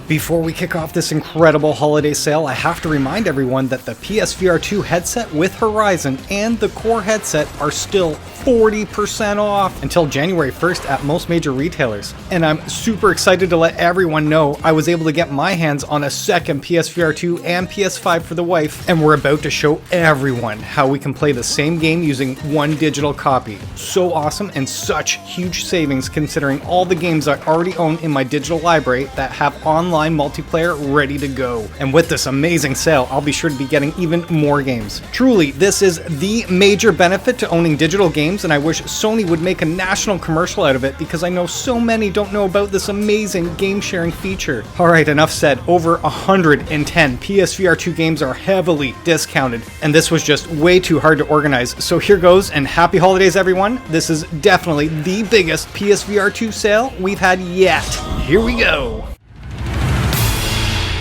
Before we kick off this incredible holiday sale, I have to remind everyone that the PSVR2 headset with Horizon and the core headset are still 40% off until January 1st at most major retailers. And I'm super excited to let everyone know I was able to get my hands on a second PSVR2 and PS5 for the wife, and we're about to show everyone how we can play the same game using one digital copy. So awesome and such huge savings considering all the games I already own in my digital library that have online multiplayer ready to go. And with this amazing sale, I'll be sure to be getting even more games. Truly, this is the major benefit to owning digital games, and I wish Sony would make a national commercial out of it because I know so many don't know about this amazing game sharing feature. Alright, enough said. Over 110 PSVR2 games are heavily discounted, and this was just way too hard to organize. So here goes, and happy holidays everyone. This is definitely the biggest PSVR2 sale we've had yet. Here we go.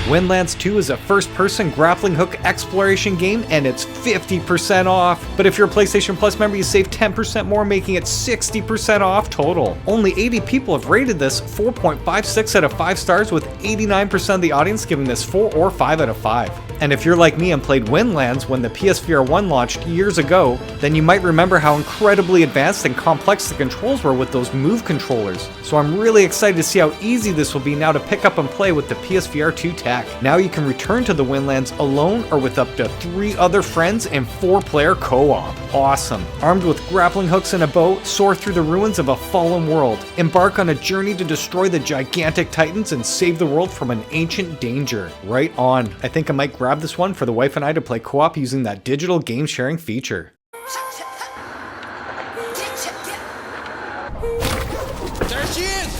Windlands 2 is a first-person grappling hook exploration game, and it's 50% off. But if you're a PlayStation Plus member, you save 10% more, making it 60% off total. Only 80 people have rated this 4.56 out of 5 stars, with 89% of the audience giving this 4 or 5 out of 5. And if you're like me and played Windlands when the PSVR 1 launched years ago, then you might remember how incredibly advanced and complex the controls were with those Move controllers. So I'm really excited to see how easy this will be now to pick up and play with the PSVR 2 tech. Now you can return to the Windlands alone or with up to 3 other friends in 4-player co-op. Awesome. Armed with grappling hooks and a bow, soar through the ruins of a fallen world. Embark on a journey to destroy the gigantic titans and save the world from an ancient danger. Right on. I think I might grab this one for the wife and I to play co-op using that digital game sharing feature. There she is!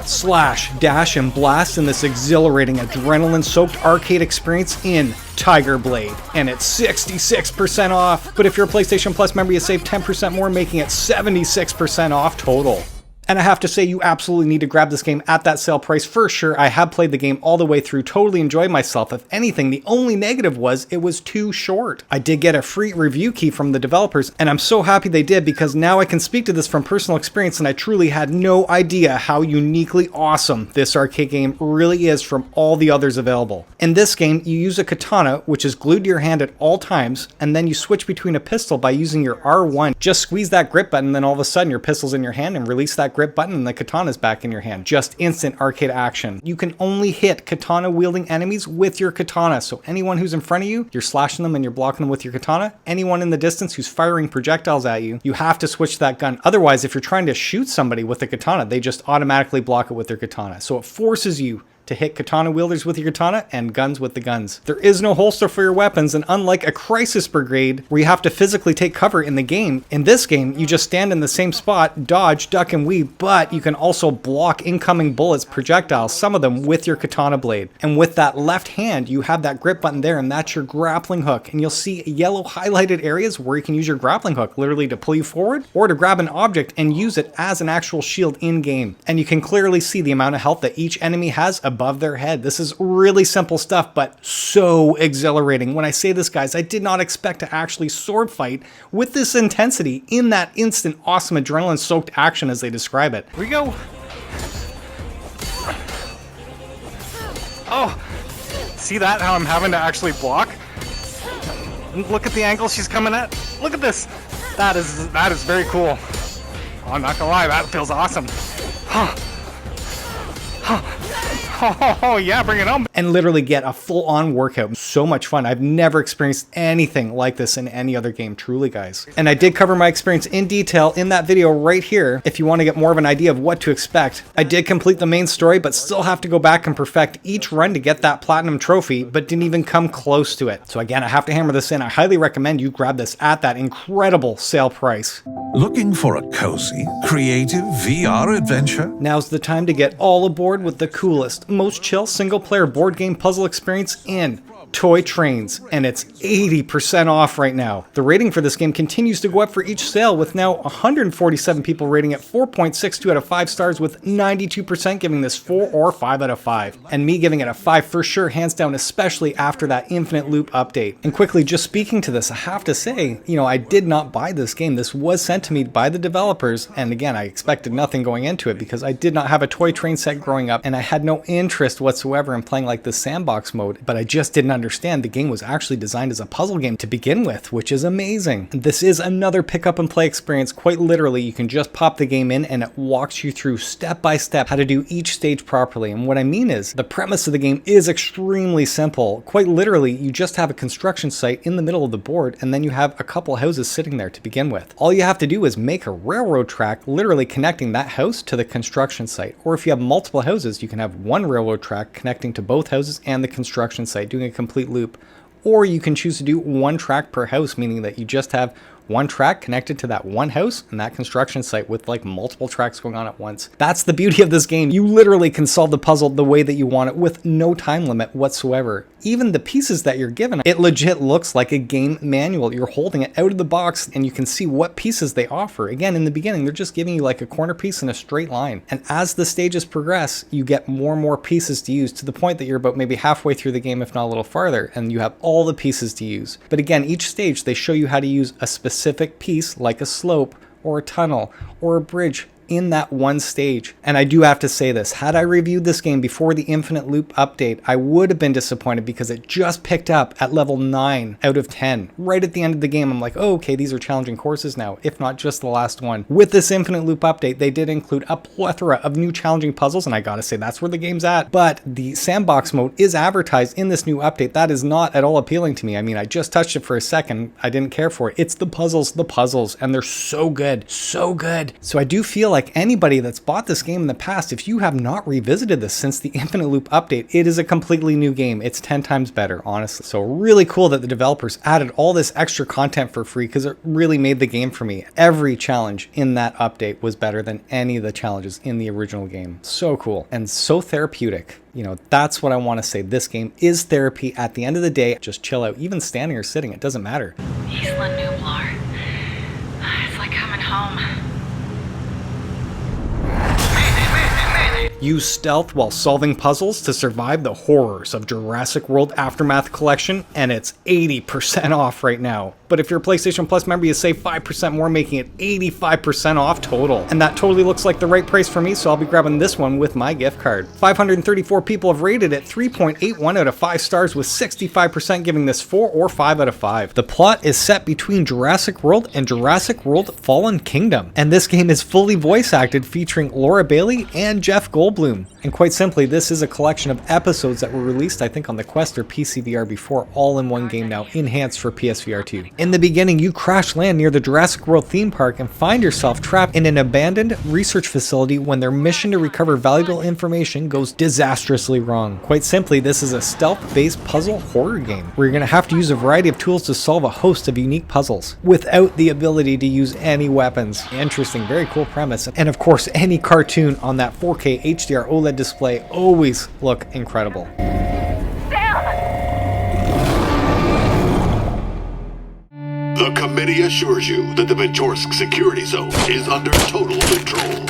Slash, dash, and blast in this exhilarating, adrenaline-soaked arcade experience in Tiger Blade, and it's 66% off. But if you're a PlayStation Plus member, you save 10% more, making it 76% off total. And I have to say, you absolutely need to grab this game at that sale price for sure. I have played the game all the way through, totally enjoyed myself. If anything, the only negative was it was too short. I did get a free review key from the developers, and I'm so happy they did because now I can speak to this from personal experience, and I truly had no idea how uniquely awesome this arcade game really is from all the others available. In this game, you use a katana, which is glued to your hand at all times, and then you switch between a pistol by using your R1. Just squeeze that grip button, then all of a sudden your pistol's in your hand, and release that grip button and the katana's back in your hand. Just instant arcade action. You can only hit katana wielding enemies with your katana, so anyone who's in front of you, you're slashing them and you're blocking them with your katana. Anyone in the distance who's firing projectiles at you, you have to switch that gun. Otherwise, if you're trying to shoot somebody with a katana, they just automatically block it with their katana. So it forces you to hit katana wielders with your katana and guns with the guns. There is no holster for your weapons, and unlike a crisis brigade where you have to physically take cover in the game, in this game you just stand in the same spot, dodge, duck, and weave, but you can also block incoming bullets, projectiles, some of them with your katana blade. And with that left hand, you have that grip button there, and that's your grappling hook. And you'll see yellow highlighted areas where you can use your grappling hook literally to pull you forward or to grab an object and use it as an actual shield in game. And you can clearly see the amount of health that each enemy has above their head. This is really simple stuff, but so exhilarating. When I say this, guys, I did not expect to actually sword fight with this intensity in that instant, awesome, adrenaline-soaked action as they describe it. Here we go. Oh, see that? How I'm having to actually block? Look at the angle she's coming at. Look at this. That is very cool. Oh, I'm not gonna lie, that feels awesome. Huh. Oh yeah, bring it on. And literally get a full-on workout. So much fun. I've never experienced anything like this in any other game, truly, guys. And I did cover my experience in detail in that video right here if you want to get more of an idea of what to expect. I did complete the main story, but still have to go back and perfect each run to get that platinum trophy, but didn't even come close to it. So again, I have to hammer this in. I highly recommend you grab this at that incredible sale price. Looking for a cozy, creative VR adventure? Now's the time to get all aboard with the coolest, most chill single-player board game puzzle experience in toy trains, and it's 80% off right now. The rating for this game continues to go up for each sale, with now 147 people rating it 4.62 out of 5 stars, with 92% giving this 4 or 5 out of 5. And me giving it a 5 for sure, hands down, especially after that infinite loop update. And quickly, just speaking to this, I have to say, I did not buy this game. This was sent to me by the developers, and again, I expected nothing going into it because I did not have a toy train set growing up, and I had no interest whatsoever in playing like the sandbox mode, but I just didn't understand the game was actually designed as a puzzle game to begin with, which is amazing. This is another pick up and play experience. Quite literally, you can just pop the game in and it walks you through step by step how to do each stage properly. And what I mean is, the premise of the game is extremely simple. Quite literally, you just have a construction site in the middle of the board, and then you have a couple houses sitting there to begin with. All you have to do is make a railroad track, literally connecting that house to the construction site. Or if you have multiple houses, you can have one railroad track connecting to both houses and the construction site, doing a complete loop. Or you can choose to do one track per house, meaning that you just have one track connected to that one house and that construction site with like multiple tracks going on at once. That's the beauty of this game. You literally can solve the puzzle the way that you want it with no time limit whatsoever. Even the pieces that you're given, it legit looks like a game manual. You're holding it out of the box and you can see what pieces they offer. Again, in the beginning, they're just giving you like a corner piece in a straight line. And as the stages progress, you get more and more pieces to use, to the point that you're about maybe halfway through the game, if not a little farther, and you have all the pieces to use. But again, each stage, they show you how to use a specific piece, like a slope or a tunnel or a bridge, in that one stage. And I do have to say this, had I reviewed this game before the Infinite Loop update, I would have been disappointed because it just picked up at level 9 out of 10. Right at the end of the game, I'm like, oh, okay, these are challenging courses now, if not just the last one. With this Infinite Loop update, they did include a plethora of new challenging puzzles, and I gotta say, that's where the game's at. But the sandbox mode is advertised in this new update. That is not at all appealing to me. I mean, I just touched it for a second. I didn't care for it. It's the puzzles, and they're so good, so good. So I do feel like anybody that's bought this game in the past, if you have not revisited this since the Infinite Loop update, it is a completely new game. It's 10 times better, honestly. So really cool that the developers added all this extra content for free, because it really made the game for me. Every challenge in that update was better than any of the challenges in the original game. So cool and so therapeutic. That's what I want to say. This game is therapy. At the end of the day, just chill out. Even standing or sitting, it doesn't matter. Isla Nublar. It's like coming home. Use stealth while solving puzzles to survive the horrors of Jurassic World Aftermath Collection, and it's 80% off right now. But if you're a PlayStation Plus member, you save 5% more, making it 85% off total. And that totally looks like the right price for me, so I'll be grabbing this one with my gift card. 534 people have rated it 3.81 out of 5 stars, with 65% giving this 4 or 5 out of 5. The plot is set between Jurassic World and Jurassic World Fallen Kingdom, and this game is fully voice acted, featuring Laura Bailey and Jeff Goldblum. And quite simply, this is a collection of episodes that were released, I think, on the Quest or PC VR before, all in one game now, enhanced for PSVR 2. In the beginning, you crash land near the Jurassic World theme park and find yourself trapped in an abandoned research facility when their mission to recover valuable information goes disastrously wrong. Quite simply, this is a stealth-based puzzle horror game where you're going to have to use a variety of tools to solve a host of unique puzzles without the ability to use any weapons. Interesting, very cool premise. And of course, any cartoon on that 4K HDR OLED display always look incredible. The committee assures you that the Majorsk security zone is under total control.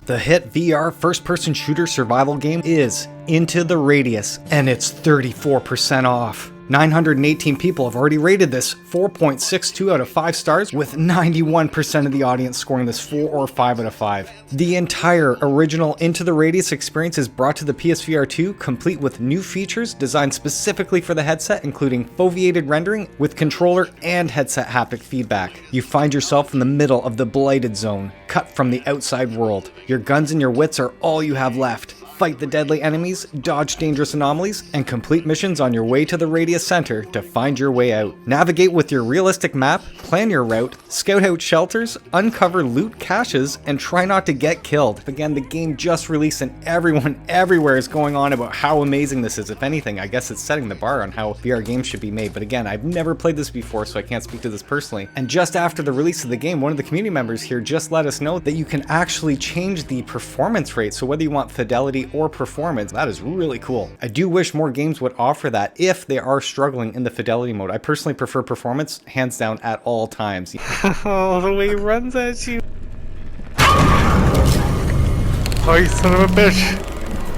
The hit VR first-person shooter survival game is Into the Radius, and it's 34% off. 918 people have already rated this 4.62 out of 5 stars, with 91% of the audience scoring this 4 or 5 out of 5. The entire original Into the Radius experience is brought to the PSVR 2, complete with new features designed specifically for the headset, including foveated rendering with controller and headset haptic feedback. You find yourself in the middle of the Blighted Zone, cut from the outside world. Your guns and your wits are all you have left. Fight the deadly enemies, dodge dangerous anomalies, and complete missions on your way to the Radius Center to find your way out. Navigate with your realistic map, plan your route, scout out shelters, uncover loot caches, and try not to get killed. Again, the game just released and everyone everywhere is going on about how amazing this is. If anything, I guess it's setting the bar on how VR games should be made. But again, I've never played this before, so I can't speak to this personally. And just after the release of the game, one of the community members here just let us know that you can actually change the performance rate. So whether you want fidelity or performance. That is really cool. I do wish more games would offer that if they are struggling in the fidelity mode. I personally prefer performance, hands down, at all times. Oh, the way he runs at you. Oh, you son of a bitch.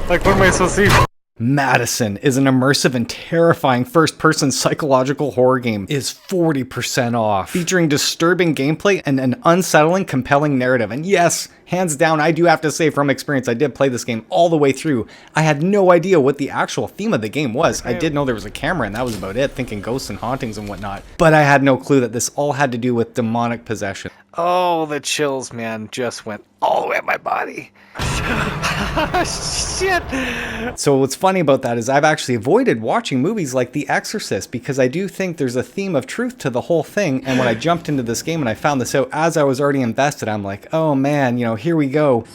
Like, what am I supposed to do? MADiSON is an immersive and terrifying first-person psychological horror game. It is 40% off, featuring disturbing gameplay and an unsettling, compelling narrative. And yes, hands down, I do have to say from experience, I did play this game all the way through. I had no idea what the actual theme of the game was. I did know there was a camera and that was about it, thinking ghosts and hauntings and whatnot. But I had no clue that this all had to do with demonic possession. Oh, the chills, man, just went all the way up my body. Shit. So what's funny about that is I've actually avoided watching movies like The Exorcist because I do think there's a theme of truth to the whole thing. And when I jumped into this game and I found this out as I was already invested, I'm like, oh man, you know, here we go.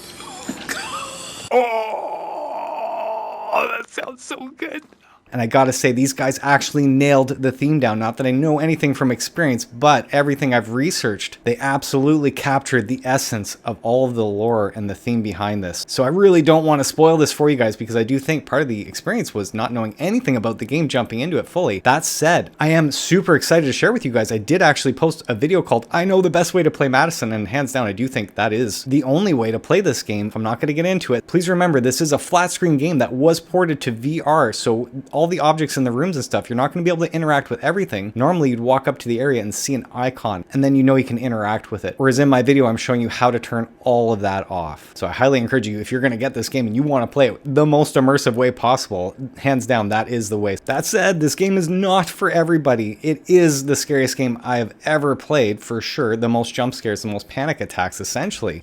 Oh, that sounds so good. And I gotta say, these guys actually nailed the theme down. Not that I know anything from experience, but everything I've researched, they absolutely captured the essence of all of the lore and the theme behind this. So I really don't want to spoil this for you guys because I do think part of the experience was not knowing anything about the game, jumping into it fully. That said, I am super excited to share with you guys. I did actually post a video called I Know the Best Way to Play MADiSON, and hands down, I do think that is the only way to play this game. I'm not going to get into it. Please remember, this is a flat screen game that was ported to VR, so all the objects in the rooms and stuff, you're not going to be able to interact with everything. Normally you'd walk up to the area and see an icon and then you know you can interact with it. Whereas in my video I'm showing you how to turn all of that off. So I highly encourage you, if you're going to get this game and you want to play it the most immersive way possible, hands down that is the way. That said, this game is not for everybody. It is the scariest game I have ever played for sure. The most jump scares, the most panic attacks essentially.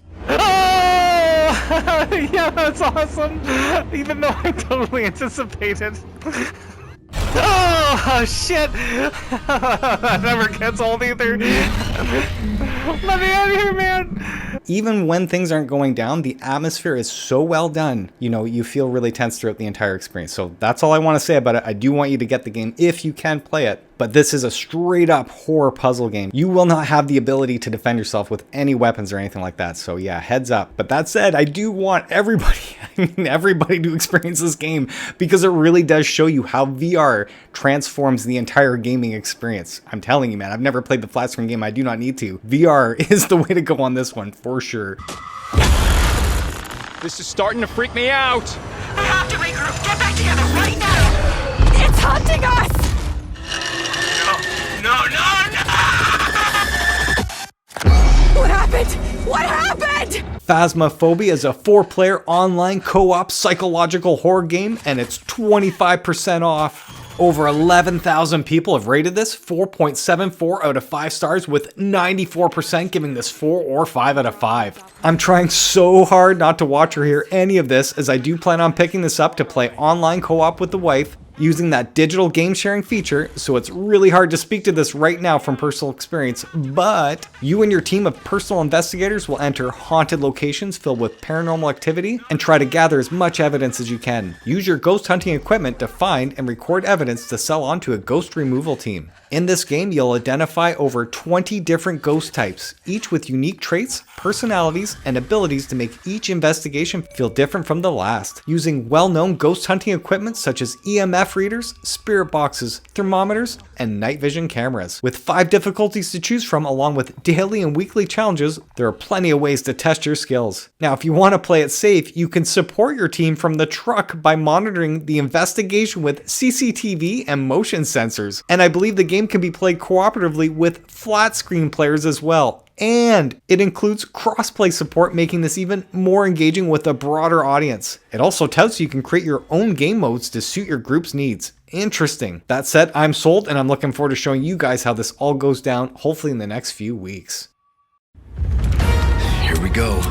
Yeah, that's awesome. Even though I totally anticipated. Oh, shit. That never gets old either. Let me out of here, man. Even when things aren't going down, the atmosphere is so well done. You know, you feel really tense throughout the entire experience. So that's all I want to say about it. I do want you to get the game if you can play it. But this is a straight up horror puzzle game. You will not have the ability to defend yourself with any weapons or anything like that. So yeah, heads up. But that said, I do want everybody to experience this game because it really does show you how VR transforms the entire gaming experience. I'm telling you, man, I've never played the flat screen game. I do not need to. VR is the way to go on this one for sure. This is starting to freak me out. We have to regroup. Get back together right now. It's hunting us. No. What happened? What happened? Phasmophobia is a 4-player online co-op psychological horror game, and it's 25% off. Over 11,000 people have rated this, 4.74 out of 5 stars, with 94% giving this 4 or 5 out of 5. I'm trying so hard not to watch or hear any of this, as I do plan on picking this up to play online co-op with the wife, using that digital game sharing feature, so it's really hard to speak to this right now from personal experience, but you and your team of personal investigators will enter haunted locations filled with paranormal activity and try to gather as much evidence as you can. Use your ghost hunting equipment to find and record evidence to sell on to a ghost removal team. In this game, you'll identify over 20 different ghost types, each with unique traits, personalities, and abilities to make each investigation feel different from the last. Using well-known ghost hunting equipment such as EMF readers, spirit boxes, thermometers, and night vision cameras. With 5 difficulties to choose from along with daily and weekly challenges, there are plenty of ways to test your skills. Now, if you want to play it safe, you can support your team from the truck by monitoring the investigation with CCTV and motion sensors. And I believe the game can be played cooperatively with flat screen players as well. And it includes crossplay support, making this even more engaging with a broader audience. It also touts you can create your own game modes to suit your group's needs. Interesting. That said, I'm sold and I'm looking forward to showing you guys how this all goes down, hopefully in the next few weeks. Here we go.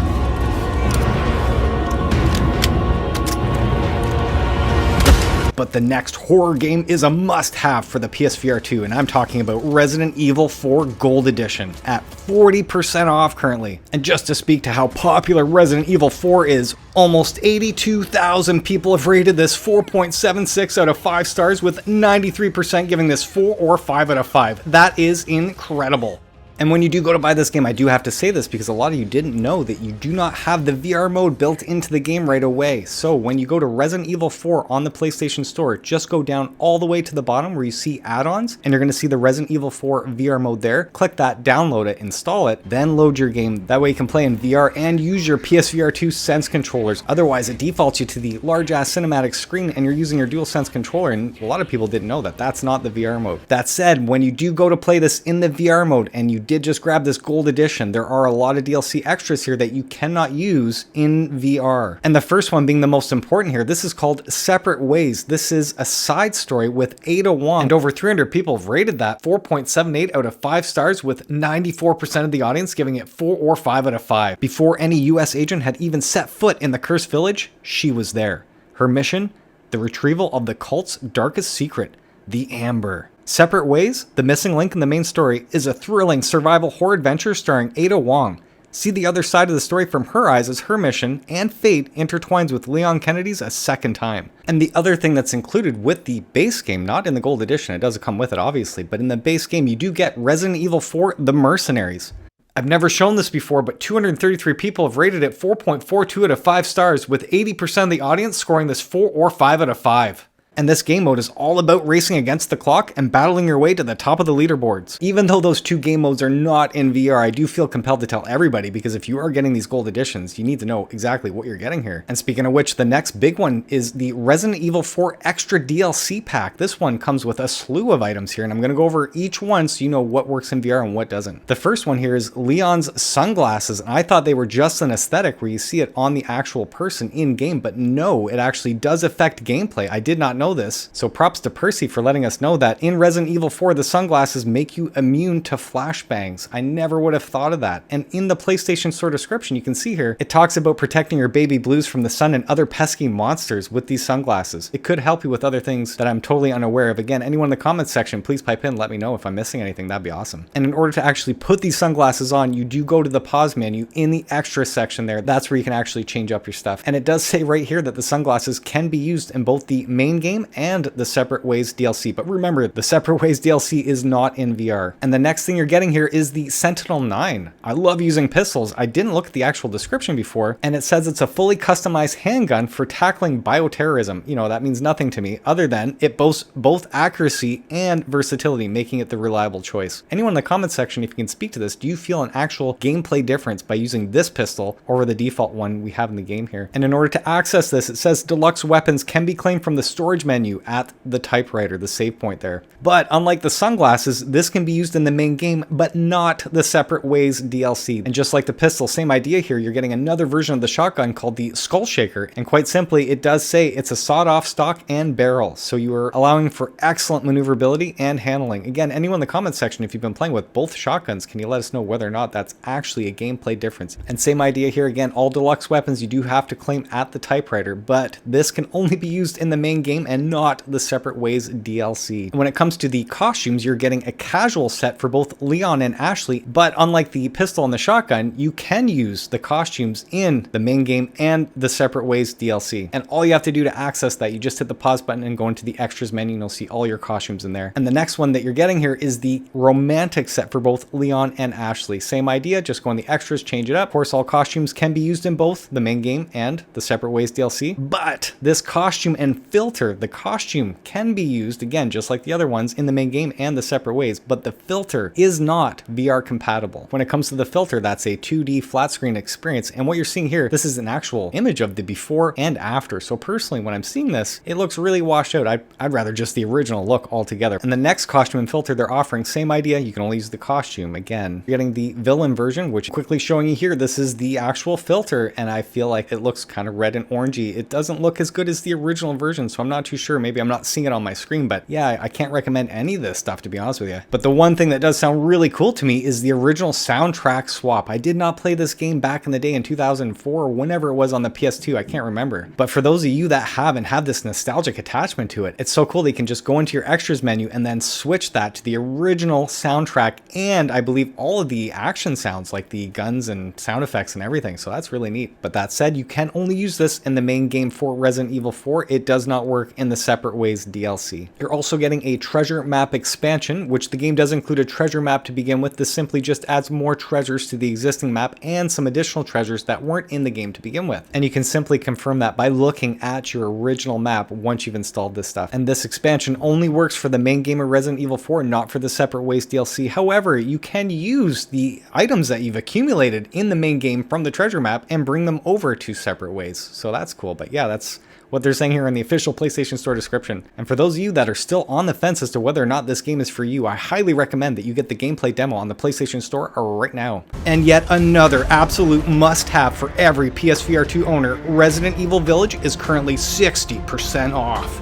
But the next horror game is a must-have for the PSVR 2, and I'm talking about Resident Evil 4 Gold Edition at 40% off currently. And just to speak to how popular Resident Evil 4 is, almost 82,000 people have rated this 4.76 out of 5 stars, with 93% giving this 4 or 5 out of 5. That is incredible. And when you do go to buy this game, I do have to say this because a lot of you didn't know that you do not have the VR mode built into the game right away. So when you go to Resident Evil 4 on the PlayStation Store, just go down all the way to the bottom where you see add-ons, and you're going to see the Resident Evil 4 VR mode there. Click that, download it, install it, then load your game. That way you can play in VR and use your PSVR2 Sense controllers. Otherwise, it defaults you to the large-ass cinematic screen and you're using your DualSense controller, and a lot of people didn't know that. That's not the VR mode. That said, when you do go to play this in the VR mode and you did just grab this gold edition, there are a lot of DLC extras here that you cannot use in VR. And the first one being the most important here, this is called Separate Ways. This is a side story with Ada Wong, and over 300 people have rated that 4.78 out of 5 stars, with 94% of the audience giving it 4 or 5 out of 5. Before any US agent had even set foot in the Cursed Village, she was there. Her mission? The retrieval of the cult's darkest secret, the Amber. Separate Ways, the missing link in the main story, is a thrilling survival horror adventure starring Ada Wong. See the other side of the story from her eyes as her mission and fate intertwines with Leon Kennedy's a second time. And the other thing that's included with the base game, not in the gold edition, it doesn't come with it obviously, but in the base game you do get Resident Evil 4 The Mercenaries. I've never shown this before, but 233 people have rated it 4.42 out of 5 stars, with 80% of the audience scoring this 4 or 5 out of 5. And this game mode is all about racing against the clock and battling your way to the top of the leaderboards. Even though those two game modes are not in VR, I do feel compelled to tell everybody, because if you are getting these gold editions, you need to know exactly what you're getting here. And speaking of which, the next big one is the Resident Evil 4 Extra DLC pack. This one comes with a slew of items here, and I'm going to go over each one so you know what works in VR and what doesn't. The first one here is Leon's sunglasses, and I thought they were just an aesthetic where you see it on the actual person in game, but no, it actually does affect gameplay. I did not know this, so props to Percy for letting us know that in Resident Evil 4 the sunglasses make you immune to flashbangs. I never would have thought of that. And in the PlayStation Store description you can see here, it talks about protecting your baby blues from the sun and other pesky monsters with these sunglasses. It could help you with other things that I'm totally unaware of. Again, anyone in the comments section, please pipe in, let me know if I'm missing anything, that'd be awesome. And in order to actually put these sunglasses on, you do go to the pause menu in the extra section there. That's where you can actually change up your stuff. And it does say right here that the sunglasses can be used in both the main game and the Separate Ways DLC. But remember, the Separate Ways DLC is not in VR. And the next thing you're getting here is the Sentinel-9. I love using pistols. I didn't look at the actual description before, and it says it's a fully customized handgun for tackling bioterrorism. You know, that means nothing to me, other than it boasts both accuracy and versatility, making it the reliable choice. Anyone in the comments section, if you can speak to this, do you feel an actual gameplay difference by using this pistol over the default one we have in the game here? And in order to access this, it says deluxe weapons can be claimed from the storage menu at the typewriter, the save point there. But unlike the sunglasses, this can be used in the main game, but not the Separate Ways DLC. And just like the pistol, same idea here, you're getting another version of the shotgun called the Skull Shaker. And quite simply, it does say it's a sawed-off stock and barrel, so you are allowing for excellent maneuverability and handling. Again, anyone in the comments section, if you've been playing with both shotguns, can you let us know whether or not that's actually a gameplay difference? And same idea here, again, all deluxe weapons you do have to claim at the typewriter, but this can only be used in the main game and not the Separate Ways DLC. When it comes to the costumes, you're getting a casual set for both Leon and Ashley, but unlike the pistol and the shotgun, you can use the costumes in the main game and the Separate Ways DLC. And all you have to do to access that, you just hit the pause button and go into the extras menu and you'll see all your costumes in there. And the next one that you're getting here is the romantic set for both Leon and Ashley. Same idea, just go in the extras, change it up. Of course, all costumes can be used in both the main game and the Separate Ways DLC, but this costume and filter, the costume can be used, again, just like the other ones, in the main game and the Separate Ways, but the filter is not VR compatible. When it comes to the filter, that's a 2D flat screen experience, and what you're seeing here, this is an actual image of the before and after. So personally, when I'm seeing this, it looks really washed out. I'd rather just the original look altogether. And the next costume and filter they're offering, same idea, you can only use the costume. Again, you're getting the villain version, which quickly showing you here, this is the actual filter, and I feel like it looks kind of red and orangey. It doesn't look as good as the original version, so I'm not too sure. Maybe I'm not seeing it on my screen, but yeah, I can't recommend any of this stuff, to be honest with you. But the one thing that does sound really cool to me is the original soundtrack swap. I did not play this game back in the day in 2004 or whenever it was on the PS2, I can't remember. But for those of you that have and have this nostalgic attachment to it, it's so cool that you can just go into your extras menu and then switch that to the original soundtrack, and I believe all of the action sounds, like the guns and sound effects and everything, so that's really neat. But that said, you can only use this in the main game for Resident Evil 4. It does not work in in the Separate Ways DLC. You're also getting a treasure map expansion, which the game does include a treasure map to begin with. This simply just adds more treasures to the existing map and some additional treasures that weren't in the game to begin with. And you can simply confirm that by looking at your original map once you've installed this stuff. And this expansion only works for the main game of Resident Evil 4, not for the Separate Ways DLC. However, you can use the items that you've accumulated in the main game from the treasure map and bring them over to Separate Ways. So that's cool. But yeah, that's what they're saying here in the official PlayStation Store description. And for those of you that are still on the fence as to whether or not this game is for you, I highly recommend that you get the gameplay demo on the PlayStation Store right now. And yet another absolute must-have for every PSVR 2 owner, Resident Evil Village is currently 60% off.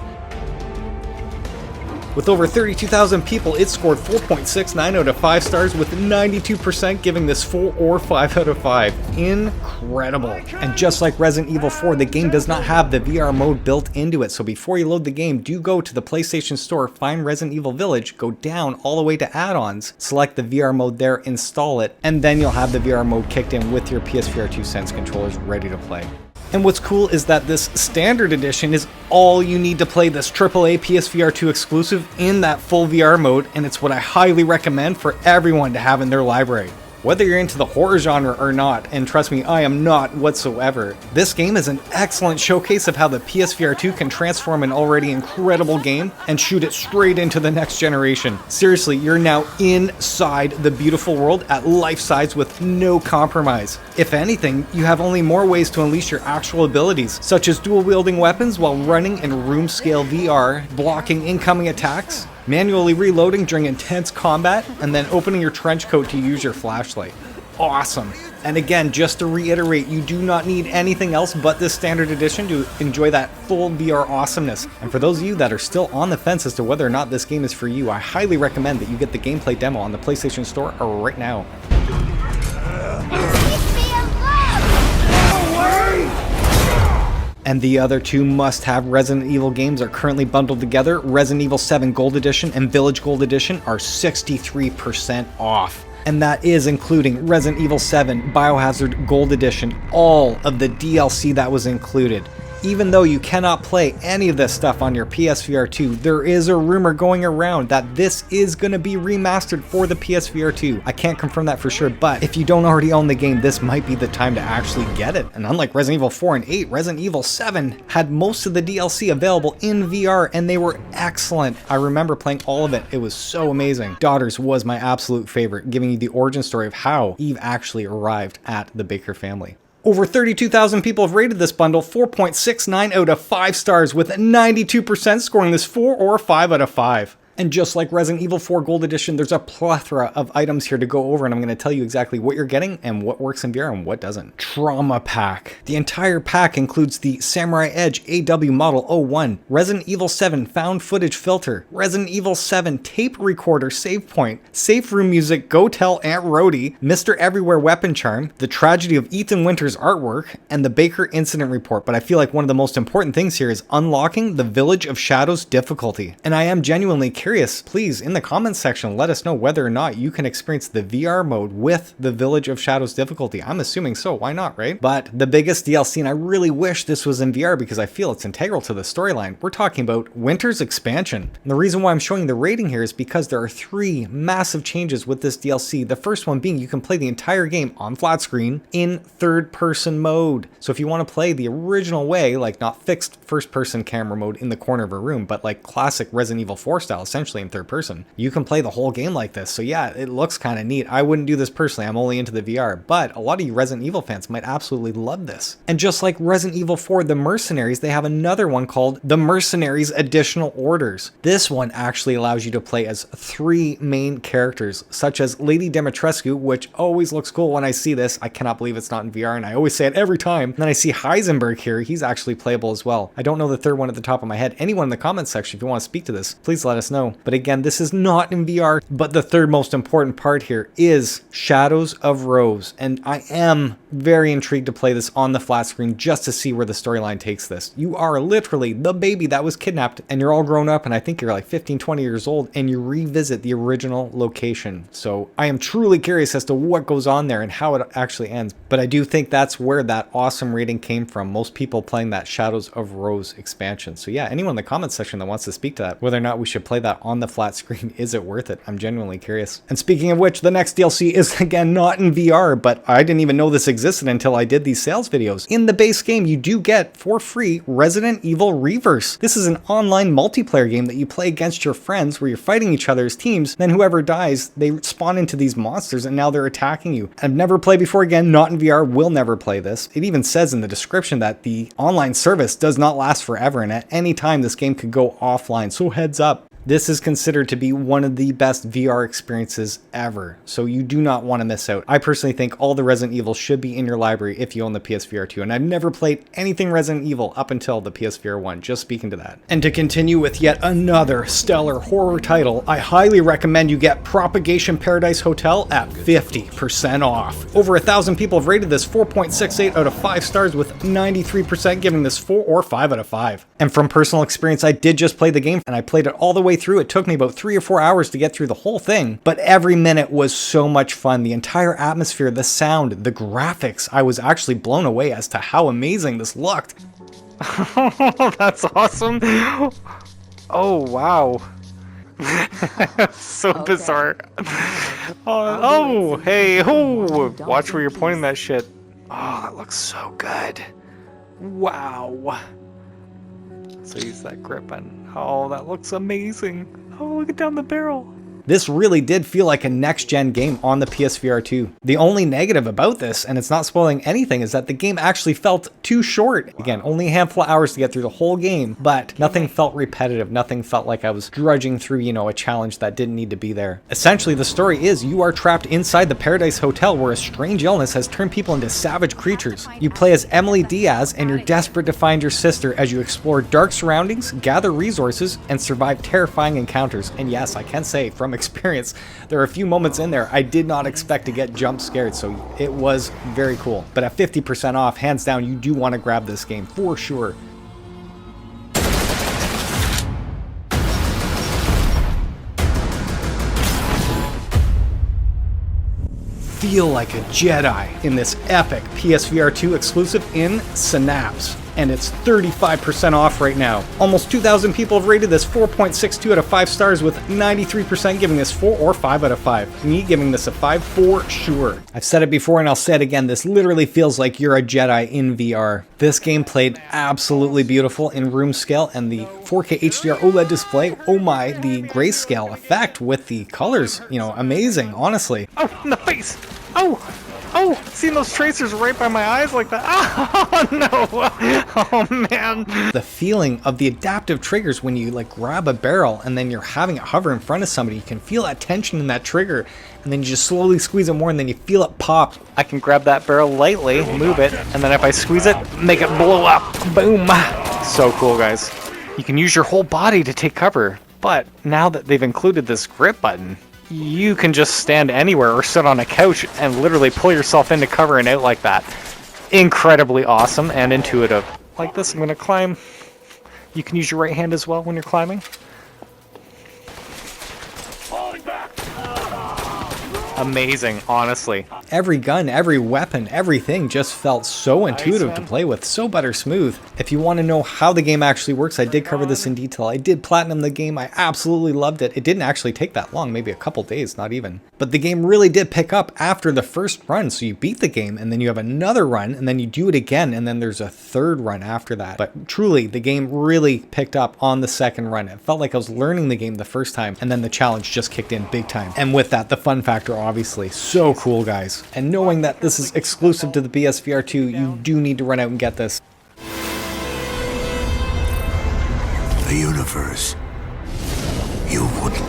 With over 32,000 people, it scored 4.69 out of 5 stars, with 92% giving this 4 or 5 out of 5. Incredible. And just like Resident Evil 4, the game does not have the VR mode built into it, so before you load the game, do go to the PlayStation Store, find Resident Evil Village, go down all the way to add-ons, select the VR mode there, install it, and then you'll have the VR mode kicked in with your PSVR 2 Sense controllers ready to play. And what's cool is that this standard edition is all you need to play this AAA PSVR 2 exclusive in that full VR mode, and it's what I highly recommend for everyone to have in their library. Whether you're into the horror genre or not, and trust me, I am not whatsoever, this game is an excellent showcase of how the PSVR 2 can transform an already incredible game and shoot it straight into the next generation. Seriously, you're now inside the beautiful world at life size with no compromise. If anything, you have only more ways to unleash your actual abilities, such as dual wielding weapons while running in room scale VR, blocking incoming attacks, manually reloading during intense combat, and then opening your trench coat to use your flashlight. Awesome. And again, just to reiterate, you do not need anything else but this standard edition to enjoy that full VR awesomeness. And for those of you that are still on the fence as to whether or not this game is for you, I highly recommend that you get the gameplay demo on the PlayStation Store right now. And the other two must-have Resident Evil games are currently bundled together. Resident Evil 7 Gold Edition and Village Gold Edition are 63% off. And that is including Resident Evil 7 Biohazard Gold Edition, all of the DLC that was included. Even though you cannot play any of this stuff on your PSVR 2, there is a rumor going around that this is going to be remastered for the PSVR 2. I can't confirm that for sure, but if you don't already own the game, this might be the time to actually get it. And unlike Resident Evil 4 and 8, Resident Evil 7 had most of the DLC available in VR, and they were excellent. I remember playing all of it. It was so amazing. Daughters was my absolute favorite, giving you the origin story of how Eve actually arrived at the Baker family. Over 32,000 people have rated this bundle 4.69 out of 5 stars, with 92% scoring this 4 or 5 out of 5. And just like Resident Evil 4 Gold Edition, there's a plethora of items here to go over, and I'm going to tell you exactly what you're getting and what works in VR and what doesn't. Trauma Pack. The entire pack includes the Samurai Edge AW Model 01, Resident Evil 7 Found Footage Filter, Resident Evil 7 Tape Recorder Save Point, Safe Room Music Go Tell Aunt Rhody, Mr. Everywhere Weapon Charm, The Tragedy of Ethan Winter's artwork, and the Baker Incident Report. But I feel like one of the most important things here is unlocking the Village of Shadows difficulty. And I am genuinely curious, please in the comments section let us know whether or not you can experience the VR mode with the Village of Shadows difficulty. I'm assuming so, why not, right? But the biggest DLC, and I really wish this was in VR because I feel it's integral to the storyline, we're talking about Winter's Expansion. And the reason why I'm showing the rating here is because there are 3 massive changes with this DLC. The first one being you can play the entire game on flat screen in third-person mode. So if you want to play the original way, like not fixed first-person camera mode in the corner of a room, but like classic Resident Evil 4 style, essentially in third person, you can play the whole game like this. So yeah, it looks kind of neat. I wouldn't do this personally, I'm only into the VR, but a lot of you Resident Evil fans might absolutely love this. And just like Resident Evil 4 The Mercenaries, they have another one called The Mercenaries Additional Orders. This one actually allows you to play as 3 main characters, such as Lady Dimitrescu, which always looks cool when I see this. I cannot believe it's not in VR, and I always say it every time. And then I see Heisenberg here, he's actually playable as well. I don't know the third one at the top of my head. Anyone in the comments section, if you want to speak to this, please let us know. know. But again, this is not in VR, but the third most important part here is Shadows of Rose. And I am very intrigued to play this on the flat screen just to see where the storyline takes this. You are literally the baby that was kidnapped and you're all grown up and I think you're like 15, 20 years old and you revisit the original location. So I am truly curious as to what goes on there and how it actually ends. But I do think that's where that awesome rating came from. Most people playing that Shadows of Rose expansion. So yeah, anyone in the comments section that wants to speak to that, whether or not we should play that on the flat screen, is it worth it? I'm genuinely curious. And speaking of which, the next DLC is again not in VR, but I didn't even know this existed until I did these sales videos. In the base game, you do get for free Resident Evil Reverse. This is an online multiplayer game that you play against your friends where you're fighting each other as teams. Then whoever dies, they spawn into these monsters and now they're attacking you. I've never played before, again, not in VR, will never play this. It even says in the description that the online service does not last forever and at any time this game could go offline, so heads up. This is considered to be one of the best VR experiences ever, so you do not want to miss out. I personally think all the Resident Evil should be in your library if you own the PSVR 2, and I've never played anything Resident Evil up until the PSVR 1, just speaking to that. And to continue with yet another stellar horror title, I highly recommend you get Propagation Paradise Hotel at 50% off. Over 1,000 people have rated this 4.68 out of 5 stars, with 93% giving this 4 or 5 out of 5. And from personal experience, I did just play the game, and I played it all the way through. It took me about 3 or 4 hours to get through the whole thing, but every minute was so much fun. The entire atmosphere, the sound, the graphics, I was actually blown away as to how amazing this looked. That's awesome. Oh, wow. So bizarre. Oh, hey, oh, watch where you're pointing that shit. Oh, that looks so good. Wow. So use that grip and oh, that looks amazing. Oh, look at down the barrel. This really did feel like a next-gen game on the PSVR 2. The only negative about this, and it's not spoiling anything, is that the game actually felt too short. Again, only a handful of hours to get through the whole game, but nothing felt repetitive. Nothing felt like I was drudging through, you know, a challenge that didn't need to be there. Essentially, the story is you are trapped inside the Paradise Hotel where a strange illness has turned people into savage creatures. You play as Emily Diaz, and you're desperate to find your sister as you explore dark surroundings, gather resources, and survive terrifying encounters. And yes, I can say, from experience, there are a few moments in there I did not expect to get jump scared, so it was very cool. But at 50% off, hands down, you do want to grab this game for sure. Feel like a Jedi in this epic PSVR 2 exclusive in Synapse. And it's 35% off right now. Almost 2,000 people have rated this 4.62 out of 5 stars, with 93% giving this 4 or 5 out of 5. Me giving this a 5 for sure. I've said it before and I'll say it again, this literally feels like you're a Jedi in VR. This game played absolutely beautiful in room scale, and the 4K HDR OLED display, oh my, the grayscale effect with the colors, you know, amazing, honestly. Oh, in the face! Oh! Oh, seeing those tracers right by my eyes like that. Oh, no. Oh, man. The feeling of the adaptive triggers when you like grab a barrel and then you're having it hover in front of somebody, you can feel that tension in that trigger, and then you just slowly squeeze it more and then you feel it pop. I can grab that barrel lightly, move it, and then if I squeeze it, make it blow up. Boom. So cool, guys. You can use your whole body to take cover, but now that they've included this grip button, you can just stand anywhere or sit on a couch and literally pull yourself into cover and out like that. Incredibly awesome and intuitive. Like this, I'm going to climb. You can use your right hand as well when you're climbing. Amazing, honestly. Every gun, every weapon, everything just felt so intuitive to play with, so butter smooth. If you want to know how the game actually works, I did cover this in detail. I did platinum the game. I absolutely loved it. It didn't actually take that long, maybe a couple days, not even. But the game really did pick up after the first run, so you beat the game, and then you have another run, and then you do it again, and then there's a third run after that. But truly, the game really picked up on the second run. It felt like I was learning the game the first time, and then the challenge just kicked in big time. And with that, the fun factor, obviously. So cool, guys. And knowing that this is exclusive to the PSVR 2, you do need to run out and get this. The universe you wouldn't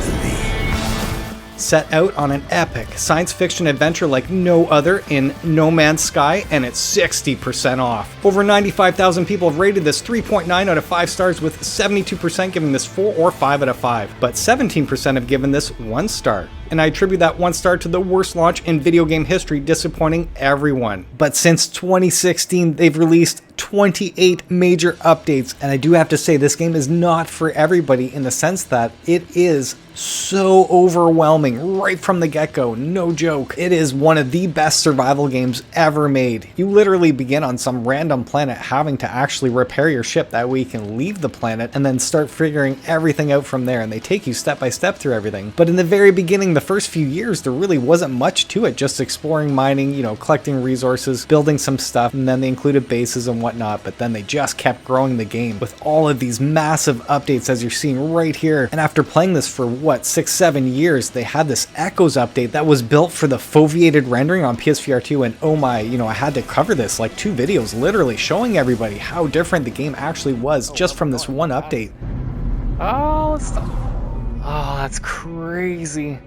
believe. set out on an epic science fiction adventure like no other in No Man's Sky, and it's 60% off. Over 95,000 people have rated this 3.9 out of 5 stars, with 72% giving this 4 or 5 out of 5, but 17% have given this 1 star. And I attribute that 1 star to the worst launch in video game history, disappointing everyone. But since 2016, they've released 28 major updates, and I do have to say this game is not for everybody in the sense that it is so overwhelming right from the get-go, no joke. It is one of the best survival games ever made. You literally begin on some random planet having to actually repair your ship, that way you can leave the planet and then start figuring everything out from there, and they take you step by step through everything. But in the very beginning, the first few years, there really wasn't much to it, just exploring, mining, collecting resources, building some stuff, and then they included bases and whatnot, but then they just kept growing the game with all of these massive updates as you're seeing right here. And after playing this for 6-7 years, they had this Echoes update that was built for the foveated rendering on PSVR 2, and oh my, I had to cover this, like 2 videos literally showing everybody how different the game actually was just from this one update. Oh, that's crazy.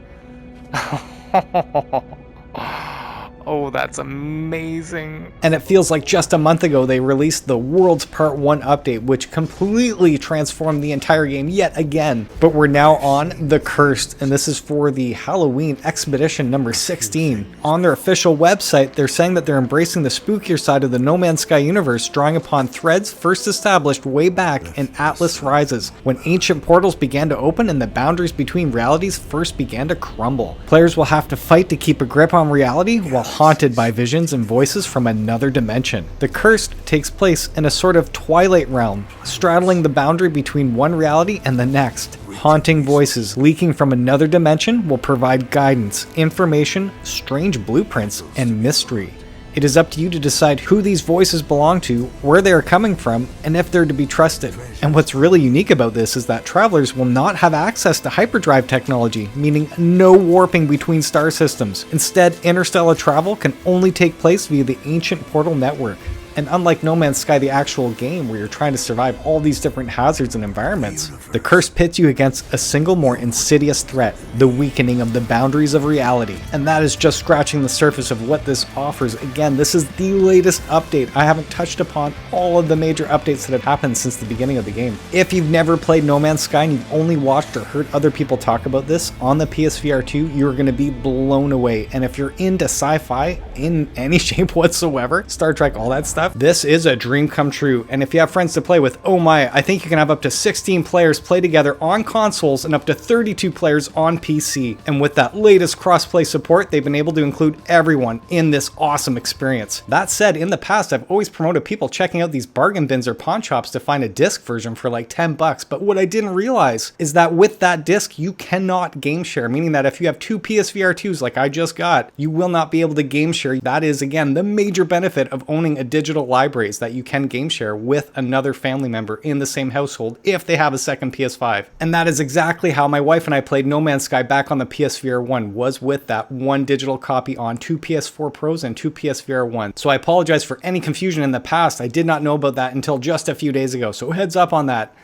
Oh, that's amazing. And it feels like just a month ago they released the World's Part 1 update, which completely transformed the entire game yet again. But we're now on The Cursed, and this is for the Halloween Expedition number 16. On their official website, they're saying that they're embracing the spookier side of the No Man's Sky universe, drawing upon threads first established way back in Atlas Rises, when ancient portals began to open and the boundaries between realities first began to crumble. Players will have to fight to keep a grip on reality while haunted by visions and voices from another dimension. The Cursed takes place in a sort of twilight realm, straddling the boundary between one reality and the next. Haunting voices leaking from another dimension will provide guidance, information, strange blueprints, and mystery. It is up to you to decide who these voices belong to, where they are coming from, and if they're to be trusted. And what's really unique about this is that travelers will not have access to hyperdrive technology, meaning no warping between star systems. Instead, interstellar travel can only take place via the ancient portal network. And unlike No Man's Sky, the actual game, where you're trying to survive all these different hazards and environments, The Curse pits you against a single more insidious threat, the weakening of the boundaries of reality. And that is just scratching the surface of what this offers. Again, this is the latest update. I haven't touched upon all of the major updates that have happened since the beginning of the game. If you've never played No Man's Sky and you've only watched or heard other people talk about this on the PSVR 2, you're going to be blown away. And if you're into sci-fi in any shape whatsoever, Star Trek, all that stuff, this is a dream come true. And if you have friends to play with, oh my, I think you can have up to 16 players play together on consoles and up to 32 players on PC. And with that latest crossplay support, they've been able to include everyone in this awesome experience. That said, in the past, I've always promoted people checking out these bargain bins or pawn shops to find a disc version for like $10. But what I didn't realize is that with that disc, you cannot game share, meaning that if you have 2 PSVR 2s like I just got, you will not be able to game share. That is, again, the major benefit of owning a digital library, is that you can game share with another family member in the same household if they have a second PS5. And that is exactly how my wife and I played No Man's Sky back on the PSVR 1, was with that one digital copy on 2 PS4 Pros and 2 PSVR 1. So I apologize for any confusion in the past. I did not know about that until just a few days ago, so heads up on that.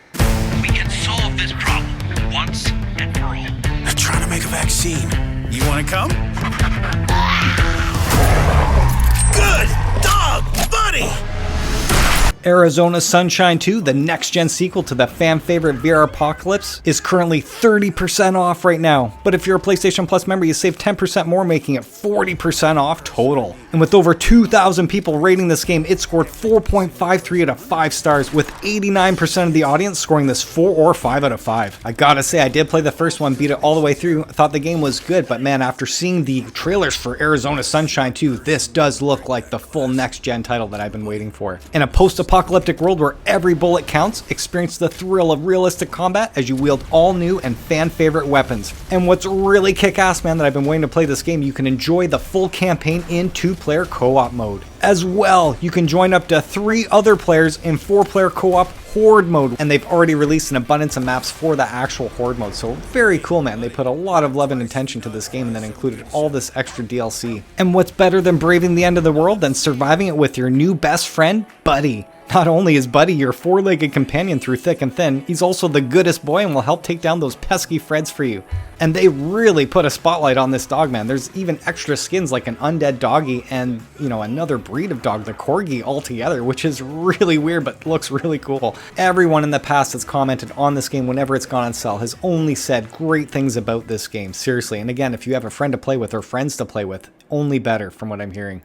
We can solve this problem once and for all. They're trying to make a vaccine. You want to come? Good dog, buddy! Arizona Sunshine 2, the next-gen sequel to the fan-favorite VR Apocalypse, is currently 30% off right now. But if you're a PlayStation Plus member, you save 10% more, making it 40% off total. And with over 2,000 people rating this game, it scored 4.53 out of 5 stars, with 89% of the audience scoring this 4 or 5 out of 5. I gotta say, I did play the first one, beat it all the way through, thought the game was good, but man, after seeing the trailers for Arizona Sunshine 2, this does look like the full next-gen title that I've been waiting for. In a post-apocalyptic world where every bullet counts, experience the thrill of realistic combat as you wield all new and fan-favorite weapons. And what's really kick-ass, man, that I've been waiting to play this game, you can enjoy the full campaign in 2-player co-op mode. As well, you can join up to 3 other players in 4-player co-op Horde mode, and they've already released an abundance of maps for the actual Horde mode, so very cool, man. They put a lot of love and attention to this game and then included all this extra DLC. And what's better than braving the end of the world than surviving it with your new best friend, Buddy? Not only is Buddy your four-legged companion through thick and thin, he's also the goodest boy and will help take down those pesky Freds for you. And they really put a spotlight on this dog, man. There's even extra skins like an undead doggy and, you know, another breed of dog, the Corgi, altogether, which is really weird but looks really cool. Everyone in the past that's commented on this game whenever it's gone on sale has only said great things about this game, seriously. And again, if you have a friend to play with or friends to play with, only better from what I'm hearing.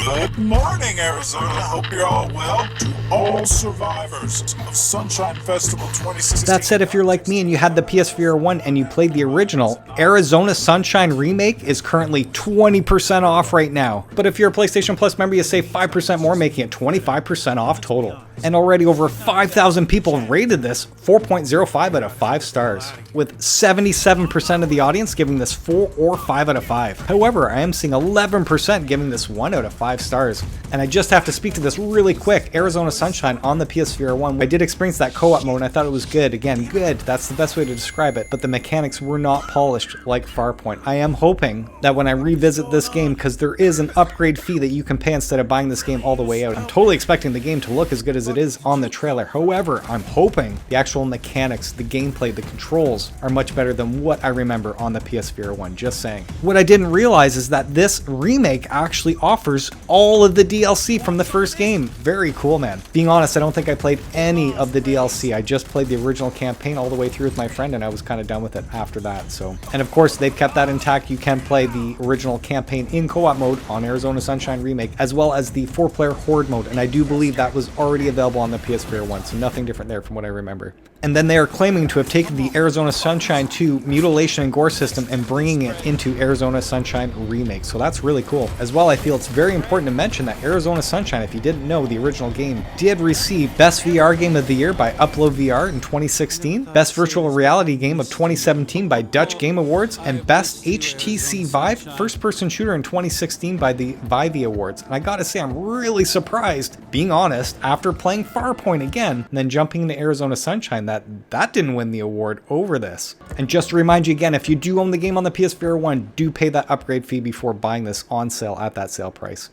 Good morning, Arizona. Hope you're all well. To all survivors of Sunshine Festival 2016. That said, if you're like me and you had the PSVR 1 and you played the original, Arizona Sunshine Remake is currently 20% off right now. But if you're a PlayStation Plus member, you save 5% more, making it 25% off total. And already over 5,000 people rated this 4.05 out of 5 stars, with 77% of the audience giving this 4 or 5 out of 5. However, I am seeing 11% giving this 1 out of 5 stars. And I just have to speak to this really quick. Arizona Sunshine on the PSVR 1. I did experience that co-op mode and I thought it was good. Again, good. That's the best way to describe it. But the mechanics were not polished like Farpoint. I am hoping that when I revisit this game, because there is an upgrade fee that you can pay instead of buying this game all the way out. I'm totally expecting the game to look as good as it is on the trailer. However, I'm hoping the actual mechanics, the gameplay, the controls are much better than what I remember on the PSVR 1. Just saying. What I didn't realize is that this remake actually offers all of the DLC from the first game. Very cool, man. Being honest, I don't think I played any of the DLC. I just played the original campaign all the way through with my friend and I was kind of done with it after that. So, and of course they've kept that intact. You can play the original campaign in co-op mode on Arizona Sunshine Remake, as well as the 4-player Horde mode, and I do believe that was already available on the PSVR 1, so nothing different there from what I remember. And then they are claiming to have taken the Arizona Sunshine 2 mutilation and gore system and bringing it into Arizona Sunshine Remake. So that's really cool. As well, I feel it's very important to mention that Arizona Sunshine, if you didn't know, the original game did receive Best VR Game of the Year by Upload VR in 2016, Best Virtual Reality Game of 2017 by Dutch Game Awards, and Best HTC Vive First Person Shooter in 2016 by the Vive Awards. And I gotta say, I'm really surprised, being honest, after playing Farpoint again, and then jumping into Arizona Sunshine, that didn't win the award over this. And just to remind you again, if you do own the game on the PSVR 1, do pay that upgrade fee before buying this on sale at that sale price.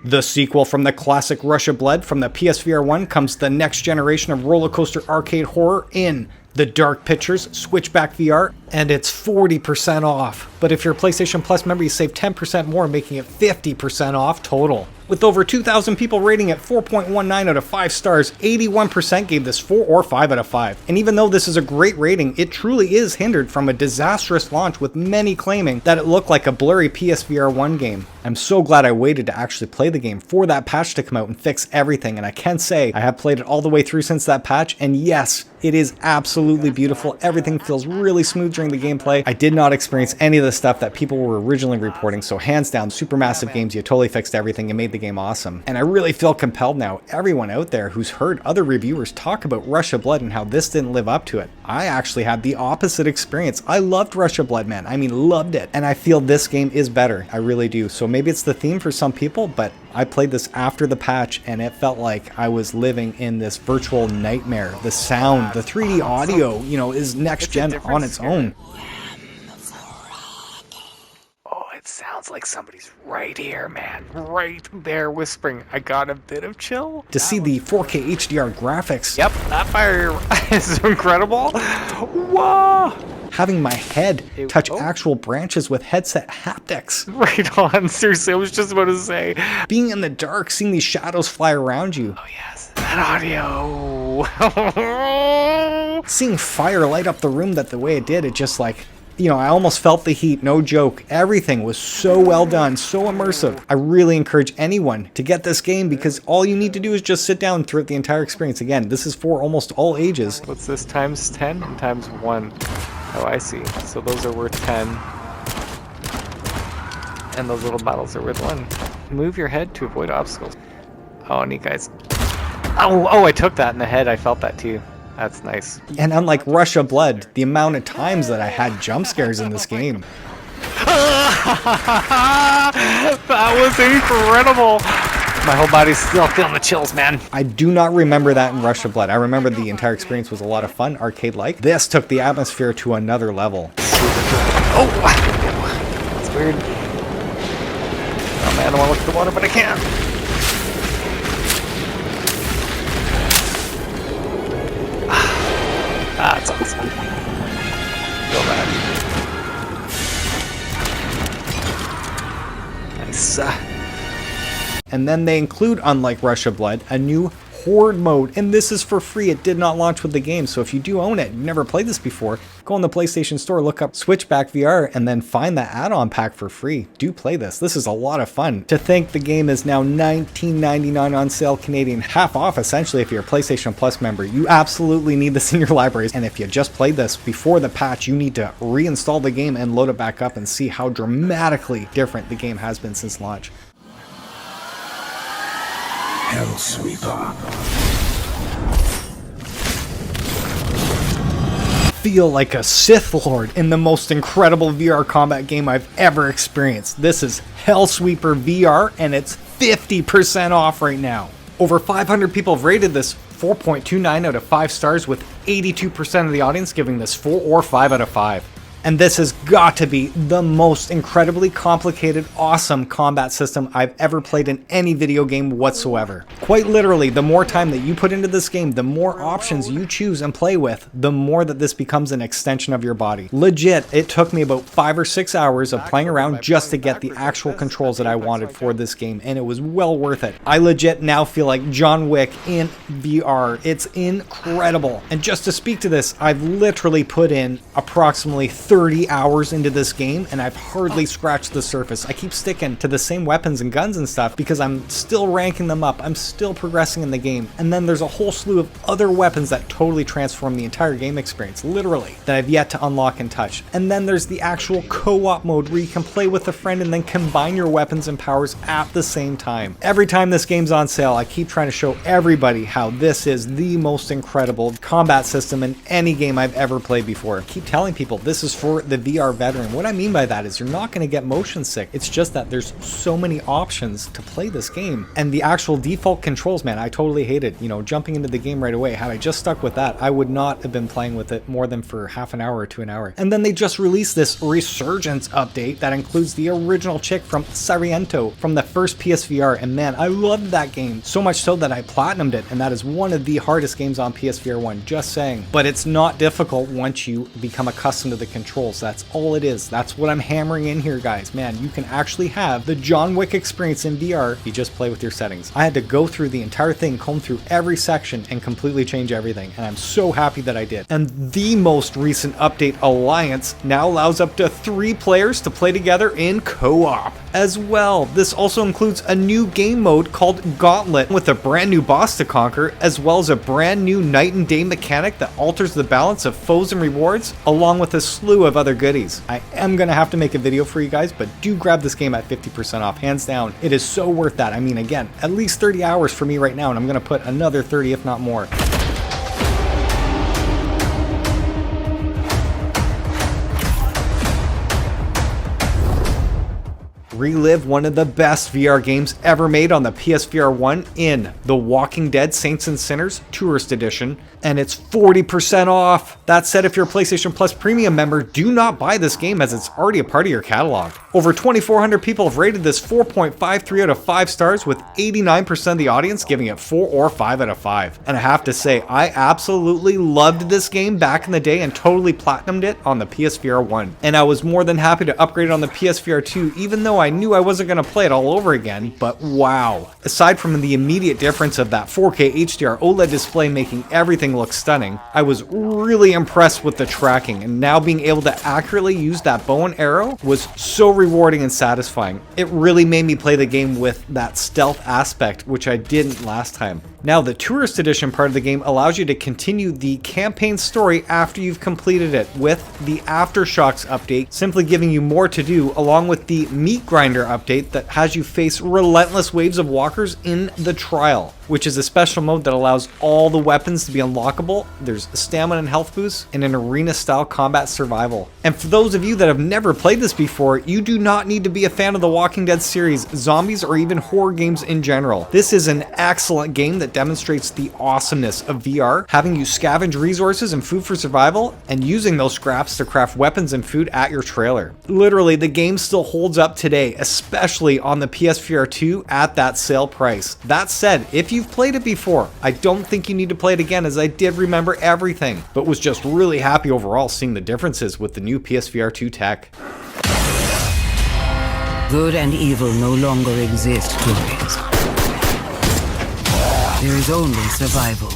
The sequel from the classic Rush of Blood from the PSVR 1 comes the next generation of roller coaster arcade horror in The Dark Pictures Switchback VR, and it's 40% off. But if you're a PlayStation Plus member, you save 10% more, making it 50% off total. With over 2,000 people rating it 4.19 out of 5 stars, 81% gave this 4 or 5 out of 5. And even though this is a great rating, it truly is hindered from a disastrous launch, with many claiming that it looked like a blurry PSVR 1 game. I'm so glad I waited to actually play the game for that patch to come out and fix everything, and I can say I have played it all the way through since that patch, and yes, it is absolutely beautiful. Everything feels really smooth during the gameplay. I did not experience any of the stuff that people were originally reporting, so hands down, Supermassive Games, you totally fixed everything and made the game awesome. And I really feel compelled now, everyone out there who's heard other reviewers talk about Rush of Blood and how this didn't live up to it, I actually had the opposite experience. I loved Rush of Blood, man. I mean, loved it. And I feel this game is better. I really do. So maybe it's the theme for some people, but I played this after the patch and it felt like I was living in this virtual nightmare. The sound, the 3D audio, you know, is next gen on its own. Sounds like somebody's right here, man. Right there whispering. I got a bit of chill. To see the 4K HDR graphics. Yep, that fire is incredible. Whoa! Having my head touch actual branches with headset haptics. Right on. Seriously, I was just about to say. Being in the dark, seeing these shadows fly around you. Oh yes, that audio. Seeing fire light up the room the way it did, it just like, you know, I almost felt the heat, no joke. Everything was so well done, so immersive. I really encourage anyone to get this game because all you need to do is just sit down throughout the entire experience. Again, this is for almost all ages. What's this, times 10 and times 1? Oh, I see. So those are worth 10. And those little bottles are worth 1. Move your head to avoid obstacles. Oh, neat, guys. Oh, I took that in the head. I felt that too. That's nice. And unlike Rush of Blood, the amount of times that I had jump scares in this game. That was incredible. My whole body's still feeling the chills, man. I do not remember that in Rush of Blood. I remember the entire experience was a lot of fun, arcade-like. This took the atmosphere to another level. Oh, weird. Oh man, I want to look at the water, but I can't. That's awesome. Go back. Nice. And then they include, unlike Rush of Blood, a new Horde mode, and this is for free. It did not launch with the game, so if you do own it, you've never played this before, go on the PlayStation Store, look up Switchback VR, and then find that add-on pack for free. Do play this. This is a lot of fun. To think the game is now $19.99 on sale Canadian, half off essentially if you're a PlayStation Plus member. You absolutely need this in your libraries, and if you just played this before the patch, you need to reinstall the game and load it back up and see how dramatically different the game has been since launch. Hellsweeper. Feel like a Sith Lord in the most incredible VR combat game I've ever experienced. This is Hellsweeper VR, and it's 50% off right now. Over 500 people have rated this 4.29 out of 5 stars, with 82% of the audience giving this 4 or 5 out of 5. And this has got to be the most incredibly complicated, awesome combat system I've ever played in any video game whatsoever. Quite literally, the more time that you put into this game, the more options you choose and play with, the more that this becomes an extension of your body. Legit, it took me about 5 or 6 hours of playing around just to get the actual controls that I wanted for this game, and it was well worth it. I legit now feel like John Wick in VR. It's incredible. And just to speak to this, I've literally put in approximately 30 hours into this game, and I've hardly scratched the surface. I keep sticking to the same weapons and guns and stuff because I'm still ranking them up. I'm still progressing in the game. And then there's a whole slew of other weapons that totally transform the entire game experience, literally, that I've yet to unlock and touch. And then there's the actual co-op mode where you can play with a friend and then combine your weapons and powers at the same time. Every time this game's on sale, I keep trying to show everybody how this is the most incredible combat system in any game I've ever played before. I keep telling people this is for the VR veteran. What I mean by that is you're not going to get motion sick. It's just that there's so many options to play this game. And the actual default controls, man, I totally hated. You know, jumping into the game right away. Had I just stuck with that, I would not have been playing with it more than for half an hour to an hour. And then they just released this Resurgence update that includes the original chick from Sariento from the first PSVR. And man, I loved that game. So much so that I platinumed it. And that is one of the hardest games on PSVR 1, just saying. But it's not difficult once you become accustomed to the controls. That's all it is. That's what I'm hammering in here, guys. Man, you can actually have the John Wick experience in VR if you just play with your settings. I had to go through the entire thing, comb through every section, and completely change everything, and I'm so happy that I did. And the most recent update, Alliance, now allows up to 3 players to play together in co-op as well. This also includes a new game mode called Gauntlet with a brand new boss to conquer, as well as a brand new night and day mechanic that alters the balance of foes and rewards, along with a slew of other goodies. I am gonna have to make a video for you guys, but do grab this game at 50% off, hands down. It is so worth that. I mean, again, at least 30 hours for me right now, and I'm gonna put another 30 if not more. Relive one of the best VR games ever made on the PSVR 1 in The Walking Dead Saints and Sinners Tourist Edition, and it's 40% off. That said, if you're a PlayStation Plus Premium member, do not buy this game as it's already a part of your catalog. Over 2,400 people have rated this 4.53 out of 5 stars, with 89% of the audience giving it 4 or 5 out of 5. And I have to say, I absolutely loved this game back in the day and totally platinumed it on the PSVR 1. And I was more than happy to upgrade it on the PSVR 2, even though I knew I wasn't going to play it all over again, but wow. Aside from the immediate difference of that 4K HDR OLED display making everything look stunning, I was really impressed with the tracking, and now being able to accurately use that bow and arrow was so rewarding and satisfying. It really made me play the game with that stealth aspect, which I didn't last time. Now, the Tourist Edition part of the game allows you to continue the campaign story after you've completed it, with the Aftershocks update simply giving you more to do, along with the Meat Grinder update that has you face relentless waves of walkers in the trial, which is a special mode that allows all the weapons to be unlockable. There's stamina and health boosts, and an arena-style combat survival. And for those of you that have never played this before, you do not need to be a fan of the Walking Dead series, zombies, or even horror games in general. This is an excellent game that demonstrates the awesomeness of VR, having you scavenge resources and food for survival, and using those scraps to craft weapons and food at your trailer. Literally, the game still holds up today, especially on the PSVR 2 at that sale price. That said, if you've played it before, I don't think you need to play it again, as I did remember everything, but was just really happy overall seeing the differences with the new PSVR 2 tech. Good and evil no longer exist, Tories. There is only survival.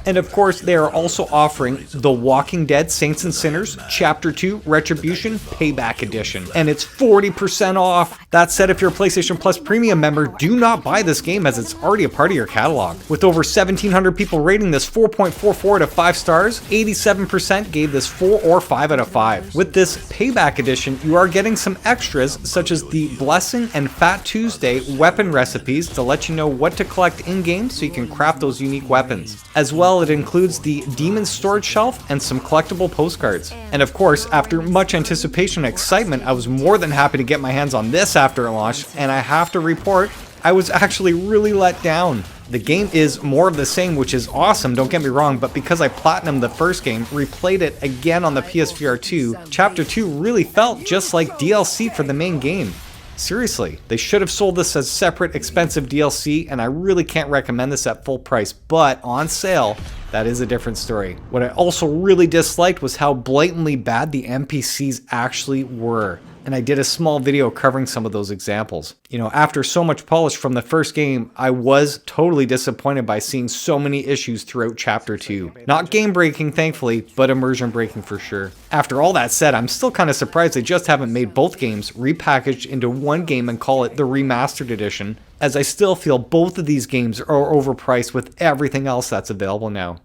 And of course, they are also offering The Walking Dead Saints and Sinners Chapter 2 Retribution Payback Edition, and it's 40% off. That said, if you're a PlayStation Plus Premium member, do not buy this game as it's already a part of your catalog. With over 1,700 people rating this 4.44 out of 5 stars, 87% gave this 4 or 5 out of 5. With this Payback Edition, you are getting some extras such as the Blessing and Fat Tuesday weapon recipes to let you know what to collect in-game so you can craft those unique weapons. As well, it includes the Demon Storage Shelf and some collectible postcards. And of course, after much anticipation and excitement, I was more than happy to get my hands on this after it launched, and I have to report, I was actually really let down. The game is more of the same, which is awesome, don't get me wrong, but because I platinumed the first game, replayed it again on the PSVR 2, Chapter 2 really felt just like DLC for the main game. Seriously, they should have sold this as separate expensive DLC, and I really can't recommend this at full price, but on sale, that is a different story. What I also really disliked was how blatantly bad the NPCs actually were, and I did a small video covering some of those examples. You know, after so much polish from the first game, I was totally disappointed by seeing so many issues throughout Chapter 2. Not game breaking, thankfully, but immersion breaking for sure. After all that said, I'm still kind of surprised they just haven't made both games repackaged into one game and call it the Remastered Edition, as I still feel both of these games are overpriced with everything else that's available now.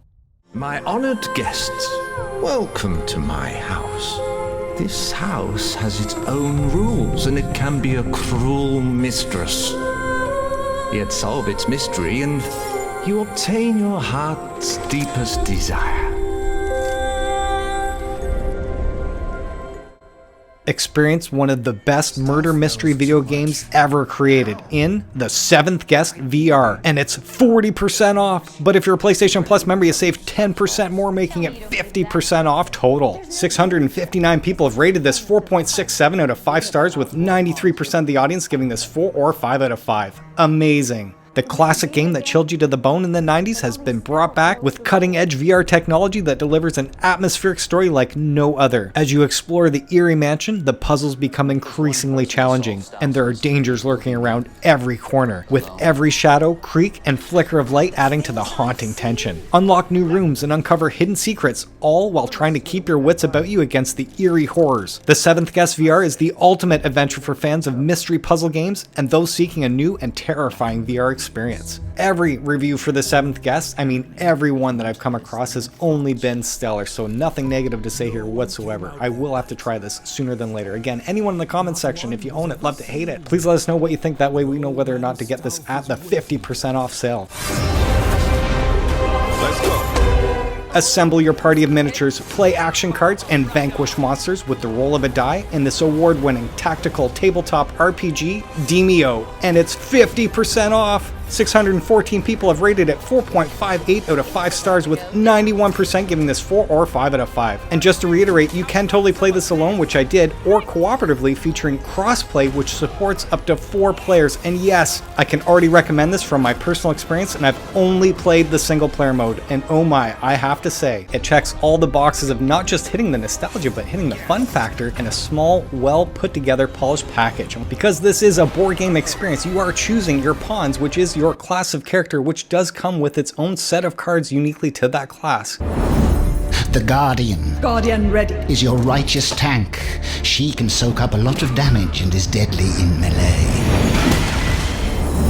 My honored guests, welcome to my house. This house has its own rules, and it can be a cruel mistress. Yet solve its mystery, and you obtain your heart's deepest desire. Experience one of the best murder mystery video games ever created in The Seventh Guest VR, and it's 40% off. But if you're a PlayStation Plus member, you save 10% more, making it 50% off total. 659 people have rated this 4.67 out of 5 stars, with 93% of the audience giving this 4 or 5 out of 5. Amazing. The classic game that chilled you to the bone in the 90s has been brought back with cutting-edge VR technology that delivers an atmospheric story like no other. As you explore the eerie mansion, the puzzles become increasingly challenging, and there are dangers lurking around every corner, with every shadow, creak, and flicker of light adding to the haunting tension. Unlock new rooms and uncover hidden secrets, all while trying to keep your wits about you against the eerie horrors. The Seventh Guest VR is the ultimate adventure for fans of mystery puzzle games and those seeking a new and terrifying VR experience. Every review for The Seventh Guest, I mean every one that I've come across, has only been stellar, so nothing negative to say here whatsoever. I will have to try this sooner than later. Again, anyone in the comments section, if you own it, love to hate it, please let us know what you think, that way we know whether or not to get this at the 50% off sale. Let's go. Assemble your party of miniatures, play action cards, and vanquish monsters with the roll of a die in this award-winning tactical tabletop RPG, Demeo, and it's 50% off! 614 people have rated it 4.58 out of 5 stars, with 91% giving this 4 or 5 out of 5. And just to reiterate, you can totally play this alone, which I did, or cooperatively, featuring crossplay, which supports up to 4 players. And yes, I can already recommend this from my personal experience, and I've only played the single player mode, and oh my, I have to say, it checks all the boxes of not just hitting the nostalgia, but hitting the fun factor in a small, well put together, polished package. Because this is a board game experience, you are choosing your pawns, which is your class of character, which does come with its own set of cards uniquely to that class. The Guardian ready. is your righteous tank. She can soak up a lot of damage and is deadly in melee.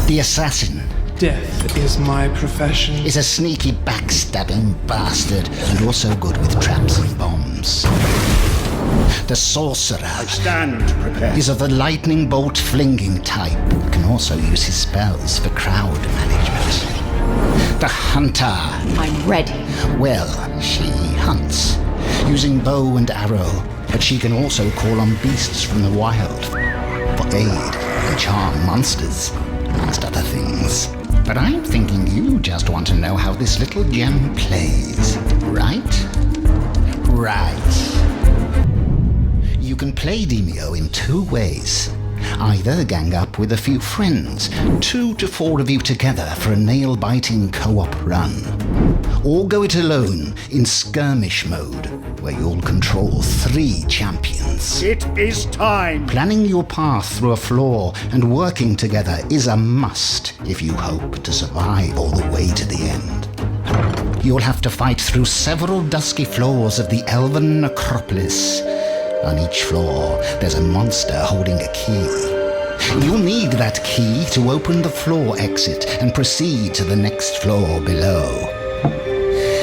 The Assassin Death is my profession. is a sneaky backstabbing bastard and also good with traps and bombs. The Sorcerer is of the lightning bolt flinging type, can also use his spells for crowd management. The Hunter. I'm ready. Well, she hunts, using bow and arrow, but she can also call on beasts from the wild for aid and charm monsters, amongst other things. But I'm thinking you just want to know how this little gem plays, right? Right. You can play Demeo in two ways. Either gang up with a few friends, 2 to 4 of you together for a nail-biting co-op run. Or go it alone in skirmish mode, where you'll control 3 champions. It is time! Planning your path through a floor and working together is a must if you hope to survive all the way to the end. You'll have to fight through several dusky floors of the Elven Necropolis. On each floor, there's a monster holding a key. You'll need that key to open the floor exit and proceed to the next floor below.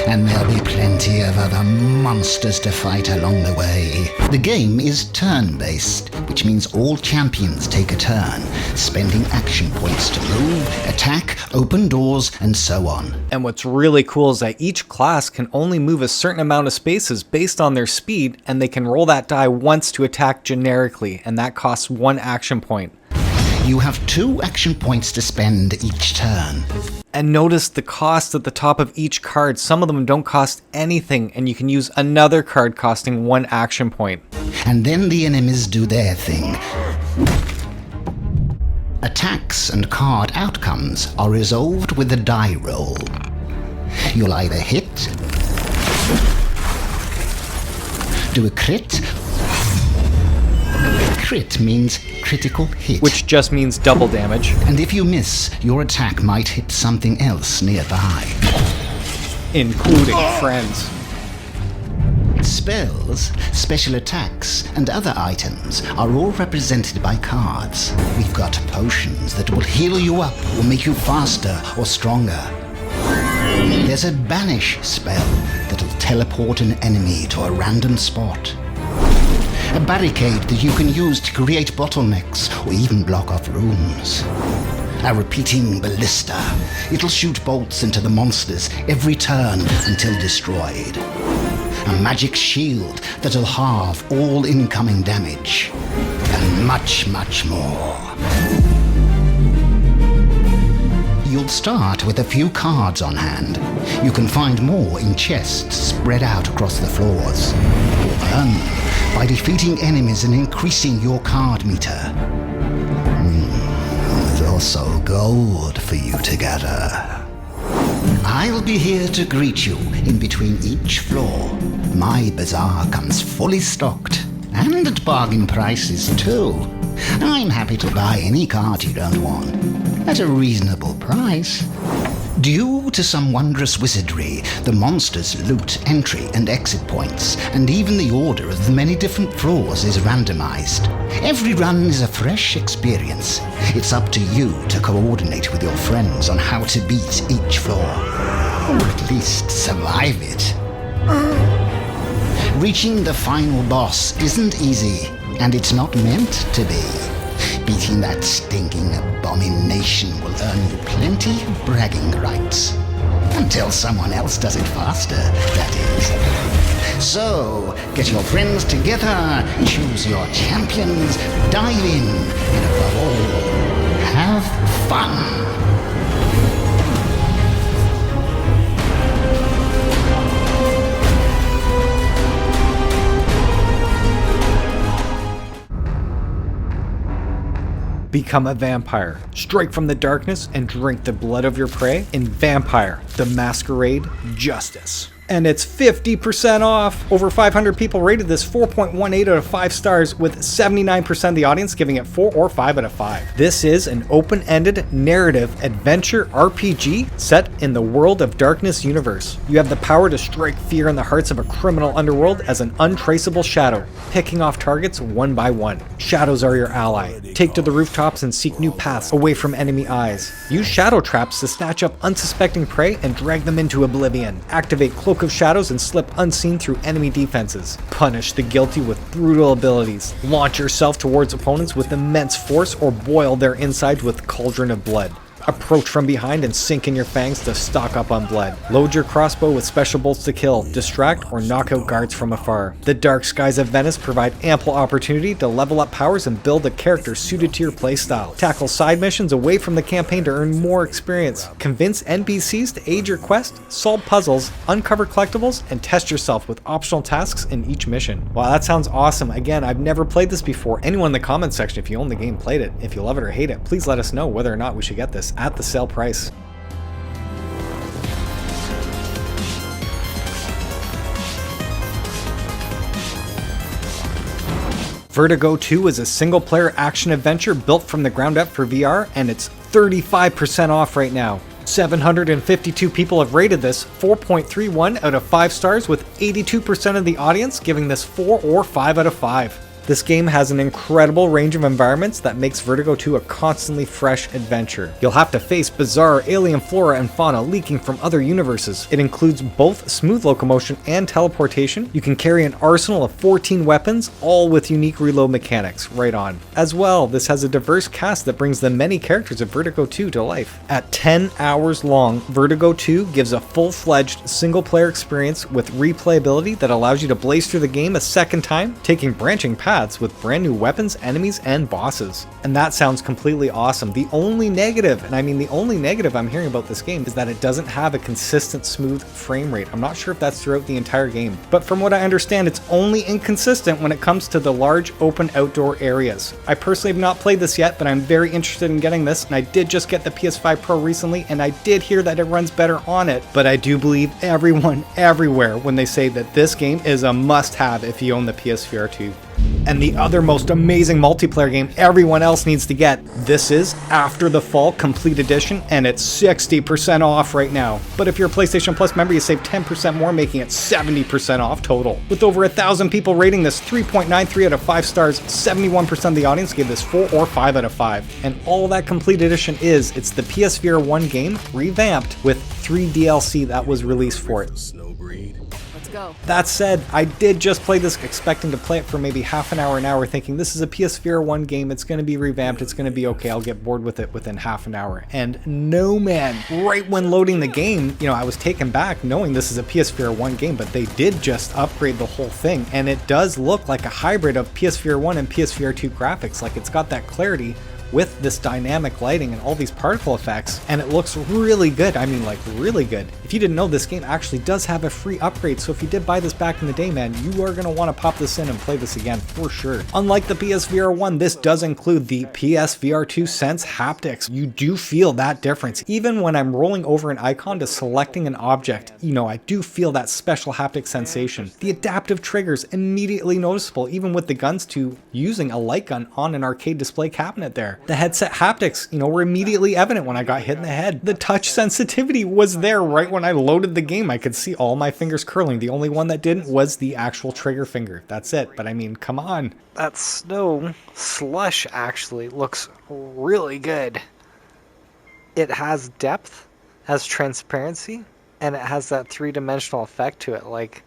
And there'll be plenty of other monsters to fight along the way. The game is turn-based, which means all champions take a turn, spending action points to move, attack, open doors, and so on. And what's really cool is that each class can only move a certain amount of spaces based on their speed, and they can roll that die once to attack generically, and that costs 1 action point. You have 2 action points to spend each turn. And notice the cost at the top of each card. Some of them don't cost anything, and you can use another card costing 1 action point. And then the enemies do their thing. Attacks and card outcomes are resolved with a die roll. You'll either hit, do a crit. Crit means critical hit, which just means double damage. And if you miss, your attack might hit something else nearby, including friends. Spells, special attacks, and other items are all represented by cards. We've got potions that will heal you up or make you faster or stronger. There's a banish spell that'll teleport an enemy to a random spot. A barricade that you can use to create bottlenecks or even block off rooms. A repeating ballista. It'll shoot bolts into the monsters every turn until destroyed. A magic shield that'll halve all incoming damage. And much, much more. You'll start with a few cards on hand. You can find more in chests spread out across the floors. Or earn by defeating enemies and increasing your card meter. There's also gold for you to gather. I'll be here to greet you in between each floor. My bazaar comes fully stocked, and at bargain prices too. I'm happy to buy any card you don't want, at a reasonable price. Due to some wondrous wizardry, the monsters loot entry and exit points, and even the order of the many different floors is randomized. Every run is a fresh experience. It's up to you to coordinate with your friends on how to beat each floor, or at least survive it. Reaching the final boss isn't easy, and it's not meant to be. Beating that stinking abomination will earn you plenty of bragging rights. Until someone else does it faster, that is. So, get your friends together, choose your champions, dive in, and above all, have fun. Become a vampire, strike from the darkness, and drink the blood of your prey in Vampire: The Masquerade Justice. And it's 50% off! Over 500 people rated this 4.18 out of 5 stars, with 79% of the audience giving it 4 or 5 out of 5. This is an open-ended narrative adventure RPG set in the World of Darkness universe. You have the power to strike fear in the hearts of a criminal underworld as an untraceable shadow, picking off targets one by one. Shadows are your ally. Take to the rooftops and seek new paths away from enemy eyes. Use shadow traps to snatch up unsuspecting prey and drag them into oblivion. Activate Cloak of Shadows and slip unseen through enemy defenses. Punish the guilty with brutal abilities. Launch yourself towards opponents with immense force or boil their insides with Cauldron of Blood. Approach from behind and sink in your fangs to stock up on blood. Load your crossbow with special bolts to kill, distract, or knock out guards from afar. The dark skies of Venice provide ample opportunity to level up powers and build a character suited to your playstyle. Tackle side missions away from the campaign to earn more experience. Convince NPCs to aid your quest, solve puzzles, uncover collectibles, and test yourself with optional tasks in each mission. Wow, that sounds awesome. Again, I've never played this before. Anyone in the comments section, if you own the game, played it. If you love it or hate it, please let us know whether or not we should get this at the sale price. Veritgo 2 is a single-player action-adventure built from the ground up for VR, and it's 35% off right now. 752 people have rated this, 4.31 out of 5 stars, with 82% of the audience giving this 4 or 5 out of 5. This game has an incredible range of environments that makes Veritgo 2 a constantly fresh adventure. You'll have to face bizarre alien flora and fauna leaking from other universes. It includes both smooth locomotion and teleportation. You can carry an arsenal of 14 weapons, all with unique reload mechanics. Right on. As well, this has a diverse cast that brings the many characters of Veritgo 2 to life. At 10 hours long, Veritgo 2 gives a full-fledged single-player experience with replayability that allows you to blaze through the game a second time, taking branching paths with brand new weapons, enemies, and bosses. And that sounds completely awesome. The only negative, and I mean the only negative I'm hearing about this game, is that it doesn't have a consistent smooth frame rate. I'm not sure if that's throughout the entire game, but from what I understand, it's only inconsistent when it comes to the large open outdoor areas. I personally have not played this yet, but I'm very interested in getting this, and I did just get the PS5 Pro recently, and I did hear that it runs better on it, but I do believe everyone everywhere when they say that this game is a must-have if you own the PSVR 2. And the other most amazing multiplayer game everyone else needs to get, this is After the Fall Complete Edition, and it's 60% off right now. But if you're a PlayStation Plus member, you save 10% more, making it 70% off total. With over 1,000 people rating this 3.93 out of 5 stars, 71% of the audience gave this 4 or 5 out of 5. And all that Complete Edition is, it's the PSVR 1 game revamped with 3 DLC that was released for it. Go. That said, I did just play this expecting to play it for maybe half an hour, thinking this is a PSVR 1 game, it's going to be revamped, it's going to be okay, I'll get bored with it within half an hour. And no man, right when loading the game, I was taken back knowing this is a PSVR 1 game, but they did just upgrade the whole thing, and it does look like a hybrid of PSVR 1 and PSVR 2 graphics. Like, it's got that clarity with this dynamic lighting and all these particle effects, and it looks really good. I mean, like, really good. If you didn't know, this game actually does have a free upgrade, so if you did buy this back in the day, man, you are going to want to pop this in and play this again for sure. Unlike the PSVR 1, this does include the PSVR 2 Sense haptics. You do feel that difference. Even when I'm rolling over an icon to selecting an object, I do feel that special haptic sensation. The adaptive triggers immediately noticeable, even with the guns to using a light gun on an arcade display cabinet there. The headset haptics, were immediately evident when I got hit in the head. The touch sensitivity was there right when I loaded the game. I could see all my fingers curling. The only one that didn't was the actual trigger finger. That's it. But I mean, come on. That snow slush actually looks really good. It has depth, has transparency, and it has that three-dimensional effect to it. Like,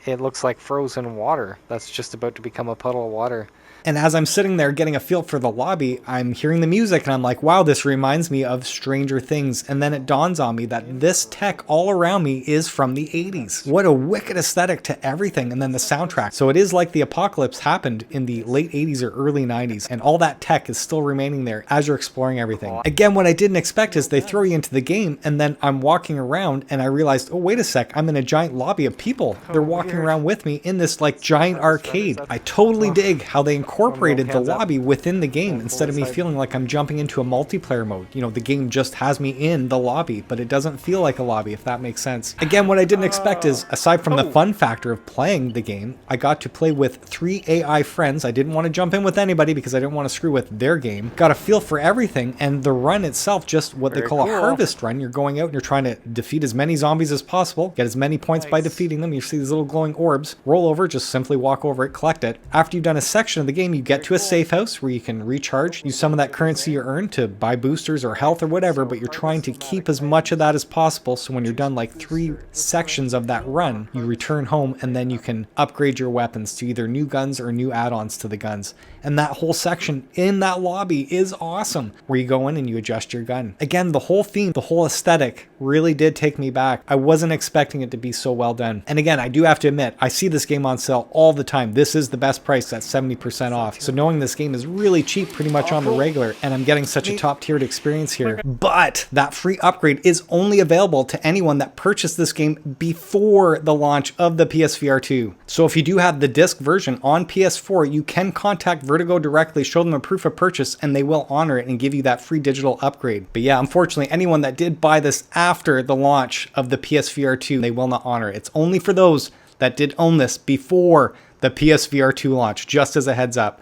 it looks like frozen water that's just about to become a puddle of water. And as I'm sitting there getting a feel for the lobby, I'm hearing the music and I'm like, wow, this reminds me of Stranger Things. And then it dawns on me that this tech all around me is from the 80s. What a wicked aesthetic to everything. And then the soundtrack. So it is like the apocalypse happened in the late 80s or early 90s. And all that tech is still remaining there as you're exploring everything. Again, what I didn't expect is they throw you into the game and then I'm walking around and I realized, oh, wait a sec, I'm in a giant lobby of people. They're walking around with me in this like giant arcade. I totally dig how they incorporated the lobby within the game instead of me feeling like I'm jumping into a multiplayer mode. The game just has me in the lobby, but it doesn't feel like a lobby, if that makes sense. Again, what I didn't expect is, aside from the fun factor of playing the game, I got to play with 3 AI friends. I didn't want to jump in with anybody because I didn't want to screw with their game. Got a feel for everything, and the run itself, just what they call a harvest run. You're going out and you're trying to defeat as many zombies as possible, get as many points by defeating them. You see these little glowing orbs. Roll over, just simply walk over it, collect it. After you've done a section of the game, you get to a safe house where you can recharge, use some of that currency you earned to buy boosters or health or whatever, but you're trying to keep as much of that as possible, so when you're done like 3 sections of that run, you return home and then you can upgrade your weapons to either new guns or new add-ons to the guns. And that whole section in that lobby is awesome, where you go in and you adjust your gun. Again, the whole theme, the whole aesthetic really did take me back. I wasn't expecting it to be so well done. And again, I do have to admit, I see this game on sale all the time. This is the best price at 70% off. So knowing this game is really cheap pretty much on the regular, and I'm getting such a top tiered experience here. But that free upgrade is only available to anyone that purchased this game before the launch of the PSVR 2. So if you do have the disc version on PS4, you can contact Veritgo directly, show them a proof of purchase, and they will honor it and give you that free digital upgrade. But yeah, unfortunately, anyone that did buy this after the launch of the PSVR 2, they will not honor it. It's only for those that did own this before the PSVR 2 launch, just as a heads up.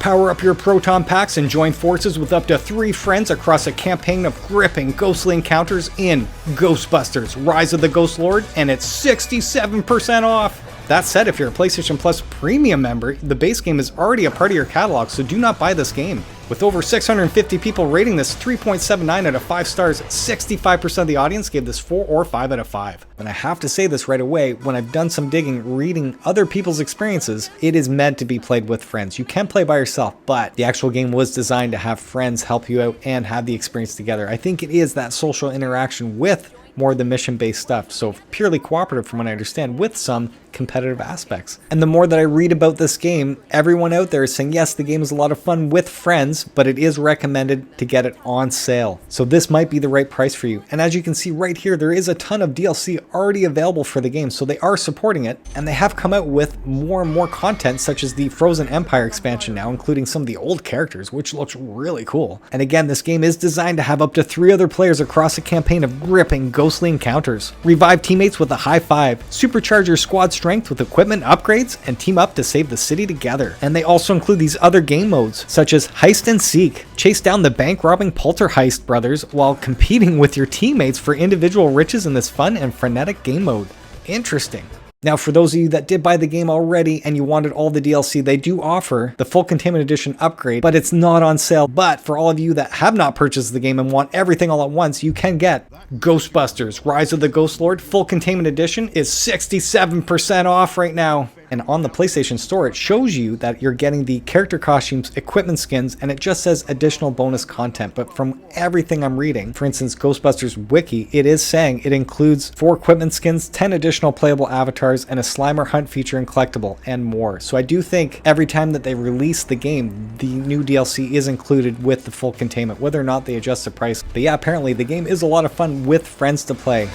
Power up your proton packs and join forces with up to 3 friends across a campaign of gripping ghostly encounters in Ghostbusters Rise of the Ghost Lord, and it's 67% off. That said, if you're a PlayStation Plus Premium member, the base game is already a part of your catalog, so do not buy this game. With over 650 people rating this 3.79 out of 5 stars, 65% of the audience gave this 4 or 5 out of 5. And I have to say this right away, when I've done some digging, reading other people's experiences, it is meant to be played with friends. You can play by yourself, but the actual game was designed to have friends help you out and have the experience together. I think it is that social interaction with more of the mission-based stuff, so purely cooperative from what I understand, with some competitive aspects. And the more that I read about this game, everyone out there is saying, yes, the game is a lot of fun with friends, but it is recommended to get it on sale. So this might be the right price for you. And as you can see right here, there is a ton of DLC already available for the game, so they are supporting it, and they have come out with more and more content, such as the Frozen Empire expansion now, including some of the old characters, which looks really cool. And again, this game is designed to have up to 3 other players across a campaign of gripping ghostly encounters. Revive teammates with a high five, supercharge your squad strength with equipment upgrades, and team up to save the city together. And they also include these other game modes, such as Heist and Seek. Chase down the bank-robbing Polterheist brothers while competing with your teammates for individual riches in this fun and frenetic game mode. Interesting. Now, for those of you that did buy the game already and you wanted all the DLC, they do offer the full Containment Edition upgrade, but it's not on sale. But for all of you that have not purchased the game and want everything all at once, you can get Ghostbusters Rise of the Ghost Lord full Containment Edition is 67% off right now. And on the PlayStation Store, it shows you that you're getting the character costumes, equipment skins, and it just says additional bonus content. But from everything I'm reading, for instance, Ghostbusters Wiki, it is saying it includes 4 equipment skins, 10 additional playable avatars, and a Slimer hunt feature and collectible, and more. So I do think every time that they release the game, the new DLC is included with the full containment, whether or not they adjust the price. But yeah, apparently the game is a lot of fun with friends to play.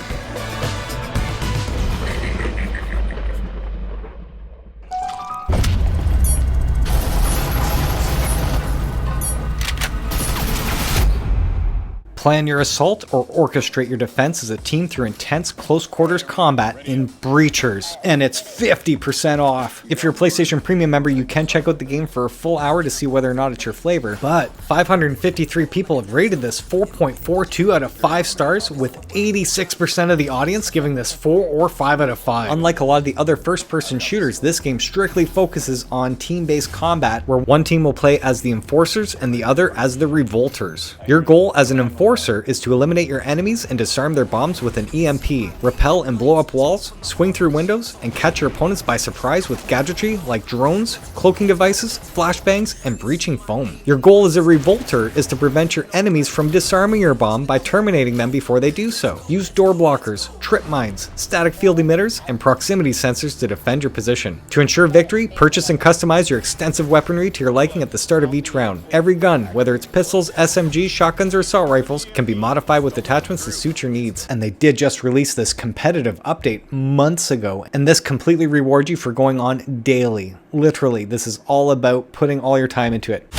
Plan your assault or orchestrate your defense as a team through intense close quarters combat in Breachers, and it's 50% off. If you're a PlayStation Premium member, you can check out the game for a full hour to see whether or not it's your flavor, but 553 people have rated this 4.42 out of 5 stars, with 86% of the audience giving this 4 or 5 out of 5. Unlike a lot of the other first-person shooters, this game strictly focuses on team-based combat, where one team will play as the Enforcers and the other as the Revolters. Your goal as an Enforcer is to eliminate your enemies and disarm their bombs with an EMP, repel and blow up walls, swing through windows, and catch your opponents by surprise with gadgetry like drones, cloaking devices, flashbangs, and breaching foam. Your goal as a Revolter is to prevent your enemies from disarming your bomb by terminating them before they do so. Use door blockers, trip mines, static field emitters, and proximity sensors to defend your position. To ensure victory, purchase and customize your extensive weaponry to your liking at the start of each round. Every gun, whether it's pistols, SMGs, shotguns, or assault rifles, can be modified with attachments to suit your needs. And they did just release this competitive update months ago, and this completely rewards you for going on daily. Literally, this is all about putting all your time into it.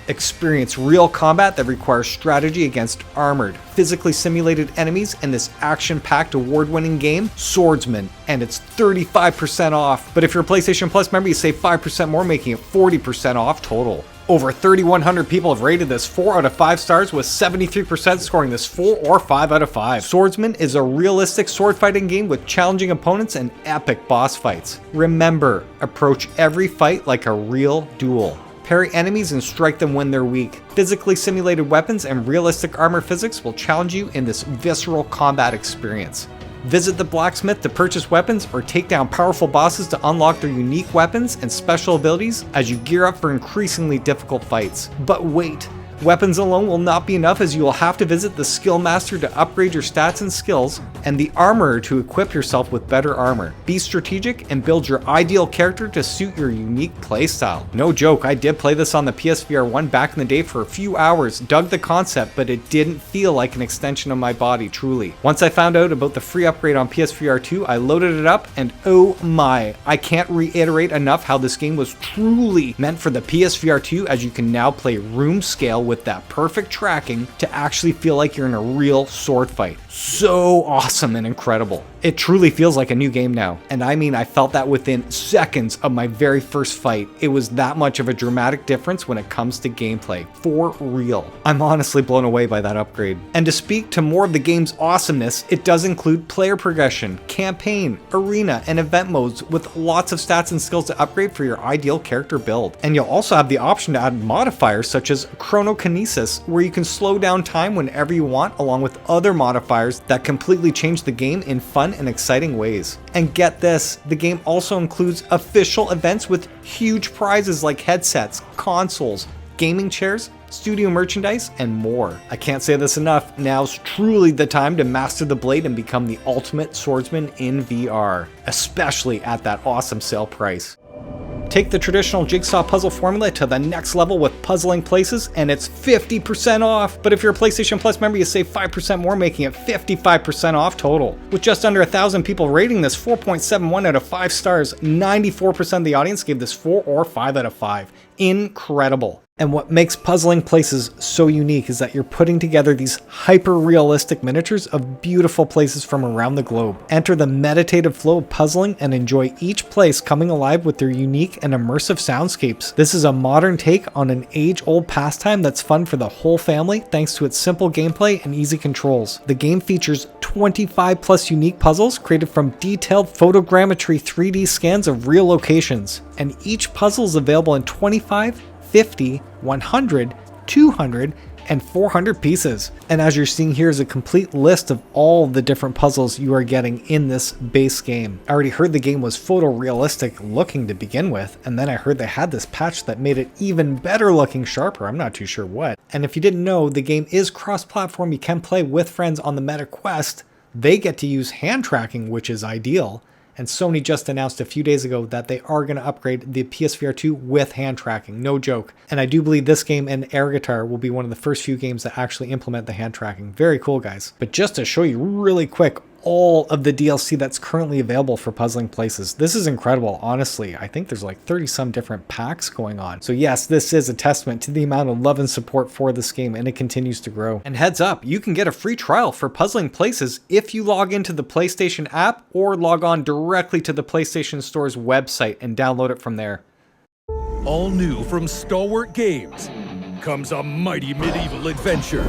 Experience real combat that requires strategy against armored, physically simulated enemies in this action-packed award-winning game, Swordsman, and it's 35% off. But if you're a PlayStation Plus member, you save 5% more, making it 40% off total. Over 3,100 people have rated this 4 out of 5 stars, with 73% scoring this 4 or 5 out of 5. Swordsman is a realistic sword fighting game with challenging opponents and epic boss fights. Remember, approach every fight like a real duel. Parry enemies and strike them when they're weak. Physically simulated weapons and realistic armor physics will challenge you in this visceral combat experience. Visit the blacksmith to purchase weapons or take down powerful bosses to unlock their unique weapons and special abilities as you gear up for increasingly difficult fights. But wait! Weapons alone will not be enough, as you will have to visit the skill master to upgrade your stats and skills, and the armorer to equip yourself with better armor. Be strategic and build your ideal character to suit your unique playstyle. No joke, I did play this on the PSVR 1 back in the day for a few hours, dug the concept, but it didn't feel like an extension of my body, truly. Once I found out about the free upgrade on PSVR 2, I loaded it up, and oh my, I can't reiterate enough how this game was truly meant for the PSVR 2, as you can now play room scale with that perfect tracking to actually feel like you're in a real sword fight. So awesome and incredible. It truly feels like a new game now, and I mean I felt that within seconds of my very first fight. It was that much of a dramatic difference when it comes to gameplay, for real. I'm honestly blown away by that upgrade. And to speak to more of the game's awesomeness, it does include player progression, campaign, arena, and event modes with lots of stats and skills to upgrade for your ideal character build. And you'll also have the option to add modifiers such as chronokinesis, where you can slow down time whenever you want, along with other modifiers that completely change the game in fun and exciting ways. And get this, the game also includes official events with huge prizes like headsets, consoles, gaming chairs, studio merchandise, and more. I can't say this enough, now's truly the time to master the blade and become the ultimate swordsman in VR, especially at that awesome sale price. Take the traditional jigsaw puzzle formula to the next level with Puzzling Places, and it's 50% off. But if you're a PlayStation Plus member, you save 5% more, making it 55% off total. With just under 1,000 people rating this 4.71 out of 5 stars, 94% of the audience gave this 4 or 5 out of 5. Incredible. And what makes Puzzling Places so unique is that you're putting together these hyper-realistic miniatures of beautiful places from around the globe. Enter the meditative flow of puzzling and enjoy each place coming alive with their unique and immersive soundscapes. This is a modern take on an age-old pastime that's fun for the whole family thanks to its simple gameplay and easy controls. The game features 25 plus unique puzzles created from detailed photogrammetry 3D scans of real locations. And each puzzle is available in 25, 50, 100, 200, and 400 pieces. And as you're seeing here is a complete list of all the different puzzles you are getting in this base game. I already heard the game was photorealistic looking to begin with, and then I heard they had this patch that made it even better looking, sharper. I'm not too sure what. And if you didn't know, the game is cross-platform. You can play with friends on the Meta Quest. They get to use hand tracking, which is ideal. And Sony just announced a few days ago that they are going to upgrade the PSVR 2 with hand tracking, no joke. And I do believe this game and Air Guitar will be one of the first few games that actually implement the hand tracking. Very cool, guys. But just to show you really quick all of the DLC that's currently available for Puzzling Places. This is incredible, honestly. I think there's like 30 some different packs going on. So yes, this is a testament to the amount of love and support for this game, and it continues to grow. And heads up, you can get a free trial for Puzzling Places if you log into the PlayStation app or log on directly to the PlayStation Store's website and download it from there. All new from Stalwart Games comes a mighty medieval adventure.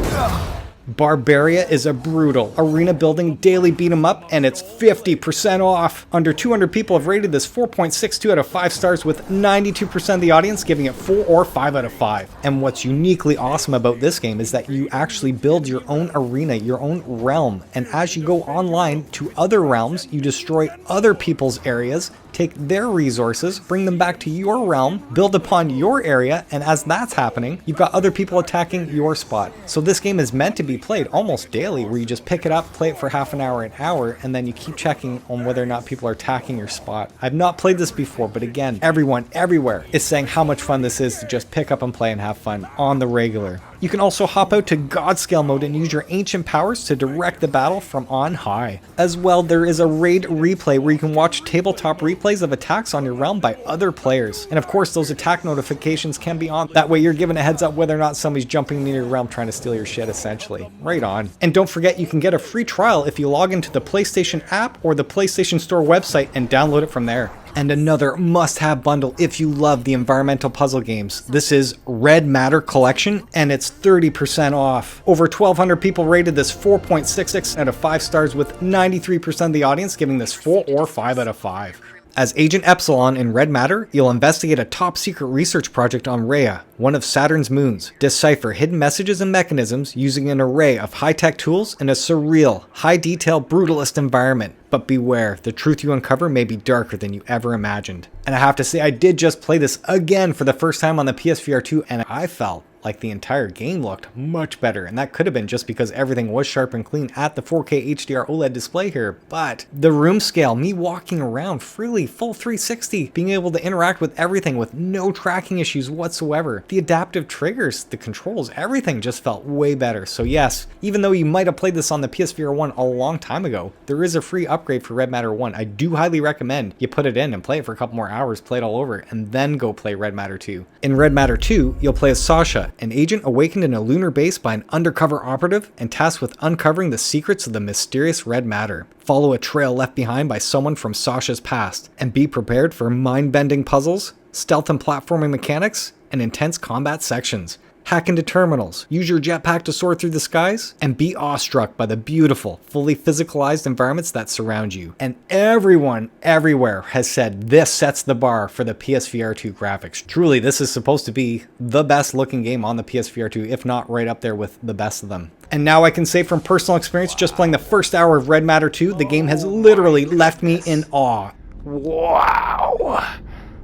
Barbaria is a brutal arena building daily beat 'em up, and it's 50% off. Under 200 people have rated this 4.62 out of 5 stars, with 92% of the audience giving it 4 or 5 out of 5. And what's uniquely awesome about this game is that you actually build your own arena, your own realm. And as you go online to other realms, you destroy other people's areas, take their resources, bring them back to your realm, build upon your area, and as that's happening, you've got other people attacking your spot. So this game is meant to be played almost daily, where you just pick it up, play it for half an hour, and then you keep checking on whether or not people are attacking your spot. I've not played this before, but again, everyone, everywhere is saying how much fun this is to just pick up and play and have fun on the regular. You can also hop out to God Scale mode and use your ancient powers to direct the battle from on high. As well, there is a raid replay where you can watch tabletop replays of attacks on your realm by other players. And of course, those attack notifications can be on. That way you're given a heads up whether or not somebody's jumping near your realm trying to steal your shit, essentially. Right on. And don't forget, you can get a free trial if you log into the PlayStation app or the PlayStation Store website and download it from there. And another must-have bundle if you love the environmental puzzle games. This is Red Matter Collection, and it's 30% off. Over 1,200 people rated this 4.66 out of 5 stars, with 93% of the audience giving this 4 or 5 out of 5. As Agent Epsilon in Red Matter, you'll investigate a top-secret research project on Rhea, one of Saturn's moons, decipher hidden messages and mechanisms using an array of high-tech tools in a surreal, high-detail, brutalist environment. But beware, the truth you uncover may be darker than you ever imagined. And I have to say, I did just play this again for the first time on the PSVR 2, and I felt like the entire game looked much better, and that could have been just because everything was sharp and clean at the 4K HDR OLED display here. But the room scale, me walking around freely, full 360, being able to interact with everything with no tracking issues whatsoever, the adaptive triggers, the controls, everything just felt way better. So yes, even though you might have played this on the PSVR 1 a long time ago, there is a free upgrade for Red Matter 1. I do highly recommend you put it in and play it for a couple more hours, play it all over, and then go play Red Matter 2. In Red Matter 2, you'll play as Sasha, an agent awakened in a lunar base by an undercover operative and tasked with uncovering the secrets of the mysterious red matter. Follow a trail left behind by someone from Sasha's past, and be prepared for mind-bending puzzles, stealth and platforming mechanics, and intense combat sections. Hack into terminals, use your jetpack to soar through the skies, and be awestruck by the beautiful, fully physicalized environments that surround you. And everyone, everywhere, has said this sets the bar for the PSVR 2 graphics. Truly, this is supposed to be the best looking game on the PSVR 2, if not right up there with the best of them. And now I can say from personal experience, just playing the first hour of Red Matter 2, the game has literally left me in awe. Wow.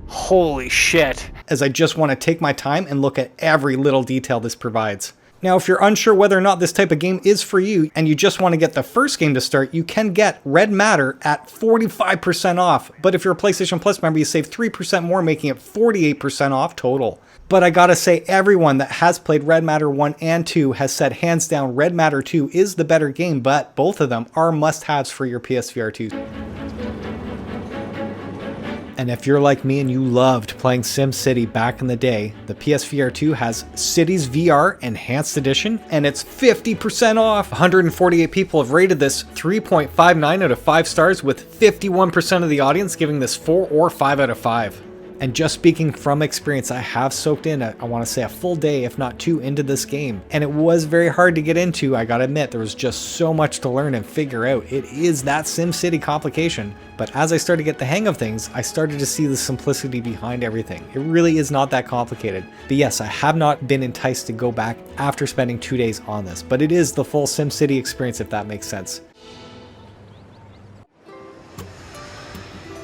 Holy shit. As I just want to take my time and look at every little detail this provides. Now, if you're unsure whether or not this type of game is for you, and you just want to get the first game to start, you can get Red Matter at 45% off. But if you're a PlayStation Plus member, you save 3% more, making it 48% off total. But I gotta say, everyone that has played Red Matter 1 and 2 has said hands down Red Matter 2 is the better game, but both of them are must-haves for your PSVR 2. And if you're like me and you loved playing SimCity back in the day, the PSVR 2 has Cities VR Enhanced Edition, and it's 50% off. 148 people have rated this 3.59 out of 5 stars, with 51% of the audience giving this 4 or 5 out of 5. And just speaking from experience, I have soaked in, I want to say a full day, if not 2, into this game. And it was very hard to get into, I gotta admit. There was just so much to learn and figure out. It is that SimCity complication. But as I started to get the hang of things, I started to see the simplicity behind everything. It really is not that complicated. But yes, I have not been enticed to go back after spending 2 days on this. But it is the full SimCity experience, if that makes sense.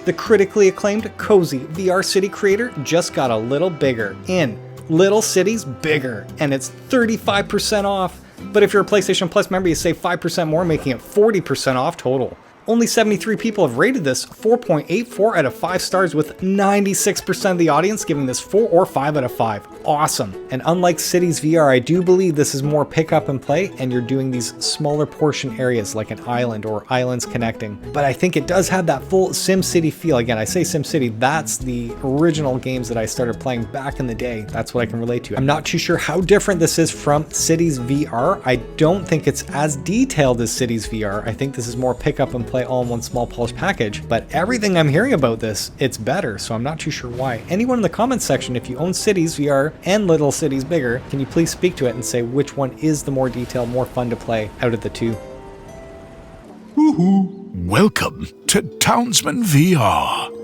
The critically acclaimed Cozy VR City creator just got a little bigger in Little Cities Bigger, and it's 35% off. But if you're a PlayStation Plus member, you save 5% more, making it 40% off total. Only 73 people have rated this 4.84 out of 5 stars, with 96% of the audience giving this 4 or 5 out of 5. Awesome. And unlike Cities VR, I do believe this is more pick up and play, and you're doing these smaller portion areas like an island or islands connecting. But I think it does have that full SimCity feel. Again, I say SimCity, that's the original games that I started playing back in the day. That's what I can relate to. I'm not too sure how different this is from Cities VR. I don't think it's as detailed as Cities VR. I think this is more pick up and play all in one small polished package, but everything I'm hearing about this, it's better, so I'm not too sure why. Anyone in the comments section, if you own Cities VR and Little Cities Bigger, can you please speak to it and say which one is the more detailed, more fun to play out of the two? Woohoo! Welcome to Townsmen VR.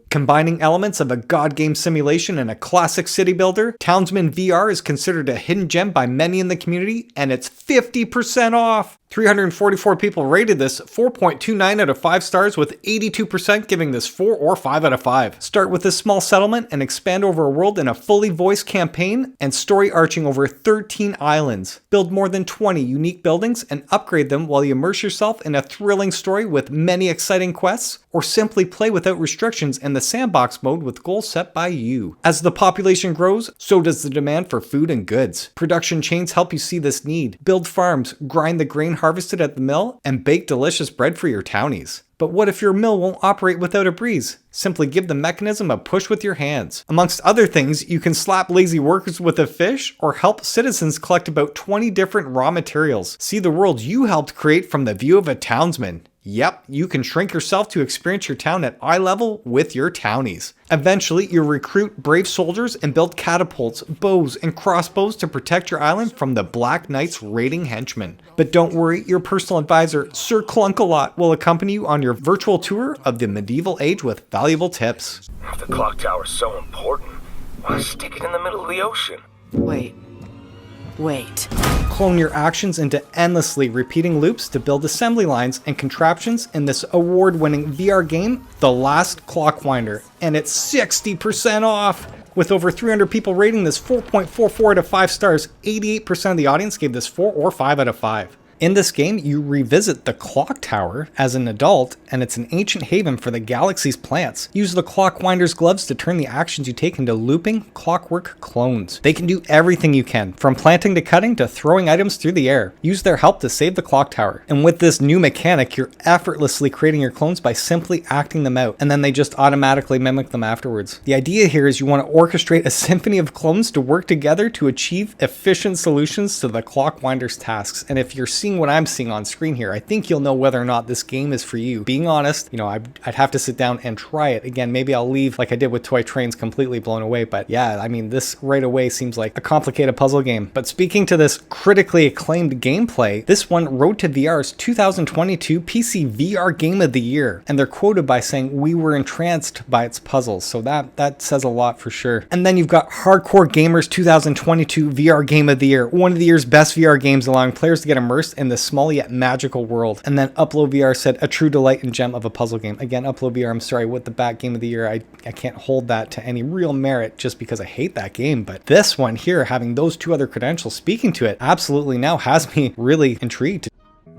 Combining elements of a god game simulation and a classic city builder, Townsmen VR is considered a hidden gem by many in the community, and it's 50% off! 344 people rated this 4.29 out of 5 stars, with 82% giving this 4 or 5 out of 5. Start with this small settlement and expand over a world in a fully voiced campaign and story arching over 13 islands. Build more than 20 unique buildings and upgrade them while you immerse yourself in a thrilling story with many exciting quests, or simply play without restrictions in the sandbox mode with goals set by you. As the population grows, so does the demand for food and goods. Production chains help you see this need. Build farms, grind the grain harvested at the mill, and bake delicious bread for your townies. But what if your mill won't operate without a breeze? Simply give the mechanism a push with your hands. Amongst other things, you can slap lazy workers with a fish, or help citizens collect about 20 different raw materials. See the world you helped create from the view of a townsman. Yep, you can shrink yourself to experience your town at eye level with your townies. Eventually, you'll recruit brave soldiers and build catapults, bows, and crossbows to protect your island from the Black Knight's raiding henchmen. But don't worry, your personal advisor, Sir Clunkalot, will accompany you on your virtual tour of the medieval age with valuable tips. If the clock tower's so important, why stick it in the middle of the ocean? Wait. Clone your actions into endlessly repeating loops to build assembly lines and contraptions in this award-winning VR game, The Last Clockwinder, and it's 60% off! With over 300 people rating this 4.44 out of 5 stars, 88% of the audience gave this 4 or 5 out of 5. In this game, you revisit the clock tower as an adult, and it's an ancient haven for the galaxy's plants. Use the Clockwinder's gloves to turn the actions you take into looping, clockwork clones. They can do everything you can, from planting to cutting to throwing items through the air. Use their help to save the clock tower. And with this new mechanic, you're effortlessly creating your clones by simply acting them out, and then they just automatically mimic them afterwards. The idea here is you want to orchestrate a symphony of clones to work together to achieve efficient solutions to the Clockwinder's tasks. And if you're seeing what I'm seeing on screen here, I think you'll know whether or not this game is for you. Being honest, I'd have to sit down and try it. Again, maybe I'll leave like I did with Toy Trains completely blown away, but yeah, I mean, this right away seems like a complicated puzzle game. But speaking to this critically acclaimed gameplay, this one Road to VR's 2022 PC VR Game of the Year, and they're quoted by saying, "We were entranced by its puzzles," so that says a lot for sure. And then you've got Hardcore Gamer's 2022 VR Game of the Year, one of the year's best VR games, allowing players to get immersed in this small yet magical world. And then Upload VR said, "A true delight and gem of a puzzle game." Again, Upload VR, I'm sorry, with the back game of the year, I can't hold that to any real merit just because I hate that game. But this one here, having those two other credentials speaking to it, absolutely now has me really intrigued.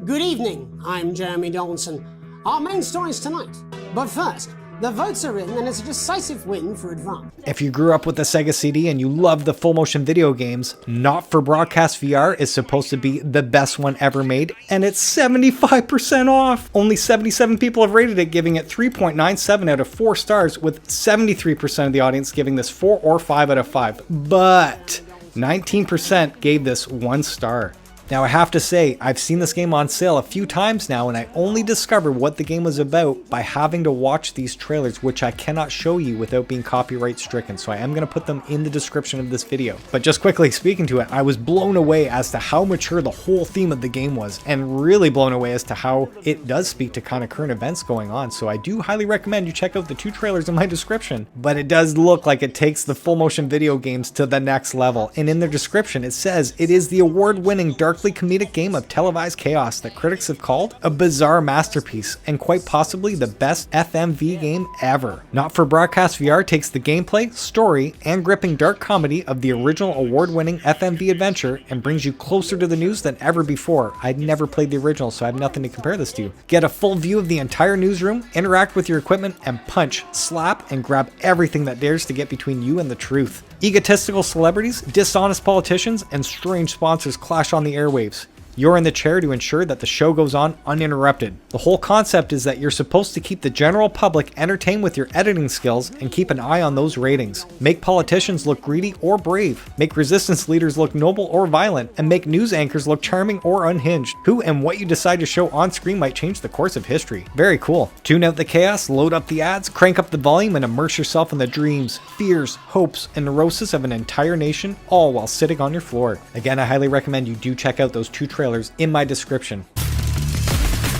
Good evening, I'm Jeremy Donaldson. Our main stories tonight. But first, the votes are in and it's a decisive win for Advance. If you grew up with the Sega CD and you love the full motion video games, Not for Broadcast VR is supposed to be the best one ever made, and it's 75% off! Only 77 people have rated it, giving it 3.97 out of 4 stars, with 73% of the audience giving this 4 or 5 out of 5. But 19% gave this 1 star. Now I have to say, I've seen this game on sale a few times now, and I only discovered what the game was about by having to watch these trailers, which I cannot show you without being copyright stricken, so I am going to put them in the description of this video. But just quickly speaking to it, I was blown away as to how mature the whole theme of the game was, and really blown away as to how it does speak to kind of current events going on, so I do highly recommend you check out the 2 trailers in my description. But it does look like it takes the full motion video games to the next level, and in their description it says it is the award-winning darkly comedic game of televised chaos that critics have called a bizarre masterpiece and quite possibly the best FMV game ever. Not for Broadcast VR takes the gameplay, story, and gripping dark comedy of the original award-winning FMV adventure and brings you closer to the news than ever before. I'd never played the original, so I have nothing to compare this to. Get a full view of the entire newsroom, interact with your equipment, and punch, slap, and grab everything that dares to get between you and the truth. Egotistical celebrities, dishonest politicians, and strange sponsors clash on the airwaves. You're in the chair to ensure that the show goes on uninterrupted. The whole concept is that you're supposed to keep the general public entertained with your editing skills and keep an eye on those ratings. Make politicians look greedy or brave. Make resistance leaders look noble or violent. And make news anchors look charming or unhinged. Who and what you decide to show on screen might change the course of history. Very cool. Tune out the chaos, load up the ads, crank up the volume, and immerse yourself in the dreams, fears, hopes, and neurosis of an entire nation, all while sitting on your floor. Again, I highly recommend you do check out those 2 trailers in my description.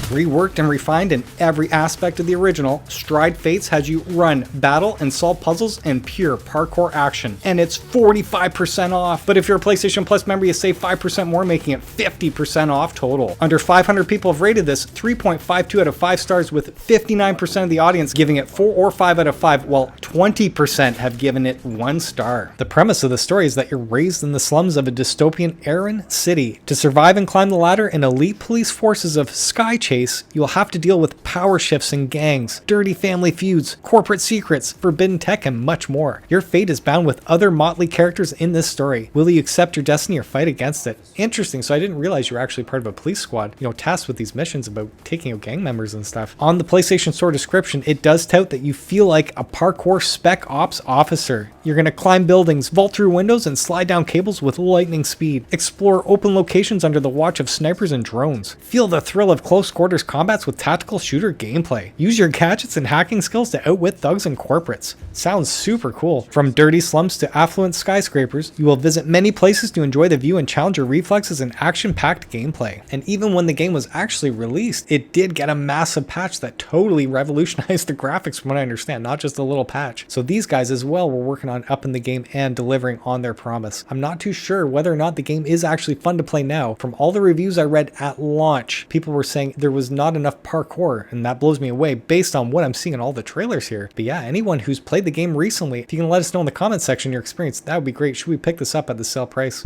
Reworked and refined in every aspect of the original, Stride Fates has you run, battle, and solve puzzles in pure parkour action. And it's 45% off. But if you're a PlayStation Plus member, you save 5% more, making it 50% off total. Under 500 people have rated this 3.52 out of 5 stars, with 59% of the audience giving it 4 or 5 out of 5, while 20% have given it 1 star. The premise of the story is that you're raised in the slums of a dystopian Arrh city. To survive and climb the ladder in elite police forces of Sky Chase, you'll have to deal with power shifts and gangs, dirty family feuds, corporate secrets, forbidden tech, and much more. Your fate is bound with other motley characters in this story. Will you accept your destiny or fight against it? Interesting, so I didn't realize you were actually part of a police squad, tasked with these missions about taking out gang members and stuff. On the PlayStation Store description, it does tout that you feel like a parkour spec ops officer. You're going to climb buildings, vault through windows, and slide down cables with lightning speed. Explore open locations under the watch of snipers and drones. Feel the thrill of close quarters quarters combats with tactical shooter gameplay. Use your gadgets and hacking skills to outwit thugs and corporates. Sounds super cool. From dirty slums to affluent skyscrapers, you will visit many places to enjoy the view and challenge your reflexes in action-packed gameplay. And even when the game was actually released, it did get a massive patch that totally revolutionized the graphics from what I understand, not just a little patch. So these guys as well were working on upping the game and delivering on their promise. I'm not too sure whether or not the game is actually fun to play now. From all the reviews I read at launch, people were saying there was not enough parkour, and that blows me away based on what I'm seeing in all the trailers here. But yeah, anyone who's played the game recently, if you can let us know in the comments section your experience, that would be great. Should we pick this up at the sale price?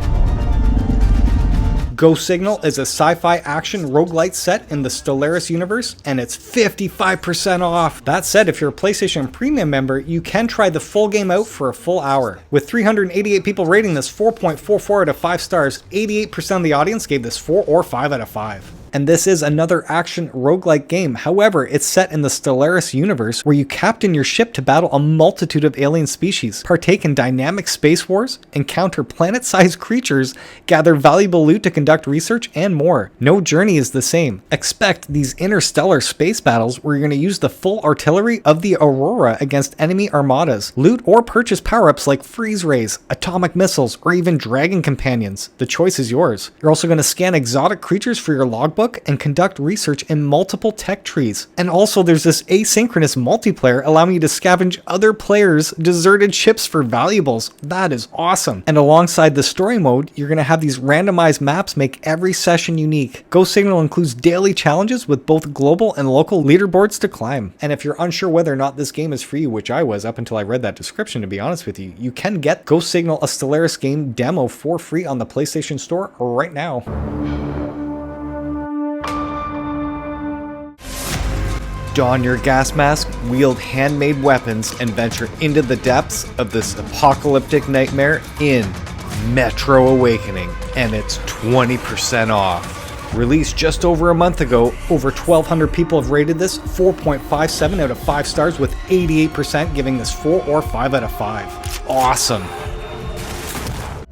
Ghost Signal is a sci-fi action roguelite set in the Stellaris universe, and it's 55% off. That said, if you're a PlayStation Premium member, you can try the full game out for a full hour. With 388 people rating this 4.44 out of 5 stars, 88% of the audience gave this 4 or 5 out of 5. And this is another action roguelike game. However, it's set in the Stellaris universe where you captain your ship to battle a multitude of alien species, partake in dynamic space wars, encounter planet-sized creatures, gather valuable loot to conduct research, and more. No journey is the same. Expect these interstellar space battles where you're going to use the full artillery of the Aurora against enemy armadas. Loot or purchase power-ups like freeze rays, atomic missiles, or even dragon companions. The choice is yours. You're also going to scan exotic creatures for your logbook and conduct research in multiple tech trees. And also there's this asynchronous multiplayer allowing you to scavenge other players' deserted ships for valuables. That is awesome. And alongside the story mode, you're going to have these randomized maps make every session unique. Ghost Signal includes daily challenges with both global and local leaderboards to climb. And if you're unsure whether or not this game is for you, which I was up until I read that description to be honest with you, you can get Ghost Signal a Stellaris game demo for free on the PlayStation Store right now. Don your gas mask, wield handmade weapons, and venture into the depths of this apocalyptic nightmare in Metro Awakening, and it's 20% off. Released just over a month ago, over 1,200 people have rated this 4.57 out of 5 stars, with 88% giving this 4 or 5 out of 5. Awesome.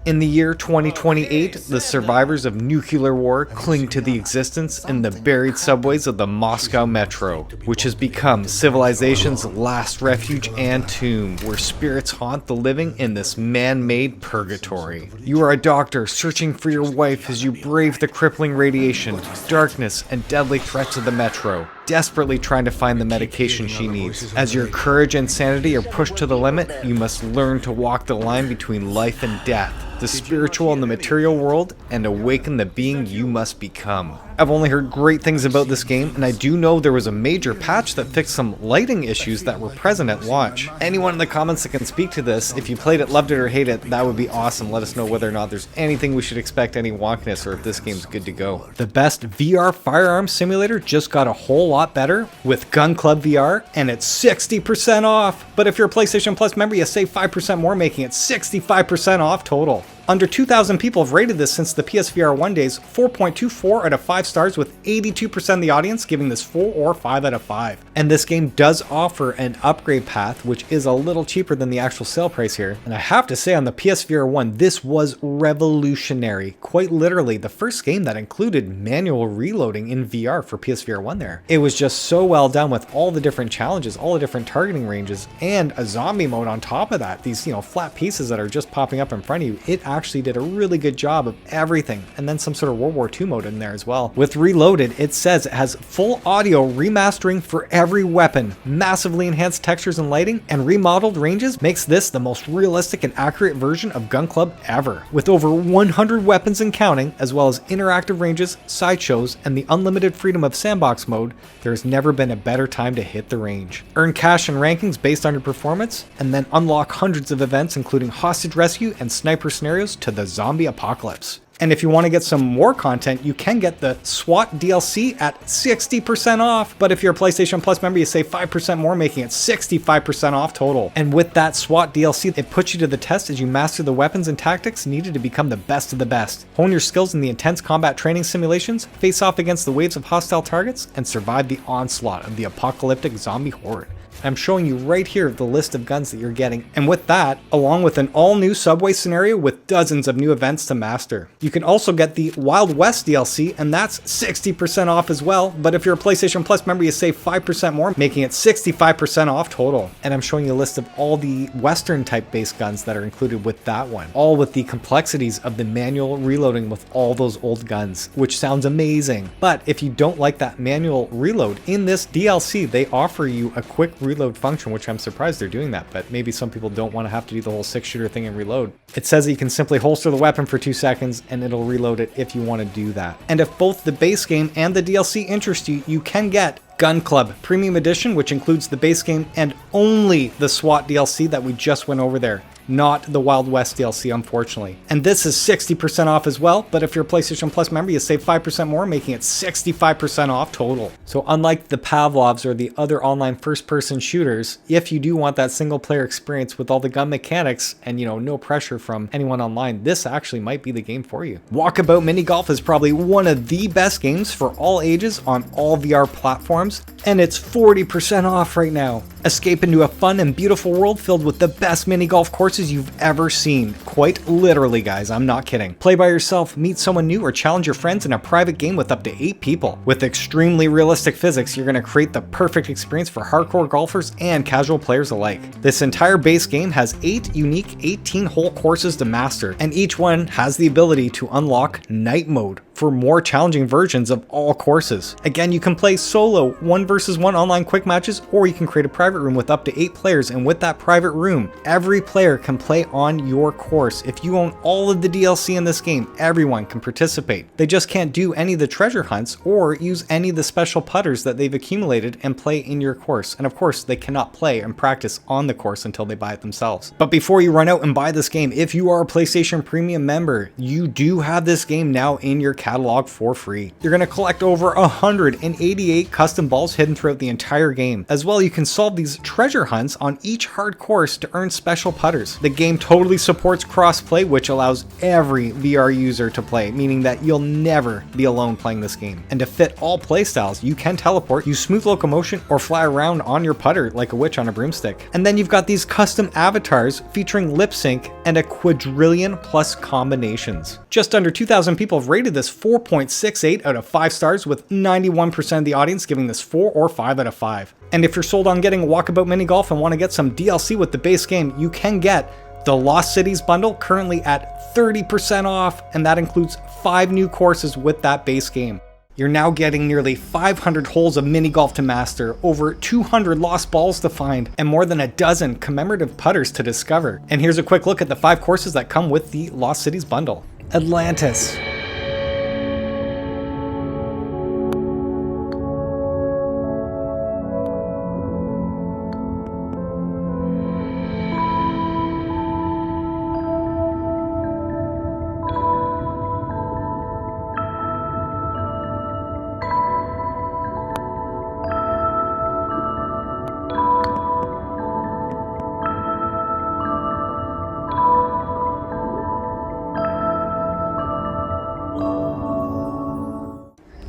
In the year 2028, the survivors of nuclear war cling to the existence in the buried subways of the Moscow Metro, which has become civilization's last refuge and tomb, where spirits haunt the living in this man-made purgatory. You are a doctor searching for your wife as you brave the crippling radiation, darkness, and deadly threats of the Metro, desperately trying to find the medication she needs. As your courage and sanity are pushed to the limit, you must learn to walk the line between life and death, the spiritual and the material world, and awaken the being you must become. I've only heard great things about this game, and I do know there was a major patch that fixed some lighting issues that were present at launch. Anyone in the comments that can speak to this, if you played it, loved it, or hate it, that would be awesome. Let us know whether or not there's anything we should expect, any wonkiness, or if this game's good to go. The best VR firearm simulator just got a whole lot better with Gun Club VR, and it's 60% off. But if you're a PlayStation Plus member, you save 5% more, making it 65% off total. Under 2,000 people have rated this since the PSVR 1 days, 4.24 out of 5 stars, with 82% of the audience giving this 4 or 5 out of 5. And this game does offer an upgrade path, which is a little cheaper than the actual sale price here. And I have to say, on the PSVR 1, this was revolutionary. Quite literally, the first game that included manual reloading in VR for PSVR 1 there. It was just so well done with all the different challenges, all the different targeting ranges, and a zombie mode on top of that. These, flat pieces that are just popping up in front of you. It actually did a really good job of everything, and then some sort of World War II mode in there as well. With Reloaded, it says it has full audio remastering for every weapon, massively enhanced textures and lighting, and remodeled ranges makes this the most realistic and accurate version of Gun Club ever. With over 100 weapons and counting, as well as interactive ranges, sideshows, and the unlimited freedom of sandbox mode, there's never been a better time to hit the range. Earn cash and rankings based on your performance, and then unlock hundreds of events including hostage rescue and sniper scenarios to the zombie apocalypse. And if you want to get some more content, you can get the SWAT DLC at 60% off. But if you're a PlayStation Plus member, you save 5% more, making it 65% off total. And with that SWAT DLC, it puts you to the test as you master the weapons and tactics needed to become the best of the best. Hone your skills in the intense combat training simulations, face off against the waves of hostile targets, and survive the onslaught of the apocalyptic zombie horde. I'm showing you right here the list of guns that you're getting. And with that, along with an all-new subway scenario with dozens of new events to master. You can also get the Wild West DLC, and that's 60% off as well. But if you're a PlayStation Plus member, you save 5% more, making it 65% off total. And I'm showing you a list of all the Western type based guns that are included with that one. All with the complexities of the manual reloading with all those old guns, which sounds amazing. But if you don't like that manual reload, in this DLC, they offer you a quick reload function, which I'm surprised they're doing that, but maybe some people don't want to have to do the whole 6-shooter thing and reload. It says that you can simply holster the weapon for 2 seconds and it'll reload it if you want to do that. And if both the base game and the DLC interest you, you can get Gun Club Premium Edition, which includes the base game and only the SWAT DLC that we just went over there. Not the Wild West DLC, unfortunately. And this is 60% off as well, but if you're a PlayStation Plus member, you save 5% more, making it 65% off total. So unlike the Pavlovs or the other online first-person shooters, if you do want that single-player experience with all the gun mechanics and, no pressure from anyone online, this actually might be the game for you. Walkabout Mini Golf is probably one of the best games for all ages on all VR platforms, and it's 40% off right now. Escape into a fun and beautiful world filled with the best mini golf courses you've ever seen. Quite literally, guys, I'm not kidding. Play by yourself, meet someone new, or challenge your friends in a private game with up to 8 people. With extremely realistic physics, you're going to create the perfect experience for hardcore golfers and casual players alike. This entire base game has 8 unique 18-hole courses to master, and each one has the ability to unlock night mode for more challenging versions of all courses. Again, you can play solo 1 versus 1 online quick matches, or you can create a private room with up to 8 players, and with that private room, every player can play on your course. If you own all of the DLC in this game, everyone can participate. They just can't do any of the treasure hunts or use any of the special putters that they've accumulated and play in your course. And of course, they cannot play and practice on the course until they buy it themselves. But before you run out and buy this game, if you are a PlayStation Premium member, you do have this game now in your catalog for free. You're going to collect over 188 custom balls hidden throughout the entire game. As well, you can solve these treasure hunts on each hard course to earn special putters. The game totally supports crossplay, which allows every VR user to play, meaning that you'll never be alone playing this game. And to fit all playstyles, you can teleport, use smooth locomotion, or fly around on your putter like a witch on a broomstick. And then you've got these custom avatars featuring lip sync and a quadrillion plus combinations. Just under 2,000 people have rated this 4.68 out of 5 stars, with 91% of the audience giving this 4 or 5 out of 5. And if you're sold on getting Walkabout Mini Golf and want to get some DLC with the base game, you can get the Lost Cities bundle, currently at 30% off, and that includes 5 new courses with that base game. You're now getting nearly 500 holes of mini golf to master, over 200 lost balls to find, and more than a dozen commemorative putters to discover. And here's a quick look at the 5 courses that come with the Lost Cities bundle. Atlantis.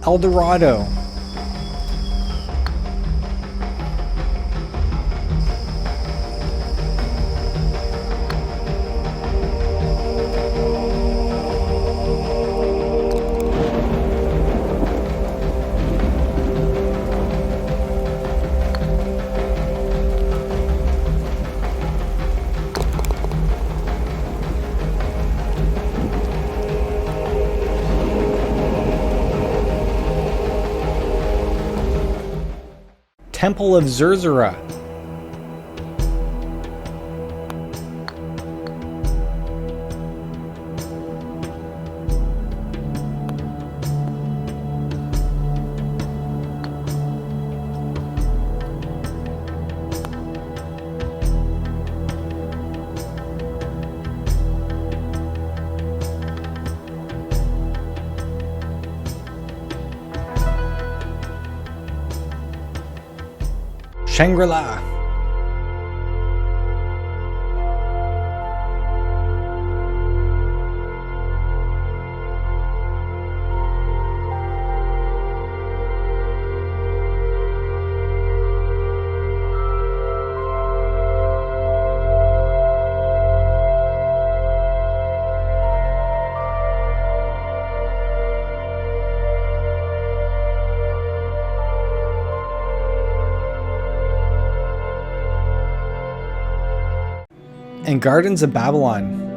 El Dorado. Temple of Zerzura. Shangri-La. and Gardens of Babylon.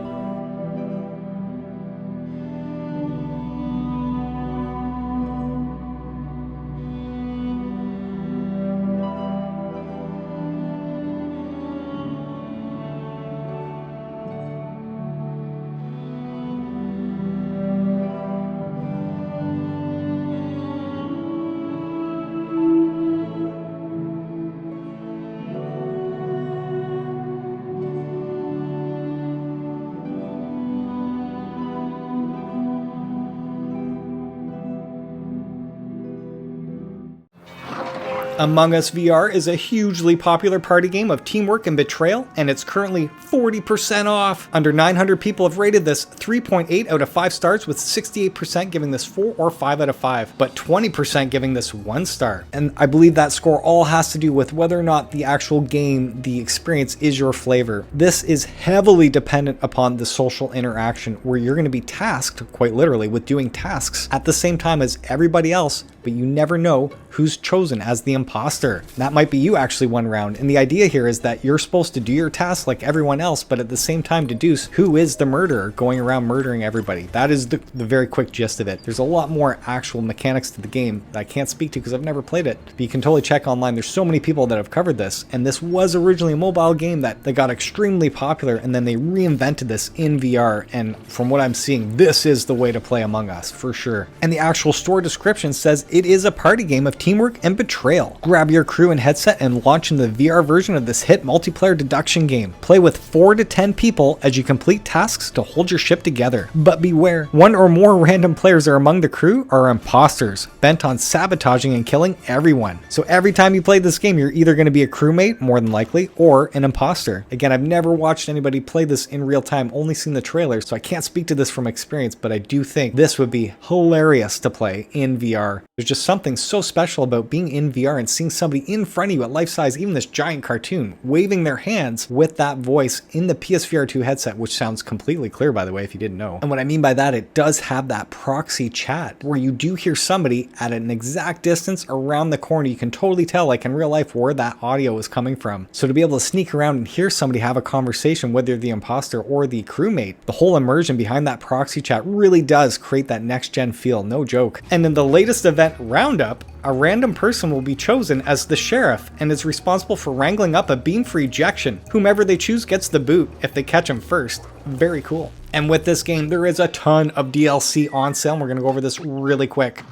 Among Us VR is a hugely popular party game of teamwork and betrayal, and it's currently 40% off. Under 900 people have rated this 3.8 out of 5 stars, with 68% giving this 4 or 5 out of 5, but 20% giving this 1 star. And I believe that score all has to do with whether or not the actual game, the experience, is your flavor. This is heavily dependent upon the social interaction, where you're going to be tasked, quite literally, with doing tasks at the same time as everybody else, but you never know who's chosen as the imposter. That might be you actually one round, and the idea here is that you're supposed to do your tasks like everyone else, but at the same time deduce who is the murderer going around murdering everybody. That is the very quick gist of it. There's a lot more actual mechanics to the game that I can't speak to because I've never played it, but you can totally check online. There's so many people that have covered this, and this was originally a mobile game that got extremely popular, and then they reinvented this in VR, and from what I'm seeing, this is the way to play Among Us, for sure. And the actual store description says it is a party game of teamwork and betrayal. Grab your crew and headset and launch into the VR version of this hit multiplayer deduction game. Play with 4 to 10 people as you complete tasks to hold your ship together. But beware, 1 or more random players are among the crew are imposters, bent on sabotaging and killing everyone. So every time you play this game, you're either going to be a crewmate, more than likely, or an imposter. Again, I've never watched anybody play this in real time, only seen the trailer, so I can't speak to this from experience, but I do think this would be hilarious to play in VR. There's just something so special about being in VR and seeing somebody in front of you at life size, even this giant cartoon, waving their hands with that voice in the PSVR2 headset, which sounds completely clear, by the way, if you didn't know. And what I mean by that, it does have that proxy chat where you do hear somebody at an exact distance around the corner. You can totally tell, like in real life, where that audio is coming from. So to be able to sneak around and hear somebody have a conversation, whether you're the imposter or the crewmate, the whole immersion behind that proxy chat really does create that next-gen feel, no joke. And in the latest event roundup, a random person will be chosen as the sheriff and is responsible for wrangling up a beam for ejection. Whomever they choose gets the boot if they catch him first. Very cool. And with this game, there is a ton of DLC on sale, and we're going to go over this really quick.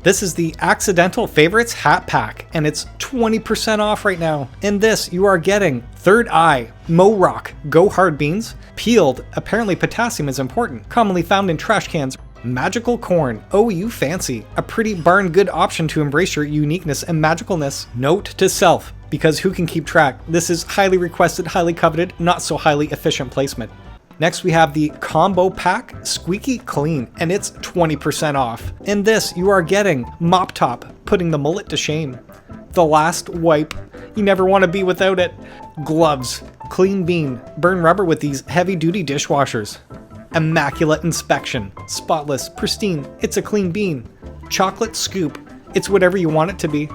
This is the Accidental Favorites Hat Pack, and it's 20% off right now. In this, you are getting Third Eye, Mo Rock, Go Hard Beans, Peeled, apparently potassium is important, commonly found in trash cans, Magical Corn, oh you fancy, a pretty darn good option to embrace your uniqueness and magicalness. Note to self, because who can keep track? This is highly requested, highly coveted, not so highly efficient placement. Next we have the Combo Pack Squeaky Clean, and it's 20% off. In this, you are getting Mop Top, putting the mullet to shame. The Last Wipe, you never want to be without it. Gloves, Clean Bean, burn rubber with these heavy-duty dishwashers. Immaculate Inspection, spotless, pristine, it's a clean bean. Chocolate Scoop, it's whatever you want it to be.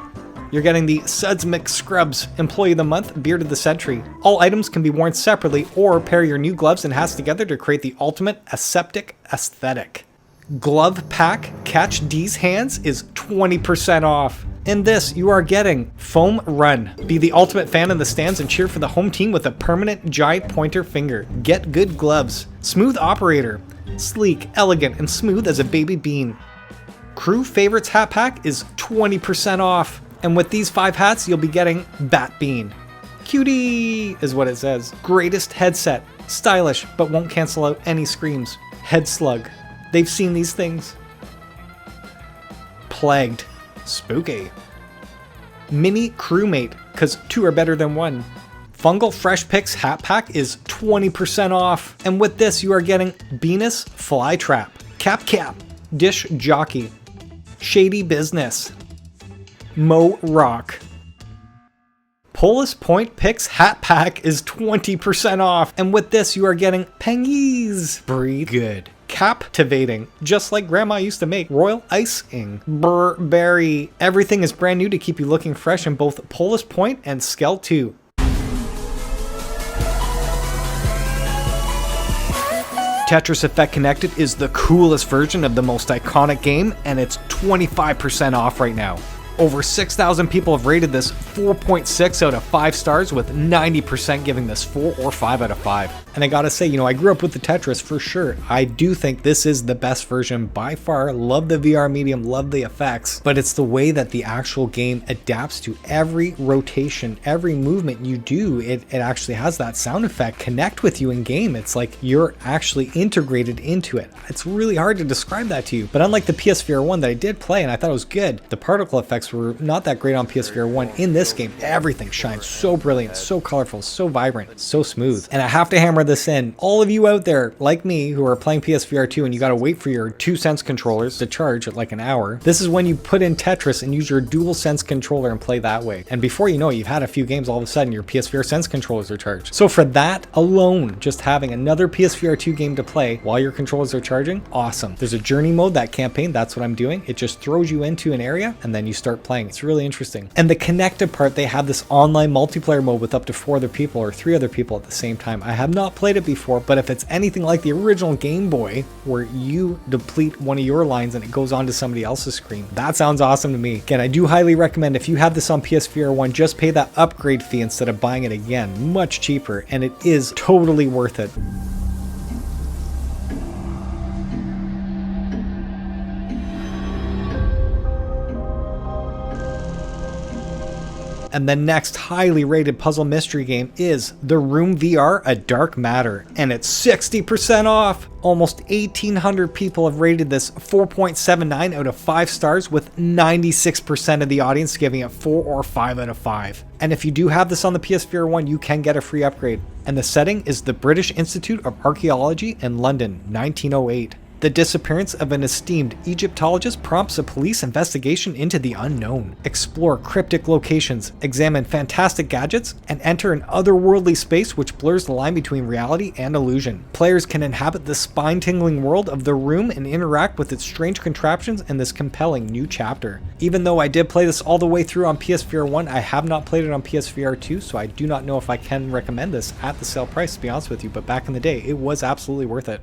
You're getting the Suds Mix Scrubs, Employee of the Month, Beard of the Century. All items can be worn separately or pair your new gloves and hats together to create the ultimate aseptic aesthetic. Glove Pack Catch D's Hands is 20% off. In this, you are getting Foam Run. Be the ultimate fan in the stands and cheer for the home team with a permanent giant pointer finger. Get good gloves. Smooth Operator. Sleek, elegant, and smooth as a baby bean. Crew Favorites Hat Pack is 20% off. And with these 5 hats, you'll be getting Bat Bean. Cutie is what it says. Greatest headset. Stylish, but won't cancel out any screams. Head Slug. They've seen these things. Plagued. Spooky. Mini Crewmate, because 2 are better than 1. Fungal Fresh Picks Hat Pack is 20% off. And with this, you are getting Venus Flytrap, Cap, Dish Jockey, Shady Business, Mo Rock. Polis Point Picks Hat Pack is 20% off. And with this, you are getting Pengies. Breathe Good. Captivating, just like Grandma used to make. Royal Icing, Burberry. Everything is brand new to keep you looking fresh in both Polis Point and Skell 2. Tetris Effect Connected is the coolest version of the most iconic game, and it's 25% off right now. Over 6,000 people have rated this 4.6 out of 5 stars, with 90% giving this 4 or 5 out of 5. And I gotta say, I grew up with the Tetris for sure. I do think this is the best version by far. Love the VR medium, love the effects, but it's the way that the actual game adapts to every rotation, every movement you do. It actually has that sound effect connect with you in game. It's like you're actually integrated into it. It's really hard to describe that to you, but unlike the PSVR 1 that I did play and I thought it was good, the particle effects were not that great on PSVR 1. In this game, everything shines so brilliant, so colorful, so vibrant, so smooth. And I have to hammer this in. All of you out there, like me, who are playing PSVR 2 and you gotta wait for your DualSense controllers to charge at like an hour, this is when you put in Tetris and use your DualSense controller and play that way. And before you know it, you've had a few games, all of a sudden your PSVR Sense controllers are charged. So for that alone, just having another PSVR 2 game to play while your controllers are charging, awesome. There's a journey mode, that campaign, that's what I'm doing. It just throws you into an area and then you start playing. It's really interesting. And the connected part, they have this online multiplayer mode with up to 4 other people or 3 other people at the same time. I have not played it before, but if it's anything like the original Game Boy, where you deplete one of your lines and it goes onto somebody else's screen, that sounds awesome to me. Again, I do highly recommend, if you have this on PSVR 1, just pay that upgrade fee instead of buying it again. Much cheaper, and it is totally worth it. And the next highly rated puzzle mystery game is The Room VR: A Dark Matter, and it's 60% off. Almost 1,800 people have rated this 4.79 out of 5 stars, with 96% of the audience giving it 4 or 5 out of 5. And if you do have this on the PSVR 1, you can get a free upgrade. And the setting is the British Institute of Archaeology in London, 1908. The disappearance of an esteemed Egyptologist prompts a police investigation into the unknown. Explore cryptic locations, examine fantastic gadgets, and enter an otherworldly space which blurs the line between reality and illusion. Players can inhabit the spine-tingling world of The Room and interact with its strange contraptions in this compelling new chapter. Even though I did play this all the way through on PSVR 1, I have not played it on PSVR 2, so I do not know if I can recommend this at the sale price, to be honest with you, but back in the day, it was absolutely worth it.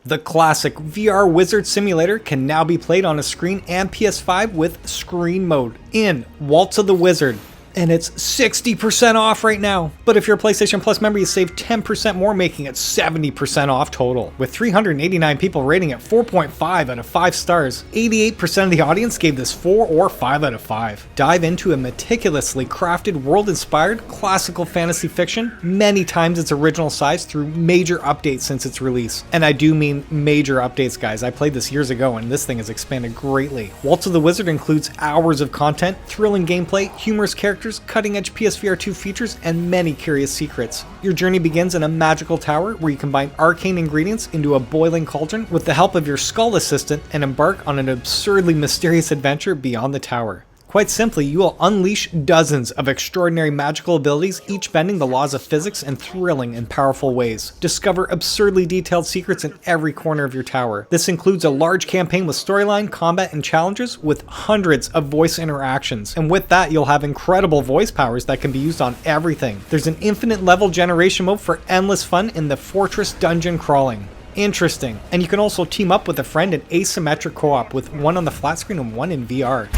The classic VR Wizard Simulator can now be played on a screen and PS5 with screen mode in Waltz of the Wizard. And it's 60% off right now. But if you're a PlayStation Plus member, you save 10% more, making it 70% off total. With 389 people rating it 4.5 out of 5 stars, 88% of the audience gave this 4 or 5 out of 5. Dive into a meticulously crafted, world-inspired, classical fantasy fiction, many times its original size, through major updates since its release. And I do mean major updates, guys. I played this years ago, and this thing has expanded greatly. Waltz of the Wizard includes hours of content, thrilling gameplay, humorous characters, cutting-edge PSVR 2 features, and many curious secrets. Your journey begins in a magical tower where you combine arcane ingredients into a boiling cauldron with the help of your skull assistant and embark on an absurdly mysterious adventure beyond the tower. Quite simply, you will unleash dozens of extraordinary magical abilities, each bending the laws of physics in thrilling and powerful ways. Discover absurdly detailed secrets in every corner of your tower. This includes a large campaign with storyline, combat, and challenges, with hundreds of voice interactions. And with that, you'll have incredible voice powers that can be used on everything. There's an infinite level generation mode for endless fun in the fortress dungeon crawling. Interesting. And you can also team up with a friend in asymmetric co-op, with one on the flat screen and one in VR.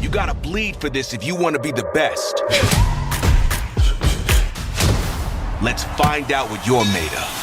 You gotta bleed for this if you want to be the best. Let's find out what you're made of.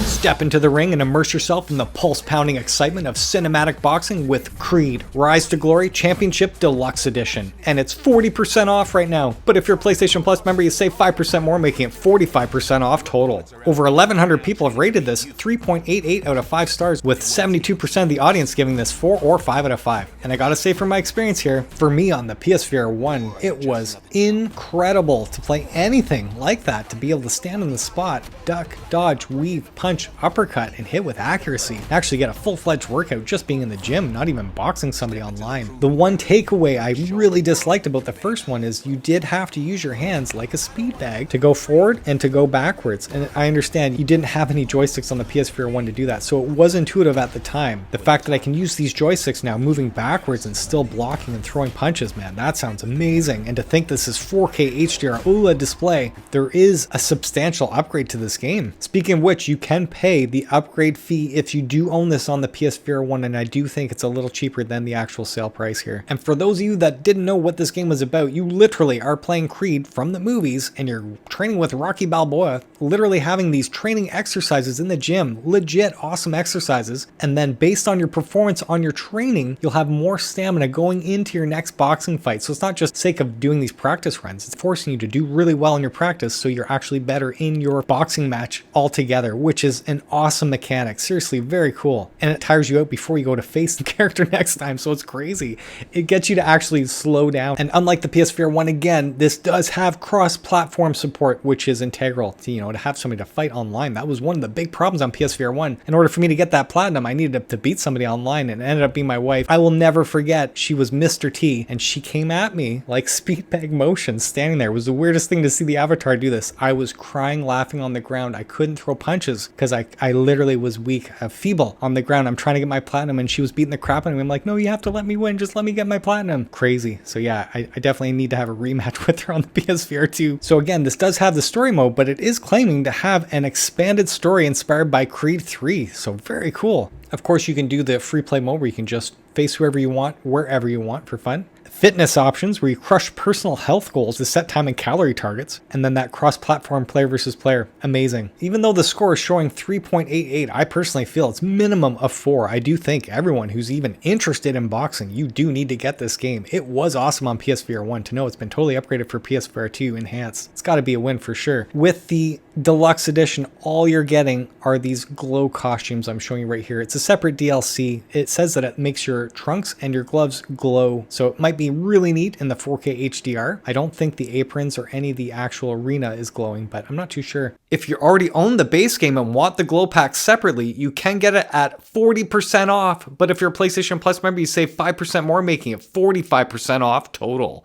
Step into the ring and immerse yourself in the pulse-pounding excitement of cinematic boxing with Creed Rise to Glory Championship Deluxe Edition. And it's 40% off right now. But if you're a PlayStation Plus member, you save 5% more, making it 45% off total. Over 1,100 people have rated this 3.88 out of 5 stars, with 72% of the audience giving this 4 or 5 out of 5. And I gotta say, from my experience here, for me on the PSVR 1, it was incredible to play anything like that, to be able to stand on the spot, duck, dodge, weave, punch, uppercut and hit with accuracy. Actually get a full-fledged workout just being in the gym, not even boxing somebody online. The one takeaway I really disliked about the first one is you did have to use your hands like a speed bag to go forward and to go backwards. And I understand you didn't have any joysticks on the PSVR 1 to do that, so it was intuitive at the time. The fact that I can use these joysticks now moving backwards and still blocking and throwing punches, man, that sounds amazing. And to think this is 4K HDR OLED display, there is a substantial upgrade to this game. Speaking of which, you can pay the upgrade fee if you do own this on the PSVR 1, and I do think it's a little cheaper than the actual sale price here. And for those of you that didn't know what this game was about, you literally are playing Creed from the movies and you're training with Rocky Balboa, literally having these training exercises in the gym, legit awesome exercises, and then based on your performance on your training, you'll have more stamina going into your next boxing fight. So it's not just sake of doing these practice runs, it's forcing you to do really well in your practice so you're actually better in your boxing match altogether, which is an awesome mechanic. Seriously, very cool. And it tires you out before you go to face the character next time, so it's crazy. It gets you to actually slow down. And unlike the PSVR 1, again, this does have cross-platform support, which is integral to, to have somebody to fight online. That was one of the big problems on PSVR 1. In order for me to get that platinum, I needed to beat somebody online, and it ended up being my wife. I will never forget, she was Mr. T, and she came at me like speed bag motion, standing there. It was the weirdest thing to see the avatar do this. I was crying, laughing on the ground. I couldn't throw punches because I literally was weak, feeble on the ground. I'm trying to get my platinum, and she was beating the crap out of me. I'm like, no, you have to let me win. Just let me get my platinum. Crazy. So yeah, I definitely need to have a rematch with her on the PSVR 2. So again, this does have the story mode, but it is claiming to have an expanded story inspired by Creed 3. So very cool. Of course, you can do the free play mode where you can just face whoever you want, wherever you want for fun. Fitness options where you crush personal health goals to set time and calorie targets, and then that cross-platform player versus player. Amazing. Even though the score is showing 3.88, I personally feel it's minimum of 4. I do think everyone who's even interested in boxing, you do need to get this game. It was awesome on PSVR 1. To know it's been totally upgraded for PSVR 2 enhanced, it's got to be a win for sure. With the deluxe edition, all you're getting are these glow costumes I'm showing you right here. It's a separate DLC. It says that it makes your trunks and your gloves glow, so it might be really neat in the 4K HDR. I don't think the aprons or any of the actual arena is glowing, but I'm not too sure. If you already own the base game and want the glow pack separately, you can get it at 40% off, but if you're a PlayStation Plus member, you save 5% more, making it 45% off total.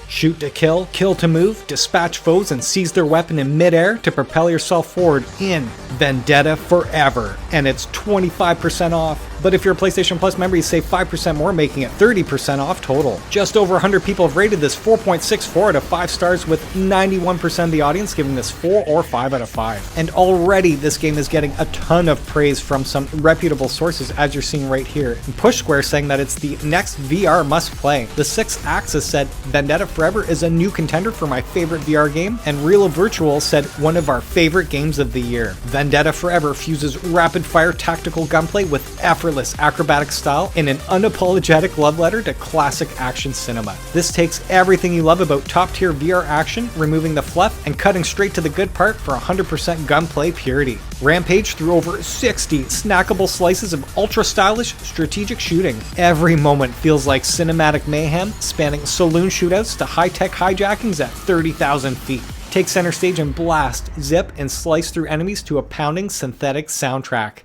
Shoot to kill, kill to move, dispatch foes and seize their weapon in midair to propel yourself forward in Vendetta Forever. And it's 25% off. But if you're a PlayStation Plus member, you save 5% more, making it 30% off total. Just over 100 people have rated this 4.64 out of 5 stars, with 91% of the audience giving this 4 or 5 out of 5. And already this game is getting a ton of praise from some reputable sources, as you're seeing right here. And Push Square saying that it's the next VR must play. The Sixth Axis said Vendetta Forever is a new contender for my favorite VR game. And Real Virtual said one of our favorite games of the year. Vendetta Forever fuses rapid fire tactical gunplay with effortless acrobatic style in an unapologetic love letter to classic action cinema. This takes everything you love about top-tier VR action, removing the fluff and cutting straight to the good part for 100% gunplay purity. Rampage through over 60 snackable slices of ultra-stylish strategic shooting. Every moment feels like cinematic mayhem, spanning saloon shootouts to high-tech hijackings at 30,000 feet. Take center stage and blast, zip, and slice through enemies to a pounding synthetic soundtrack.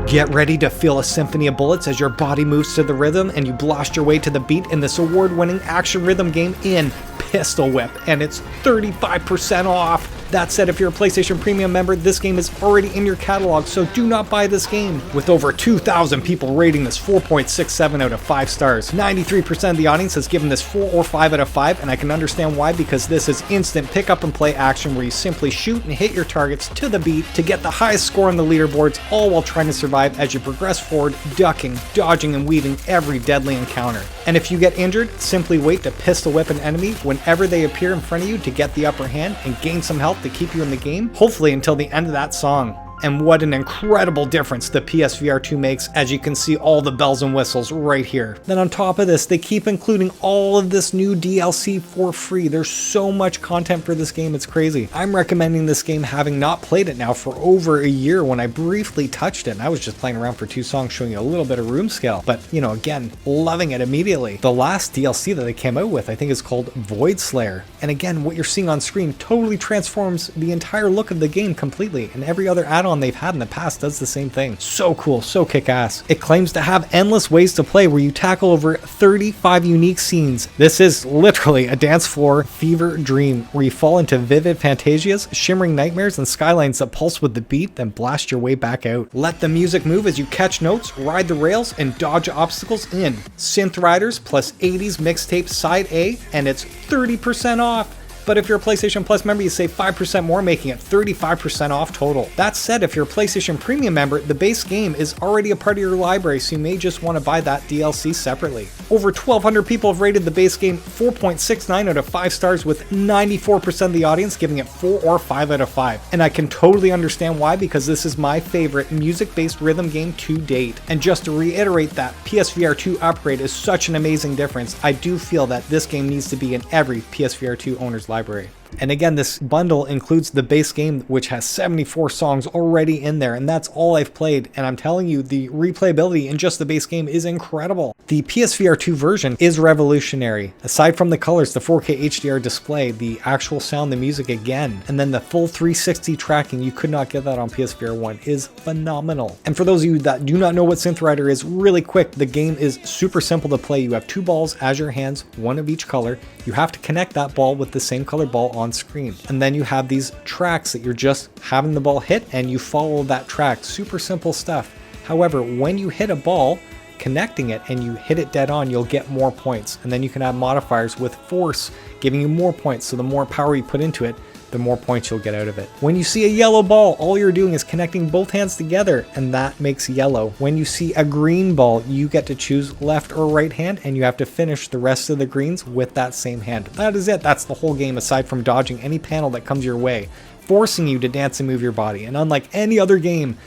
Get ready to feel a symphony of bullets as your body moves to the rhythm and you blast your way to the beat in this award-winning action rhythm game in Pistol Whip, and it's 35% off. That said, if you're a PlayStation Premium member, this game is already in your catalog, so do not buy this game. With over 2,000 people rating this 4.67 out of 5 stars, 93% of the audience has given this 4 or 5 out of 5, and I can understand why, because this is instant pick up and play action where you simply shoot and hit your targets to the beat to get the highest score on the leaderboards, all while trying to survive as you progress forward, ducking, dodging, and weaving every deadly encounter. And if you get injured, simply wait to pistol whip an enemy whenever they appear in front of you to get the upper hand and gain some health to keep you in the game, hopefully until the end of that song. And what an incredible difference the PSVR 2 makes, as you can see all the bells and whistles right here. Then on top of this, they keep including all of this new DLC for free. There's so much content for this game, it's crazy. I'm recommending this game having not played it now for over a year. When I briefly touched it, and I was just playing around for 2 songs showing you a little bit of room scale, but you know, again, loving it immediately. The last DLC that they came out with, I think, is called Void Slayer. And again, what you're seeing on screen totally transforms the entire look of the game completely, and every other add-on they've had in the past does the same thing. So cool, so kick-ass. It claims to have endless ways to play where you tackle over 35 unique scenes. This is literally a dance floor fever dream where you fall into vivid fantasias, shimmering nightmares, and skylines that pulse with the beat, then blast your way back out. Let the music move as you catch notes, ride the rails, and dodge obstacles in Synth Riders plus 80s mixtape side A, and it's 30% off. But if you're a PlayStation Plus member, you save 5% more, making it 35% off total. That said, if you're a PlayStation Premium member, the base game is already a part of your library, so you may just want to buy that DLC separately. Over 1,200 people have rated the base game 4.69 out of 5 stars, with 94% of the audience giving it 4 or 5 out of 5. And I can totally understand why, because this is my favorite music-based rhythm game to date. And just to reiterate, that PSVR 2 upgrade is such an amazing difference. I do feel that this game needs to be in every PSVR 2 owner's library. And again, this bundle includes the base game, which has 74 songs already in there, and that's all I've played, and I'm telling you, the replayability in just the base game is incredible. The PSVR 2 version is revolutionary. Aside from the colors, the 4K HDR display, the actual sound, the music again, and then the full 360 tracking, you could not get that on PSVR 1, is phenomenal. And for those of you that do not know what Synth Rider is, really quick, the game is super simple to play. You have 2 balls as your hands, 1 of each color. You have to connect that ball with the same color ball on screen. And then you have these tracks that you're just having the ball hit, and you follow that track. Super simple stuff. However, when you hit a ball, connecting it, and you hit it dead on, you'll get more points. And then you can add modifiers with force, giving you more points. So the more power you put into it, the more points you'll get out of it. When you see a yellow ball, all you're doing is connecting both hands together, and that makes yellow. When you see a green ball, you get to choose left or right hand, and you have to finish the rest of the greens with that same hand. That is it. That's the whole game, aside from dodging any panel that comes your way, forcing you to dance and move your body. And unlike any other game,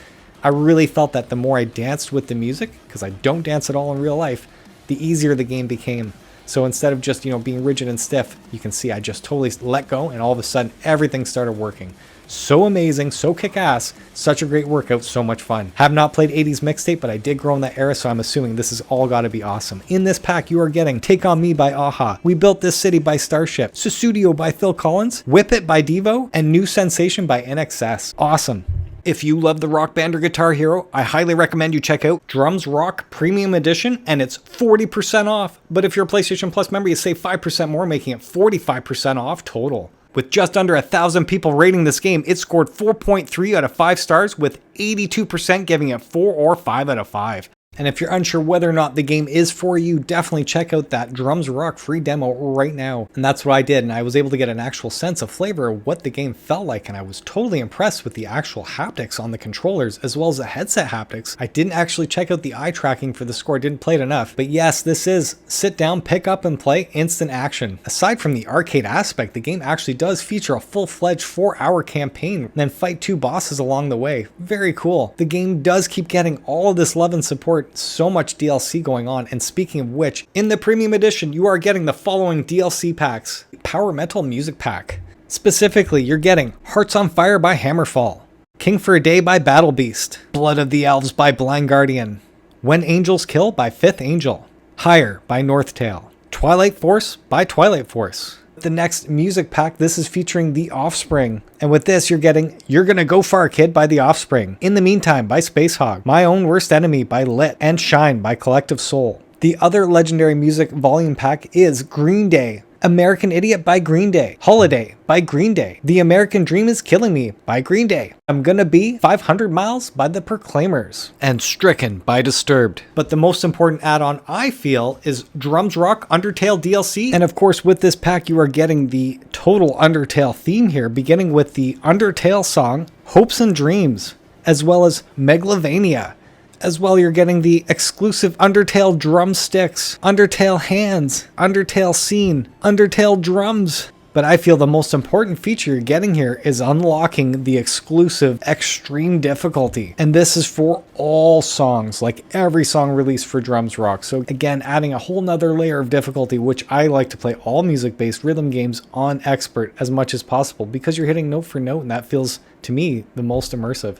I really felt that the more I danced with the music, because I don't dance at all in real life, the easier the game became. So instead of just, being rigid and stiff, you can see I just totally let go, and all of a sudden everything started working. So amazing, so kick-ass, such a great workout, so much fun. Have not played 80s mixtape, but I did grow in that era, so I'm assuming this has all got to be awesome. In this pack, you are getting Take On Me by Aha, We Built This City by Starship, Susudio by Phil Collins, Whip It by Devo, and New Sensation by NXS. Awesome. If you love the Rock Band or Guitar Hero, I highly recommend you check out Drums Rock Premium Edition, and it's 40% off. But if you're a PlayStation Plus member, you save 5% more, making it 45% off total. With just under 1,000 people rating this game, it scored 4.3 out of 5 stars, with 82% giving it 4 or 5 out of 5. And if you're unsure whether or not the game is for you, definitely check out that Drums Rock free demo right now. And that's what I did, and I was able to get an actual sense of flavor of what the game felt like, and I was totally impressed with the actual haptics on the controllers, as well as the headset haptics. I didn't actually check out the eye tracking for the score, didn't play it enough. But yes, this is sit down, pick up, and play instant action. Aside from the arcade aspect, the game actually does feature a full-fledged 4-hour campaign, and then fight 2 bosses along the way. Very cool. The game does keep getting all of this love and support. So much DLC going on, and speaking of which, in the premium edition you are getting the following DLC packs. Power Metal Music Pack. Specifically, you're getting Hearts on Fire by Hammerfall, King for a Day by Battle Beast, Blood of the Elves by Blind Guardian, When Angels Kill by Fifth Angel, Higher by Northtail, Twilight Force by Twilight Force. The next music pack, this is featuring The Offspring. And with this, you're getting You're Gonna Go Far Kid by The Offspring, In the Meantime by Space Hog, My Own Worst Enemy by Lit, and Shine by Collective Soul. The other legendary music volume pack is Green Day, American Idiot by Green Day, Holiday by Green Day, The American Dream Is Killing Me by Green Day, I'm Gonna Be 500 Miles by The Proclaimers, and Stricken by Disturbed. But the most important add-on, I feel, is Drums Rock Undertale DLC. And of course, with this pack, you are getting the total Undertale theme here, beginning with the Undertale song, Hopes and Dreams, as well as Megalovania. As well, you're getting the exclusive Undertale drumsticks, Undertale hands, Undertale scene, Undertale drums, But I feel the most important feature you're getting here is unlocking the exclusive extreme difficulty. And this is for all songs, like every song released for Drums Rock. So again, adding a whole nother layer of difficulty, which I like to play all music-based rhythm games on Expert as much as possible because you're hitting note for note, and that feels, to me, the most immersive.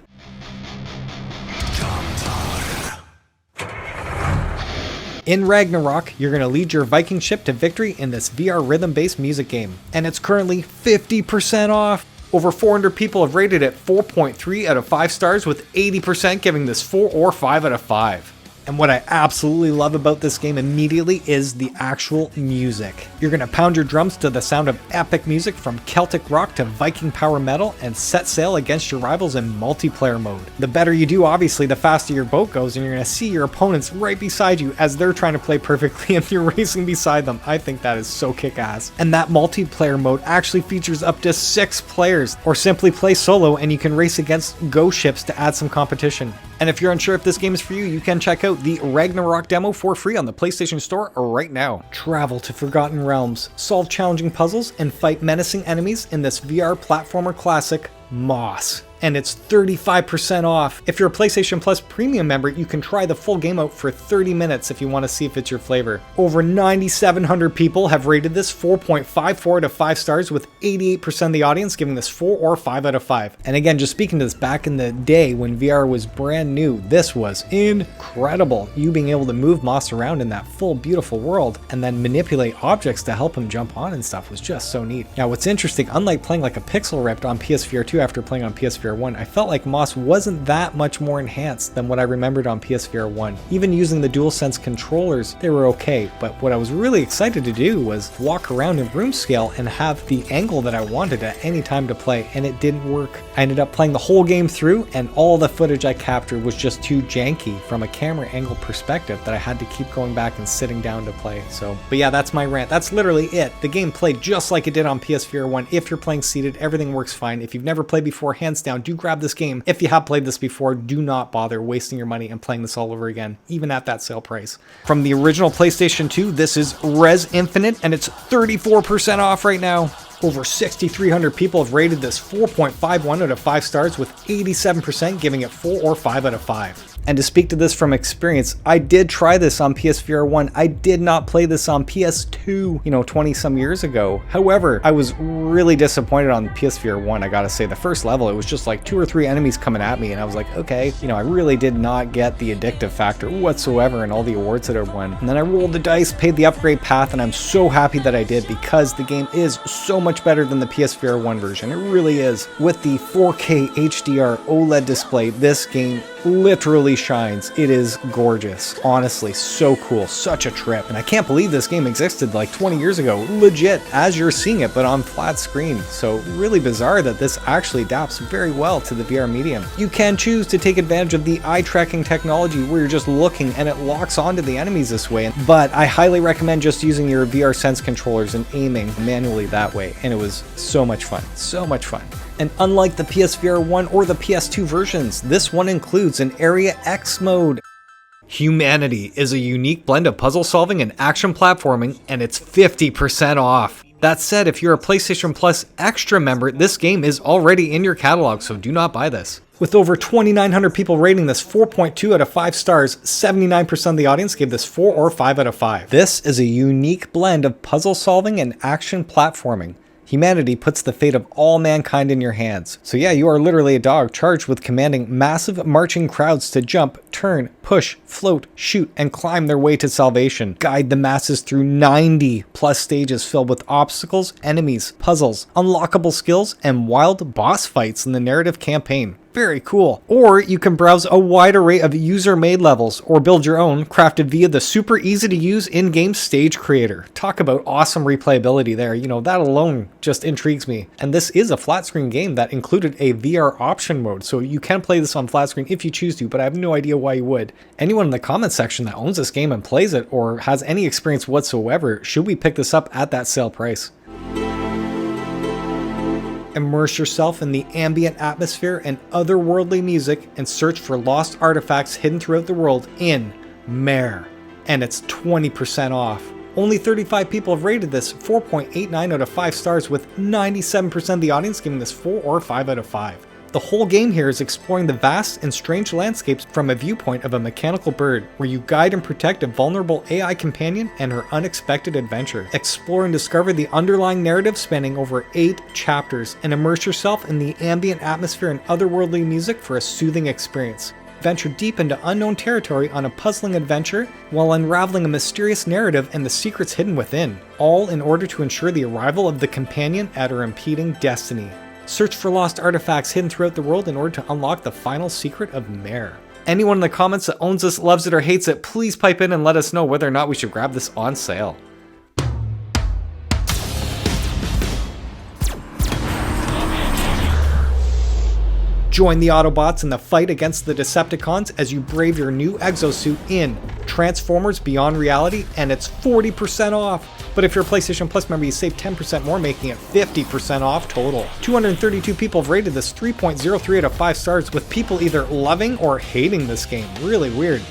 In Ragnarok, you're going to lead your Viking ship to victory in this VR rhythm-based music game. And it's currently 50% off. Over 400 people have rated it 4.3 out of 5 stars, with 80% giving this 4 or 5 out of 5. And what I absolutely love about this game immediately is the actual music. You're going to pound your drums to the sound of epic music from Celtic rock to Viking power metal and set sail against your rivals in multiplayer mode. The better you do, obviously, the faster your boat goes, and you're going to see your opponents right beside you as they're trying to play perfectly and you're racing beside them. I think that is so kick-ass. And that multiplayer mode actually features up to 6 players, or simply play solo and you can race against ghost ships to add some competition. And if you're unsure if this game is for you, you can check out the Ragnarok demo for free on the PlayStation Store right now. Travel to forgotten realms, solve challenging puzzles, and fight menacing enemies in this VR platformer classic, Moss. And it's 35% off. If you're a PlayStation Plus Premium member, you can try the full game out for 30 minutes if you want to see if it's your flavor. Over 9,700 people have rated this 4.54 out of 5 stars, with 88% of the audience giving this 4 or 5 out of 5. And again, just speaking to this, back in the day when VR was brand new, this was incredible. You being able to move Moss around in that full beautiful world and then manipulate objects to help him jump on and stuff was just so neat. Now what's interesting, unlike playing like a pixel ripped on PSVR 2 after playing on PSVR 1, I felt like Moss wasn't that much more enhanced than what I remembered on PSVR 1. Even using the DualSense controllers, they were okay, but what I was really excited to do was walk around in room scale and have the angle that I wanted at any time to play, and it didn't work. I ended up playing the whole game through, and all the footage I captured was just too janky from a camera angle perspective that I had to keep going back and sitting down to play. But yeah, that's my rant. That's literally it. The game played just like it did on PSVR 1. If you're playing seated, everything works fine. If you've never played before, hands down, do grab this game. If you have played this before, do not bother wasting your money and playing this all over again, even at that sale price. From the original PlayStation 2, this is Rez Infinte, and it's 34% off right now. Over 6,300 people have rated this 4.51 out of 5 stars, with 87% giving it 4 or 5 out of 5. And to speak to this from experience, I did try this on PSVR 1. I did not play this on PS2, 20 some years ago. However, I was really disappointed on PSVR 1, I gotta say. The first level, it was just like 2 or 3 enemies coming at me, and I was like, okay, I really did not get the addictive factor whatsoever and all the awards that I won. And then I rolled the dice, paid the upgrade path, and I'm so happy that I did, because the game is so much better than the PSVR 1 version. It really is. With the 4K HDR OLED display, this game literally shines. It is gorgeous. Honestly, so cool. Such a trip. And I can't believe this game existed like 20 years ago. Legit, as you're seeing it, but on flat screen. So really bizarre that this actually adapts very well to the VR medium. You can choose to take advantage of the eye tracking technology where you're just looking and it locks onto the enemies this way. But I highly recommend just using your VR Sense controllers and aiming manually that way. And it was so much fun. So much fun. And unlike the PSVR 1 or the PS2 versions, this one includes an Area X mode. Humanity is a unique blend of puzzle solving and action platforming, and it's 50% off. That said, if you're a PlayStation Plus Extra member, this game is already in your catalog, so do not buy this. With over 2,900 people rating this 4.2 out of 5 stars, 79% of the audience gave this 4 or 5 out of 5. This is a unique blend of puzzle solving and action platforming. Humanity puts the fate of all mankind in your hands. So yeah, you are literally a dog charged with commanding massive marching crowds to jump, turn, push, float, shoot, and climb their way to salvation. Guide the masses through 90 plus stages filled with obstacles, enemies, puzzles, unlockable skills, and wild boss fights in the narrative campaign. Very cool. Or you can browse a wide array of user-made levels or build your own, crafted via the super easy-to-use in-game stage creator. Talk about awesome replayability there. That alone just intrigues me. And this is a flat-screen game that included a VR option mode, so you can play this on flat screen if you choose to, but I have no idea why you would. Anyone in the comments section that owns this game and plays it or has any experience whatsoever, should we pick this up at that sale price? Immerse yourself in the ambient atmosphere and otherworldly music and search for lost artifacts hidden throughout the world in Mare. And it's 20% off. Only 35 people have rated this 4.89 out of 5 stars, with 97% of the audience giving this 4 or 5 out of 5. The whole game here is exploring the vast and strange landscapes from a viewpoint of a mechanical bird, where you guide and protect a vulnerable AI companion and her unexpected adventure. Explore and discover the underlying narrative spanning over 8 chapters, and immerse yourself in the ambient atmosphere and otherworldly music for a soothing experience. Venture deep into unknown territory on a puzzling adventure while unraveling a mysterious narrative and the secrets hidden within, all in order to ensure the arrival of the companion at her impending destiny. Search for lost artifacts hidden throughout the world in order to unlock the final secret of Mare. Anyone in the comments that owns this, loves it, or hates it, please pipe in and let us know whether or not we should grab this on sale. Join the Autobots in the fight against the Decepticons as you brave your new exosuit in Transformers Beyond Reality, and it's 40% off. But if you're a PlayStation Plus member, you save 10% more, making it 50% off total. 232 people have rated this 3.03 out of 5 stars, with people either loving or hating this game. Really weird.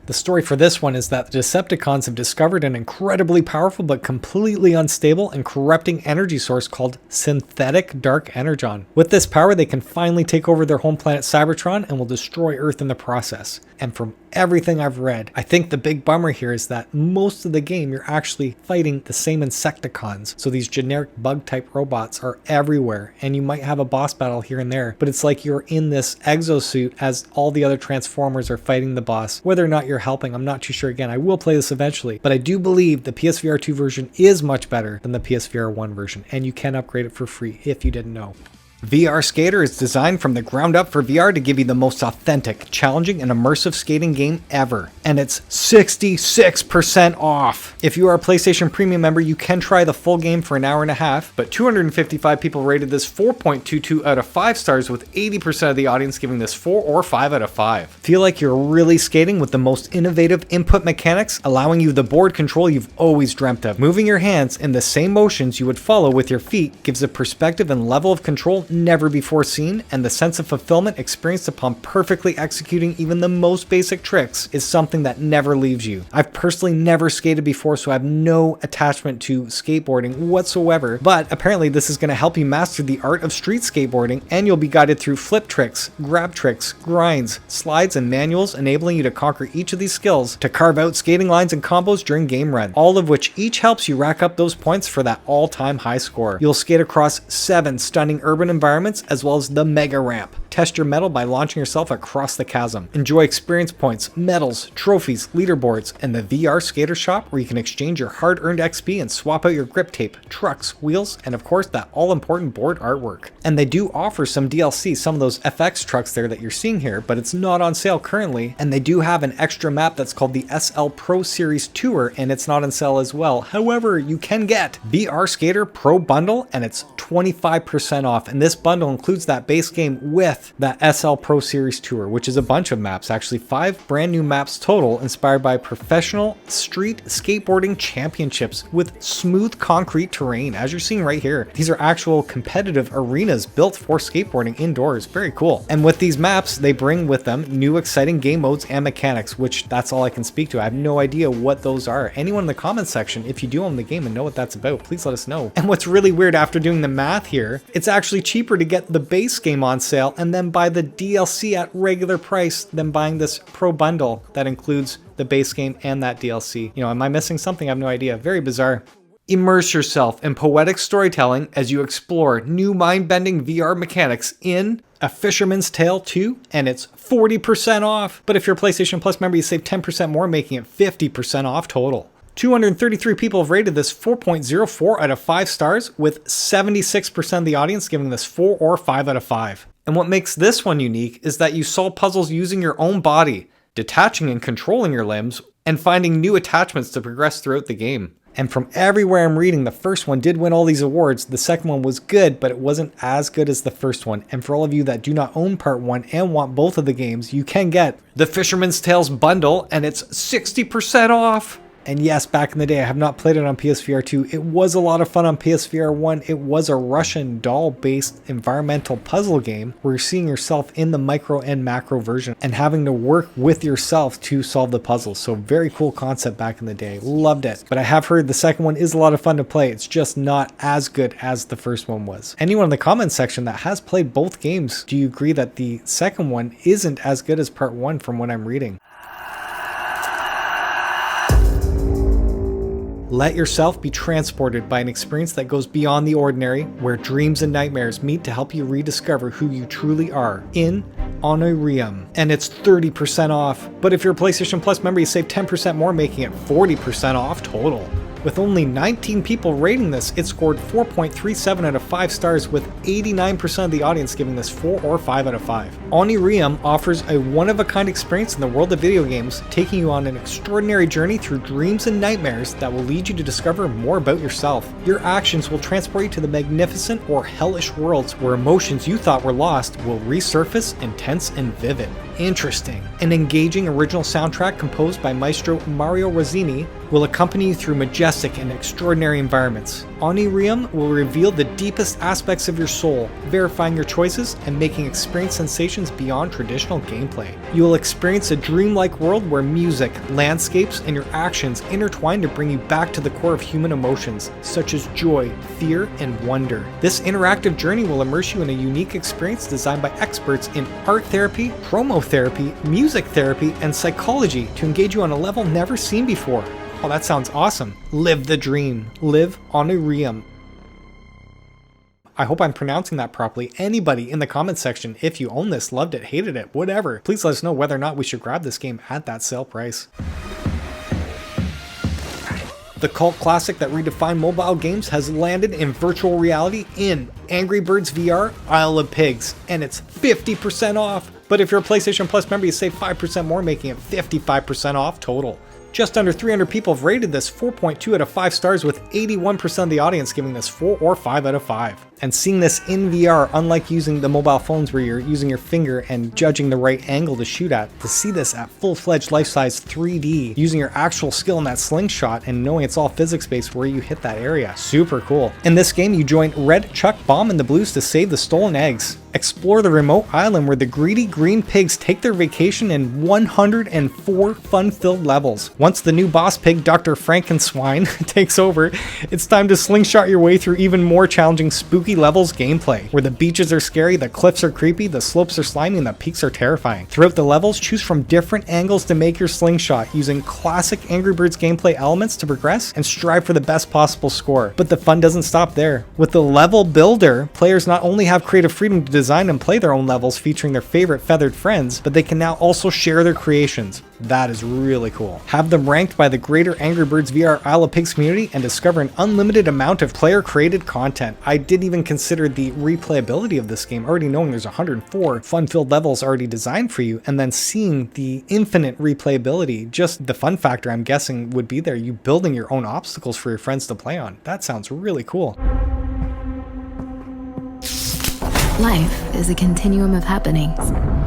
The story for this one is that the Decepticons have discovered an incredibly powerful but completely unstable and corrupting energy source called synthetic dark energon. With this power, they can finally take over their home planet Cybertron and will destroy Earth in the process. And from everything I've read, I think the big bummer here is that most of the game you're actually fighting the same Insecticons. So these generic bug type robots are everywhere, and you might have a boss battle here and there, but it's like you're in this exosuit as all the other Transformers are fighting the boss. Whether or not you're helping, I'm not too sure. Again, I will play this eventually, but I do believe the PSVR 2 version is much better than the PSVR 1 version, and you can upgrade it for free if you didn't know. VR Skater is designed from the ground up for VR to give you the most authentic, challenging, and immersive skating game ever. And it's 66% off. If you are a PlayStation Premium member, you can try the full game for an hour and a half, but 255 people rated this 4.22 out of 5 stars, with 80% of the audience giving this 4 or 5 out of 5. Feel like you're really skating with the most innovative input mechanics, allowing you the board control you've always dreamt of. Moving your hands in the same motions you would follow with your feet gives a perspective and level of control never before seen, and the sense of fulfillment experienced upon perfectly executing even the most basic tricks is something that never leaves you. I've personally never skated before, so I have no attachment to skateboarding whatsoever, but apparently this is going to help you master the art of street skateboarding, and you'll be guided through flip tricks, grab tricks, grinds, slides, and manuals, enabling you to conquer each of these skills to carve out skating lines and combos during game run, all of which each helps you rack up those points for that all-time high score. You'll skate across 7 stunning urban environments, as well as the mega ramp. Test your mettle by launching yourself across the chasm. Enjoy experience points, medals, trophies, leaderboards, and the VR Skater Shop, where you can exchange your hard-earned XP and swap out your grip tape, trucks, wheels, and of course that all-important board artwork. And they do offer some DLC, some of those FX trucks there that you're seeing here, but it's not on sale currently, and they do have an extra map that's called the SL Pro Series Tour, and it's not on sale as well. However, you can get VR Skater Pro Bundle, and it's 25% off, and this bundle includes that base game with that SL Pro Series Tour, which is a bunch of maps, actually 5 brand new maps total, inspired by professional street skateboarding championships with smooth concrete terrain, as you're seeing right here. These are actual competitive arenas built for skateboarding indoors. Very cool. And with these maps, they bring with them new exciting game modes and mechanics, which that's all I can speak to. I have no idea what those are. Anyone in the comments section, if you do own the game and know what that's about, please let us know. And what's really weird, after doing the math here, it's actually cheaper to get the base game on sale and then buy the DLC at regular price than buying this pro bundle that includes the base game and that DLC. You know, am I missing something? I have no idea. Very bizarre. Immerse yourself in poetic storytelling as you explore new mind-bending VR mechanics in A Fisherman's Tale 2, and it's 40% off. But if you're a PlayStation Plus member, you save 10% more, making it 50% off total. 233 people have rated this 4.04 out of 5 stars, with 76% of the audience giving this 4 or 5 out of 5. And what makes this one unique is that you solve puzzles using your own body, detaching and controlling your limbs, and finding new attachments to progress throughout the game. And from everywhere I'm reading, the first one did win all these awards. The second one was good, but it wasn't as good as the first one. And for all of you that do not own part 1 and want both of the games, you can get the Fisherman's Tales bundle, and it's 60% off. And yes, back in the day, I have not played it on PSVR 2. It was a lot of fun on PSVR 1. It was a Russian doll-based environmental puzzle game where you're seeing yourself in the micro and macro version and having to work with yourself to solve the puzzles. So very cool concept back in the day. Loved it. But I have heard the second one is a lot of fun to play. It's just not as good as the first one was. Anyone in the comments section that has played both games, do you agree that the second one isn't as good as part 1 from what I'm reading? Let yourself be transported by an experience that goes beyond the ordinary, where dreams and nightmares meet to help you rediscover who you truly are in Onirium. And it's 30% off. But if you're a PlayStation Plus member, you save 10% more, making it 40% off total. With only 19 people rating this, it scored 4.37 out of 5 stars, with 89% of the audience giving this 4 or 5 out of 5. Onirium offers a one-of-a-kind experience in the world of video games, taking you on an extraordinary journey through dreams and nightmares that will lead you to discover more about yourself. Your actions will transport you to the magnificent or hellish worlds where emotions you thought were lost will resurface intense and vivid. Interesting. An engaging original soundtrack composed by Maestro Mario Rosini will accompany you through majestic and extraordinary environments. Onirium will reveal the deepest aspects of your soul, verifying your choices and making experience sensations beyond traditional gameplay. You will experience a dreamlike world where music, landscapes, and your actions intertwine to bring you back to the core of human emotions, such as joy, fear, and wonder. This interactive journey will immerse you in a unique experience designed by experts in art therapy, chromotherapy, music therapy, and psychology to engage you on a level never seen before. Oh, that sounds awesome. Live the dream. Live Onirium. I hope I'm pronouncing that properly. Anybody in the comments section, if you own this, loved it, hated it, whatever, please let us know whether or not we should grab this game at that sale price. The cult classic that redefined mobile games has landed in virtual reality in Angry Birds VR Isle of Pigs, and it's 50% off. But if you're a PlayStation Plus member, you save 5% more, making it 55% off total. Just under 300 people have rated this 4.2 out of 5 stars, with 81% of the audience giving this 4 or 5 out of 5. And seeing this in VR, unlike using the mobile phones where you're using your finger and judging the right angle to shoot at, to see this at full-fledged life-size 3D, using your actual skill in that slingshot and knowing it's all physics-based where you hit that area. Super cool. In this game, you join Red Chuck Bomb and the Blues to save the stolen eggs. Explore the remote island where the greedy green pigs take their vacation in 104 fun-filled levels. Once the new boss pig, Dr. Frankenswine, takes over, it's time to slingshot your way through even more challenging spooky levels gameplay, where the beaches are scary, the cliffs are creepy, the slopes are slimy, and the peaks are terrifying. Throughout the levels, choose from different angles to make your slingshot, using classic Angry Birds gameplay elements to progress and strive for the best possible score. But the fun doesn't stop there. With the level builder, players not only have creative freedom to design and play their own levels featuring their favorite feathered friends, but they can now also share their creations. That is really cool. Have them ranked by the greater Angry Birds VR Isle of Pigs community and discover an unlimited amount of player-created content. I didn't even consider the replayability of this game, already knowing there's 104 fun-filled levels already designed for you, and then seeing the infinite replayability. Just the fun factor, I'm guessing, would be there, you building your own obstacles for your friends to play on. That sounds really cool. Life is a continuum of happenings.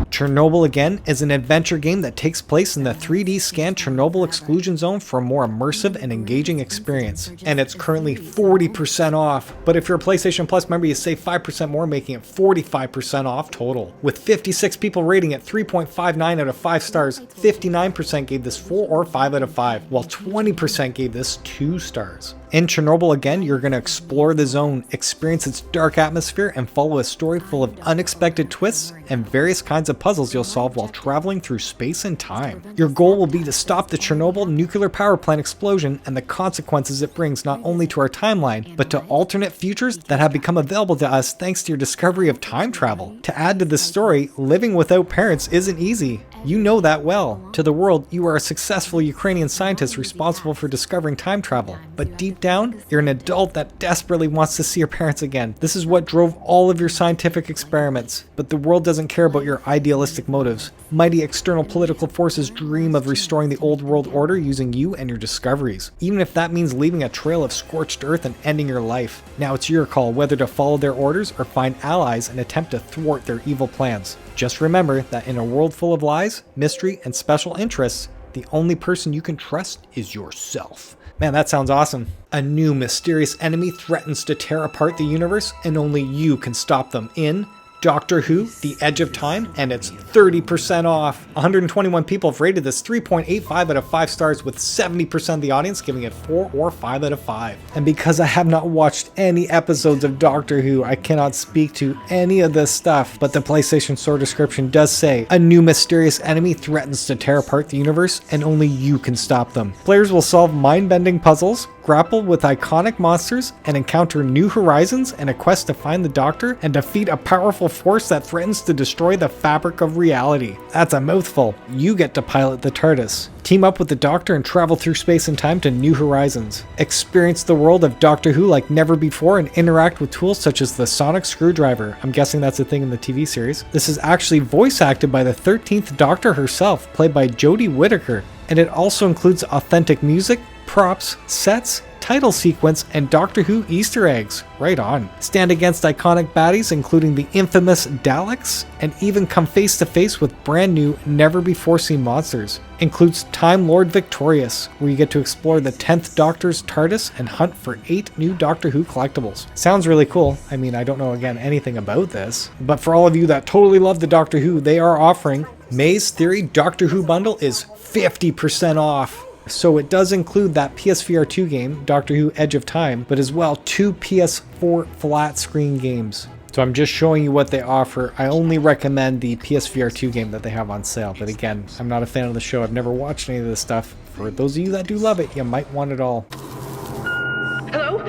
Chernobyl Again is an adventure game that takes place in the 3D scanned Chernobyl exclusion zone for a more immersive and engaging experience. And it's currently 40% off. But if you're a PlayStation Plus member, you save 5% more, making it 45% off total. With 56 people rating it 3.59 out of 5 stars, 59% gave this 4 or 5 out of 5, while 20% gave this 2 stars. In Chernobyl Again, you're going to explore the zone, experience its dark atmosphere, and follow a story full of unexpected twists and various kinds of puzzles you'll solve while traveling through space and time. Your goal will be to stop the Chernobyl nuclear power plant explosion and the consequences it brings not only to our timeline, but to alternate futures that have become available to us thanks to your discovery of time travel. To add to this story, living without parents isn't easy. You know that well. To the world, you are a successful Ukrainian scientist responsible for discovering time travel. But deep down, you're an adult that desperately wants to see your parents again. This is what drove all of your scientific experiments. But the world doesn't care about your idealistic motives. Mighty external political forces dream of restoring the old world order using you and your discoveries, even if that means leaving a trail of scorched earth and ending your life. Now it's your call whether to follow their orders or find allies and attempt to thwart their evil plans. Just remember that in a world full of lies, mystery, and special interests, The only person you can trust is yourself. Man, that sounds awesome. A new mysterious enemy threatens to tear apart the universe, and only you can stop them in Doctor Who, The Edge of Time, and it's 30% off. 121 people have rated this 3.85 out of 5 stars, with 70% of the audience giving it 4 or 5 out of 5. And because I have not watched any episodes of Doctor Who, I cannot speak to any of this stuff, but the PlayStation Store description does say, a new mysterious enemy threatens to tear apart the universe, and only you can stop them. Players will solve mind-bending puzzles, grapple with iconic monsters, and encounter new horizons and a quest to find the Doctor and defeat a powerful force that threatens to destroy the fabric of reality. That's a mouthful. You get to pilot the TARDIS, team up with the Doctor, and travel through space and time to new horizons. Experience the world of Doctor Who like never before and interact with tools such as the sonic screwdriver. I'm guessing that's a thing in the TV series. This is actually voice acted by the 13th Doctor herself, played by Jodie Whittaker, and it also includes authentic music, props, sets, title sequence, and Doctor Who Easter eggs. Right on. Stand against iconic baddies including the infamous Daleks, and even come face to face with brand new, never before seen monsters. Includes Time Lord Victorious, where you get to explore the 10th Doctor's TARDIS and hunt for 8 new Doctor Who collectibles. Sounds really cool. I mean, I don't know again anything about this, but for all of you that totally love the Doctor Who, they are offering Maze Theory Doctor Who bundle is 50% off. So it does include that PSVR 2 game, Doctor Who Edge of Time, but as well 2 PS4 flat screen games. So I'm just showing you what they offer. I only recommend the PSVR 2 game that they have on sale. But again, I'm not a fan of the show. I've never watched any of this stuff. For those of you that do love it, you might want it all. Hello?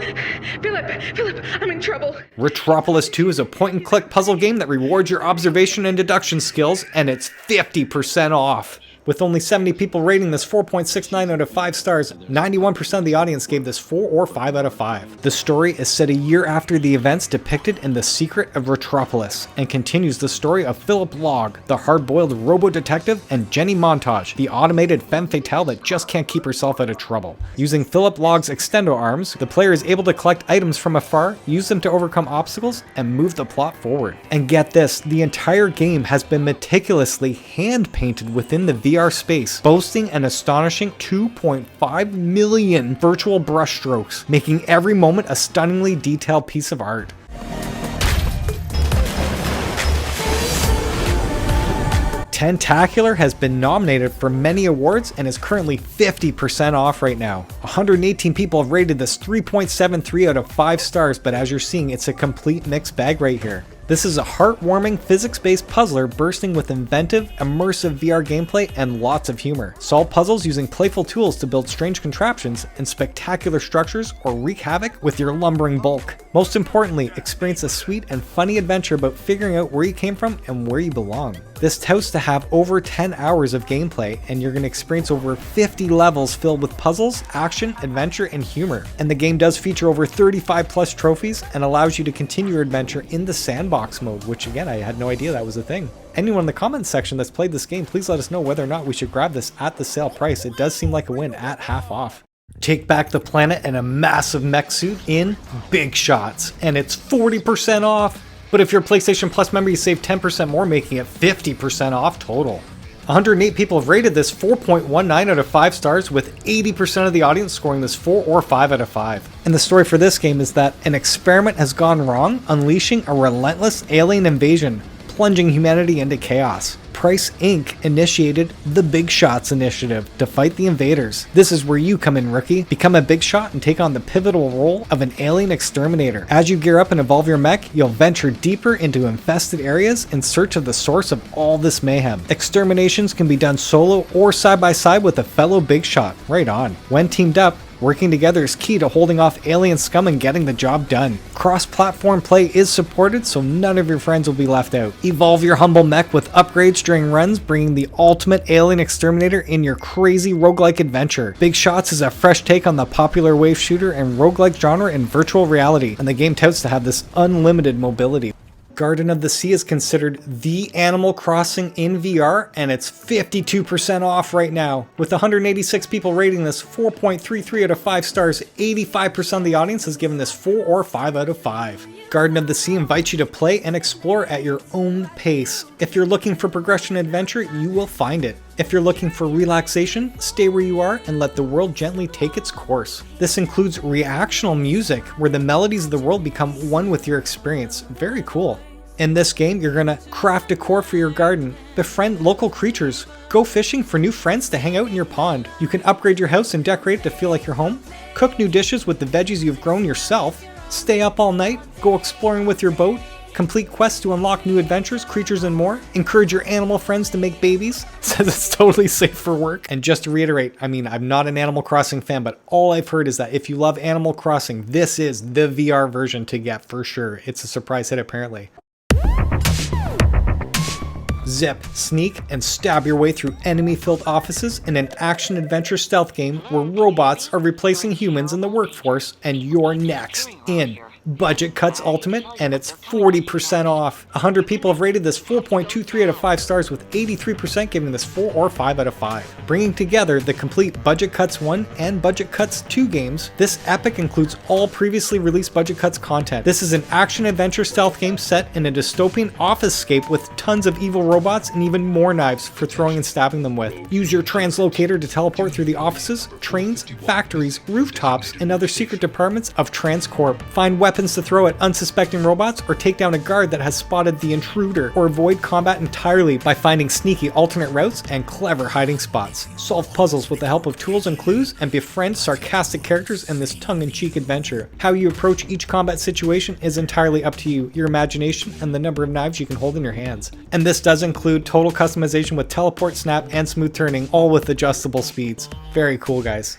Philip, I'm in trouble. Retropolis 2 is a point-and-click puzzle game that rewards your observation and deduction skills, and it's 50% off. With only 70 people rating this 4.69 out of 5 stars, 91% of the audience gave this 4 or 5 out of 5. The story is set a year after the events depicted in The Secret of Retropolis, and continues the story of Philip Logg, the hard-boiled robo-detective, and Jenny Montage, the automated femme fatale that just can't keep herself out of trouble. Using Philip Logg's extendo arms, the player is able to collect items from afar, use them to overcome obstacles, and move the plot forward. And get this, the entire game has been meticulously hand-painted within the VR space, boasting an astonishing 2.5 million virtual brushstrokes, making every moment a stunningly detailed piece of art. Tentacular has been nominated for many awards and is currently 50% off right now. 118 people have rated this 3.73 out of 5 stars, but as you're seeing, it's a complete mixed bag right here. This is a heartwarming, physics-based puzzler bursting with inventive, immersive VR gameplay and lots of humor. Solve puzzles using playful tools to build strange contraptions and spectacular structures, or wreak havoc with your lumbering bulk. Most importantly, experience a sweet and funny adventure about figuring out where you came from and where you belong. This touts to have over 10 hours of gameplay, and you're going to experience over 50 levels filled with puzzles, action, adventure, and humor. And the game does feature over 35 plus trophies and allows you to continue your adventure in the sandbox mode, which again, I had no idea that was a thing. Anyone in the comments section that's played this game, please let us know whether or not we should grab this at the sale price. It does seem like a win at half off. Take back the planet in a massive mech suit in Big Shots, and it's 40% off. But if you're a PlayStation Plus member, you save 10% more, making it 50% off total. 108 people have rated this 4.19 out of 5 stars, with 80% of the audience scoring this 4 or 5 out of 5. And the story for this game is that an experiment has gone wrong, unleashing a relentless alien invasion, plunging humanity into chaos. Price Inc. initiated the Big Shots initiative to fight the invaders. This is where you come in, rookie. Become a Big Shot and take on the pivotal role of an alien exterminator. As you gear up and evolve your mech, you'll venture deeper into infested areas in search of the source of all this mayhem. Exterminations can be done solo or side by side with a fellow Big Shot. Right on. When teamed up, working together is key to holding off alien scum and getting the job done. Cross-platform play is supported, so none of your friends will be left out. Evolve your humble mech with upgrades during runs, bringing the ultimate alien exterminator in your crazy roguelike adventure. Big Shots is a fresh take on the popular wave shooter and roguelike genre in virtual reality, and the game touts to have this unlimited mobility. Garden of the Sea is considered the Animal Crossing in VR, and it's 52% off right now. With 186 people rating this 4.33 out of 5 stars, 85% of the audience has given this 4 or 5 out of 5. Garden of the Sea invites you to play and explore at your own pace. If you're looking for progression and adventure, you will find it. If you're looking for relaxation, stay where you are and let the world gently take its course. This includes reactional music, where the melodies of the world become one with your experience. Very cool. In this game, you're gonna craft decor for your garden, befriend local creatures, go fishing for new friends to hang out in your pond. You can upgrade your house and decorate it to feel like your home, cook new dishes with the veggies you've grown yourself, stay up all night, go exploring with your boat, complete quests to unlock new adventures, creatures, and more, encourage your animal friends to make babies, says it's totally safe for work. And just to reiterate, I mean, I'm not an Animal Crossing fan, but all I've heard is that if you love Animal Crossing, this is the VR version to get for sure. It's a surprise hit apparently. Zip, sneak, and stab your way through enemy-filled offices in an action-adventure stealth game where robots are replacing humans in the workforce, and you're next in Budget Cuts Ultimate, and it's 40% off. 100 people have rated this 4.23 out of 5 stars, with 83% giving this 4 or 5 out of 5. Bringing together the complete Budget Cuts 1 and Budget Cuts 2 games, this epic includes all previously released Budget Cuts content. This is an action-adventure stealth game set in a dystopian office-scape with tons of evil robots and even more knives for throwing and stabbing them with. Use your translocator to teleport through the offices, trains, factories, rooftops, and other secret departments of Transcorp. Find weapons to throw at unsuspecting robots, or take down a guard that has spotted the intruder, or avoid combat entirely by finding sneaky alternate routes and clever hiding spots. Solve puzzles with the help of tools and clues, and befriend sarcastic characters in this tongue-in-cheek adventure. How you approach each combat situation is entirely up to you, your imagination, and the number of knives you can hold in your hands. And this does include total customization with teleport, snap, and smooth turning, all with adjustable speeds. Very cool, guys.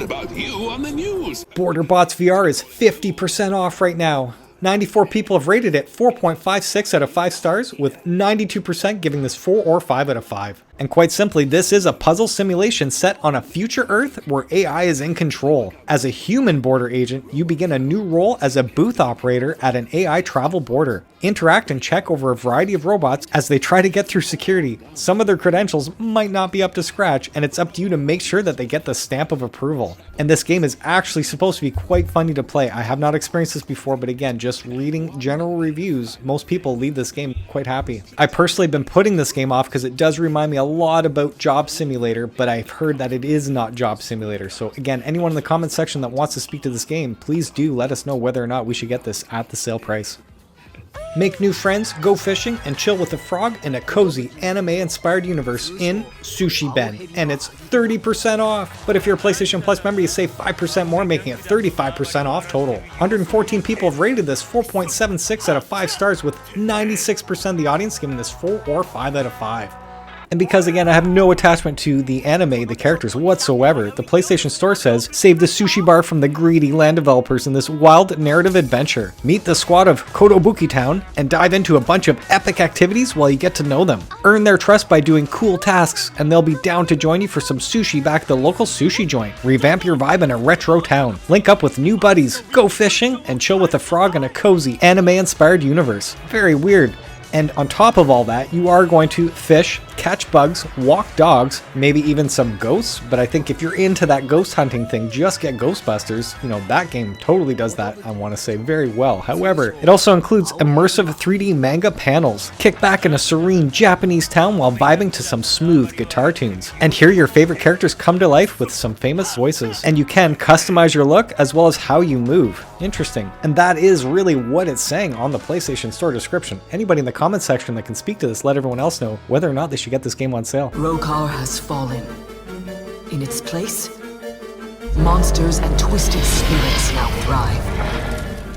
About you on the news. BorderBots VR is 50% off right now. 94 people have rated it 4.56 out of 5 stars, with 92% giving this 4 or 5 out of 5. And quite simply, this is a puzzle simulation set on a future Earth where AI is in control. As a human border agent, you begin a new role as a booth operator at an AI travel border. Interact and check over a variety of robots as they try to get through security. Some of their credentials might not be up to scratch, and it's up to you to make sure that they get the stamp of approval. And this game is actually supposed to be quite funny to play. I have not experienced this before, but again, just reading general reviews, most people leave this game quite happy. I personally have been putting this game off because it does remind me a lot about Job Simulator, but I've heard that it is not Job Simulator. So again, anyone in the comment section that wants to speak to this game, please do let us know whether or not we should get this at the sale price. Make new friends, go fishing, and chill with a frog in a cozy anime-inspired universe in Sushi Ben, and it's 30% off. But if you're a PlayStation Plus member, you save 5% more, making it 35% off total. 114 people have rated this 4.76 out of 5 stars, with 96% of the audience giving this 4 or 5 out of 5. And because again, I have no attachment to the anime, the characters whatsoever, the PlayStation Store says, save the sushi bar from the greedy land developers in this wild narrative adventure. Meet the squad of Kotobuki Town and dive into a bunch of epic activities while you get to know them. Earn their trust by doing cool tasks, and they'll be down to join you for some sushi back at the local sushi joint. Revamp your vibe in a retro town. Link up with new buddies, go fishing, and chill with a frog in a cozy anime-inspired universe. Very weird. And on top of all that, you are going to fish, catch bugs, walk dogs, maybe even some ghosts. But I think if you're into that ghost hunting thing, just get Ghostbusters. You know, that game totally does that, I want to say, very well. However, it also includes immersive 3D manga panels. Kick back in a serene Japanese town while vibing to some smooth guitar tunes. And hear your favorite characters come to life with some famous voices. And you can customize your look as well as how you move. Interesting. And that is really what it's saying on the PlayStation Store description. Anybody in the comment section that can speak to this, let everyone else know whether or not they should get this game on sale. Rokar has fallen. In its place, monsters and twisted spirits now thrive.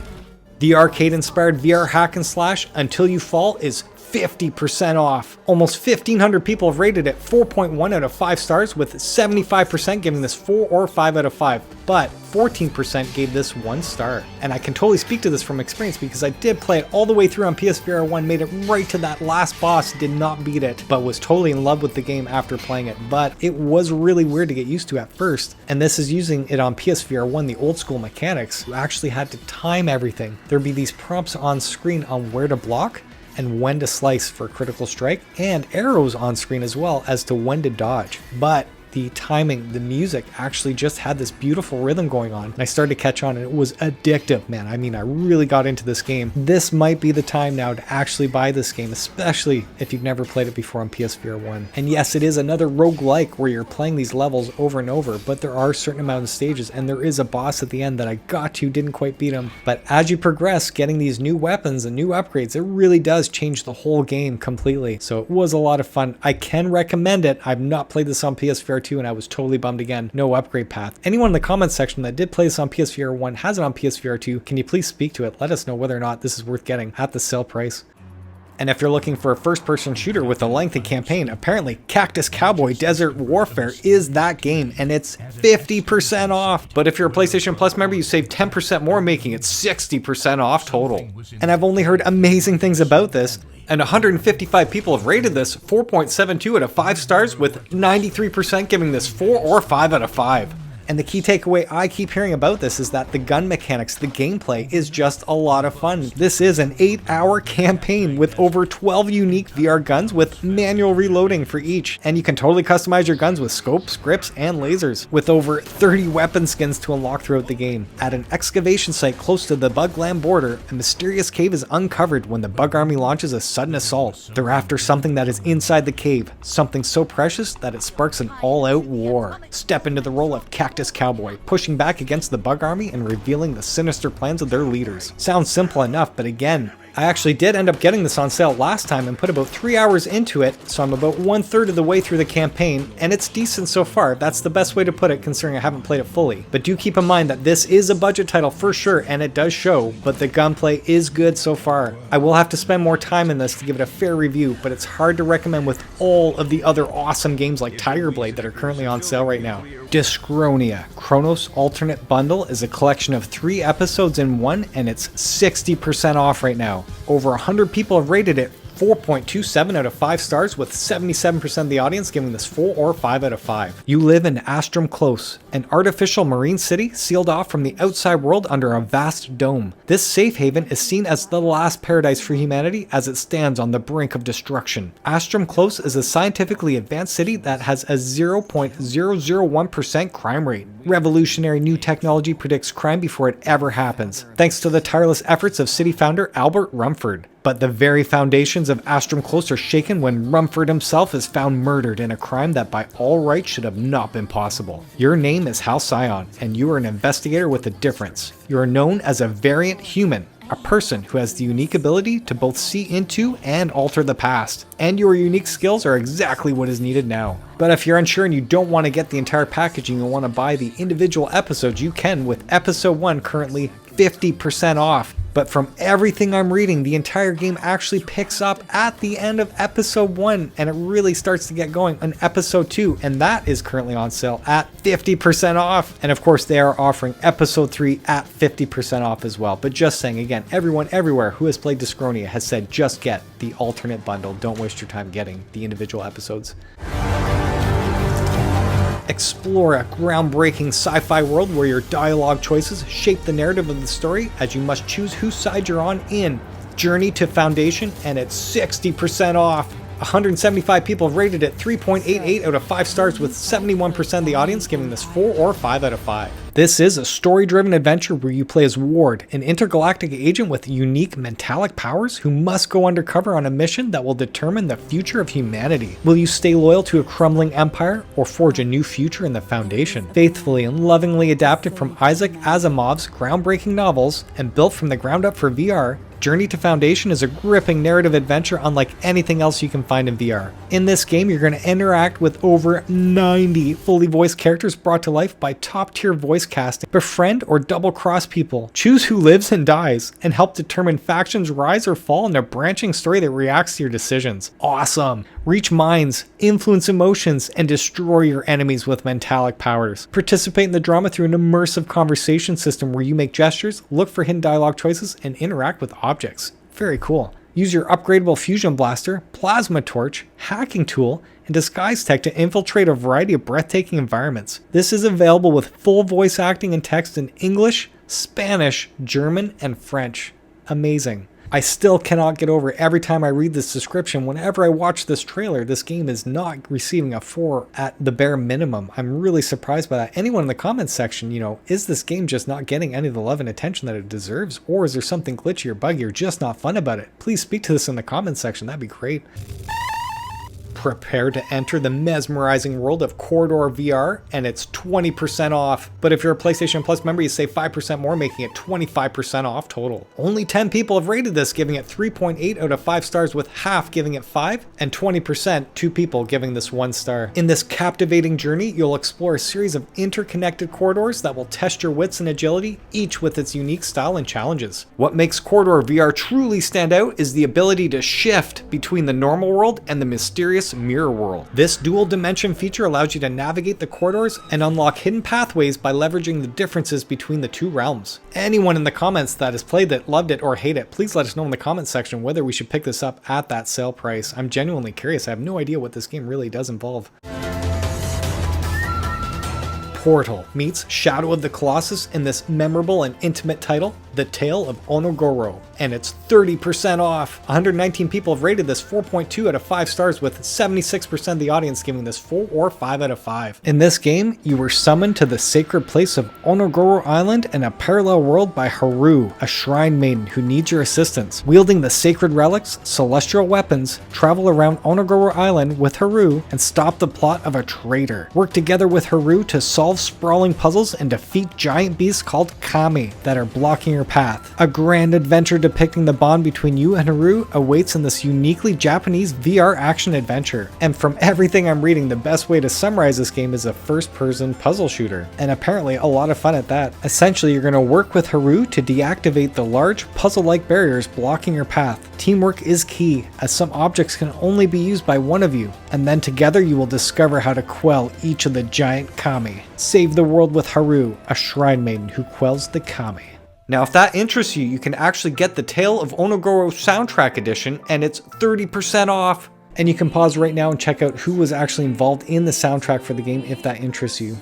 The arcade-inspired VR hack and slash Until You Fall is 50% off. Almost 1,500 people have rated it 4.1 out of 5 stars, with 75% giving this 4 or 5 out of 5, but 14% gave this 1 star. And I can totally speak to this from experience because I did play it all the way through on PSVR 1, made it right to that last boss, did not beat it, but was totally in love with the game after playing it. But it was really weird to get used to at first, and this is using it on PSVR 1, the old school mechanics. You actually had to time everything. There'd be these prompts on screen on where to block and when to slice for critical strike, and arrows on screen as well as to when to dodge. But The timing, the music actually just had this beautiful rhythm going on. And I started to catch on and it was addictive, man. I mean, I really got into this game. This might be the time now to actually buy this game, especially if you've never played it before on PSVR 1. And yes, it is another roguelike where you're playing these levels over and over, but there are certain amount of stages and there is a boss at the end that I got to, didn't quite beat him. But as you progress, getting these new weapons and new upgrades, it really does change the whole game completely. So it was a lot of fun. I can recommend it. I've not played this on PSVR 2 and I was totally bummed again. No upgrade path. Anyone in the comments section that did play this on PSVR 1 has it on PSVR 2. Can you please speak to it? Let us know whether or not this is worth getting at the sale price. And if you're looking for a first-person shooter with a lengthy campaign, apparently Cactus Cowboy Desert Warfare is that game, and it's 50% off. But if you're a PlayStation Plus member, you save 10% more, making it 60% off total. And I've only heard amazing things about this, and 155 people have rated this 4.72 out of 5 stars, with 93% giving this 4 or 5 out of 5. And the key takeaway I keep hearing about this is that the gun mechanics, the gameplay, is just a lot of fun. This is an 8-hour campaign with over 12 unique VR guns with manual reloading for each. And you can totally customize your guns with scopes, grips, and lasers, with over 30 weapon skins to unlock throughout the game. At an excavation site close to the Bugland border, a mysterious cave is uncovered when the Bug Army launches a sudden assault. They're after something that is inside the cave, something so precious that it sparks an all-out war. Step into the role of Cactus Cowboy, pushing back against the Bug Army and revealing the sinister plans of their leaders. Sounds simple enough, but again, I actually did end up getting this on sale last time and put about 3 hours into it, so I'm about 1/3 of the way through the campaign, and it's decent so far. That's the best way to put it considering I haven't played it fully. But do keep in mind that this is a budget title for sure, and it does show, but the gunplay is good so far. I will have to spend more time in this to give it a fair review, but it's hard to recommend with all of the other awesome games like Tiger Blade that are currently on sale right now. Dyschronia Chronos Alternate Bundle is a collection of 3 episodes in one, and it's 60% off right now. Over 100 people have rated it 4.27 out of 5 stars, with 77% of the audience giving this 4 or 5 out of 5. You live in Astrum Close, an artificial marine city sealed off from the outside world under a vast dome. This safe haven is seen as the last paradise for humanity as it stands on the brink of destruction. Astrum Close is a scientifically advanced city that has a 0.001% crime rate. Revolutionary new technology predicts crime before it ever happens, thanks to the tireless efforts of city founder Albert Rumford. But the very foundations of Astrum Close are shaken when Rumford himself is found murdered in a crime that by all rights should have not been possible. Your name is Halcyon, and you are an investigator with a difference. You are known as a variant human, a person who has the unique ability to both see into and alter the past. And your unique skills are exactly what is needed now. But if you're unsure and you don't want to get the entire package and you want to buy the individual episodes, you can, with episode 1 currently 50% off. But from everything I'm reading, the entire game actually picks up at the end of episode 1, and it really starts to get going on episode 2, and that is currently on sale at 50% off. And of course, they are offering episode 3 at 50% off as well. But just saying, again, everyone everywhere who has played Dyschronia has said just get the alternate bundle. Don't waste your time getting the individual episodes. Explore a groundbreaking sci-fi world where your dialogue choices shape the narrative of the story as you must choose whose side you're on in Journey to Foundation, and it's 60% off. 175 people have rated it 3.88 out of 5 stars, with 71% of the audience giving this 4 or 5 out of 5. This is a story-driven adventure where you play as Ward, an intergalactic agent with unique mentalic powers who must go undercover on a mission that will determine the future of humanity. Will you stay loyal to a crumbling empire or forge a new future in the Foundation? Faithfully and lovingly adapted from Isaac Asimov's groundbreaking novels and built from the ground up for VR, Journey to Foundation is a gripping narrative adventure unlike anything else you can find in VR. In this game, you're going to interact with over 90 fully voiced characters brought to life by top-tier voice casting. Befriend or double-cross people, choose who lives and dies, and help determine factions rise or fall in a branching story that reacts to your decisions. Awesome! Reach minds, influence emotions, and destroy your enemies with mentalic powers. Participate in the drama through an immersive conversation system where you make gestures, look for hidden dialogue choices, and interact with objects. Very cool. Use your upgradable fusion blaster, plasma torch, hacking tool, and disguise tech to infiltrate a variety of breathtaking environments. This is available with full voice acting and text in English, Spanish, German, and French. Amazing. I still cannot get over it. Every time I read this description, whenever I watch this trailer, this game is not receiving a 4 at the bare minimum. I'm really surprised by that. Anyone in the comments section, you know, is this game just not getting any of the love and attention that it deserves? Or is there something glitchy or buggy or just not fun about it? Please speak to this in the comments section. That'd be great. Prepare to enter the mesmerizing world of Corridor VR, and it's 20% off. But if you're a PlayStation Plus member, you save 5% more, making it 25% off total. Only 10 people have rated this, giving it 3.8 out of 5 stars, with half giving it 5, and 20%, 2 people, giving this 1 star. In this captivating journey, you'll explore a series of interconnected corridors that will test your wits and agility, each with its unique style and challenges. What makes Corridor VR truly stand out is the ability to shift between the normal world and the mysterious mirror world. This dual dimension feature allows you to navigate the corridors and unlock hidden pathways by leveraging the differences between the two realms. Anyone in the comments that has played it, loved it, or hate it, please let us know in the comments section whether we should pick this up at that sale price. I'm genuinely curious. I have no idea what this game really does involve. Portal meets Shadow of the Colossus in this memorable and intimate title, The Tale of Onogoro, and it's 30% off. 119 people have rated this 4.2 out of 5 stars, with 76% of the audience giving this 4 or 5 out of 5. In this game, you were summoned to the sacred place of Onogoro Island in a parallel world by Haru, a shrine maiden who needs your assistance. Wielding the sacred relics, celestial weapons, travel around Onogoro Island with Haru and stop the plot of a traitor. Work together with Haru to solve sprawling puzzles and defeat giant beasts called kami that are blocking your path. A grand adventure depicting the bond between you and Haru awaits in this uniquely Japanese VR action adventure. And from everything I'm reading, the best way to summarize this game is a first-person puzzle shooter, and apparently a lot of fun at that. Essentially, you're going to work with Haru to deactivate the large puzzle-like barriers blocking your path. Teamwork is key, as some objects can only be used by one of you, and then together you will discover how to quell each of the giant kami. Save the world with Haru, a shrine maiden who quells the kami. Now, if that interests you, you can actually get the Tale of Onogoro soundtrack edition, and it's 30% off. And you can pause right now and check out who was actually involved in the soundtrack for the game if that interests you.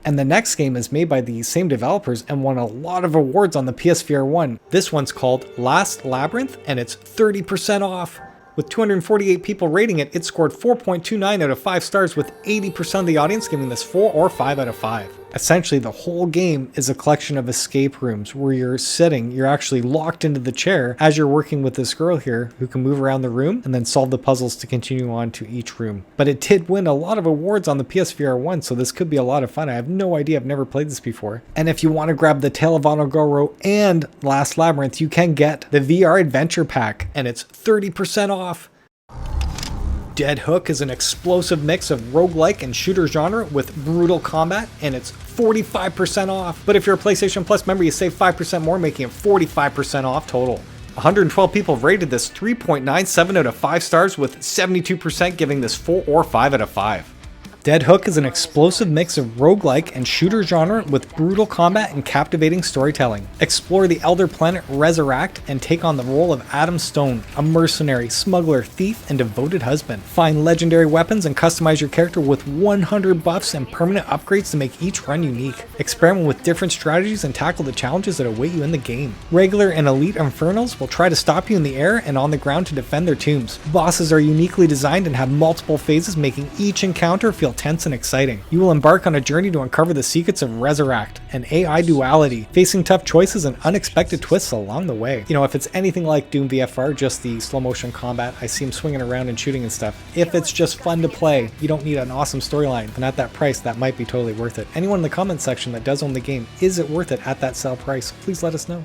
And the next game is made by the same developers and won a lot of awards on the PSVR 1. This one's called Last Labyrinth, and it's 30% off. With 248 people rating it, it scored 4.29 out of 5 stars, with 80% of the audience giving this 4 or 5 out of 5. Essentially, the whole game is a collection of escape rooms where you're actually locked into the chair as you're working with this girl here who can move around the room and then solve the puzzles to continue on to each room. But it did win a lot of awards on the PSVR 1, so this could be a lot of fun. I have no idea, I've never played this before. And if you want to grab the Tale of Onogoro and Last Labyrinth, you can get the VR Adventure Pack, and it's 30% off. Dead Hook is an explosive mix of roguelike and shooter genre with brutal combat, and it's 45% off. But if you're a PlayStation Plus member, you save 5% more, making it 45% off total. 112 people have rated this 3.97 out of 5 stars, with 72% giving this 4 or 5 out of 5. Dead Hook is an explosive mix of roguelike and shooter genre with brutal combat and captivating storytelling. Explore the elder planet Resurrect and take on the role of Adam Stone, a mercenary, smuggler, thief, and devoted husband. Find legendary weapons and customize your character with 100 buffs and permanent upgrades to make each run unique. Experiment with different strategies and tackle the challenges that await you in the game. Regular and elite infernals will try to stop you in the air and on the ground to defend their tombs. Bosses are uniquely designed and have multiple phases, making each encounter feel tense and exciting. You will embark on a journey to uncover the secrets of Resurrect, an AI duality, facing tough choices and unexpected twists along the way. You know, if it's anything like Doom VFR, just the slow motion combat, I see him swinging around and shooting and stuff. If it's just fun to play, you don't need an awesome storyline, and at that price, that might be totally worth it. Anyone in the comment section that does own the game, is it worth it at that sale price? Please let us know.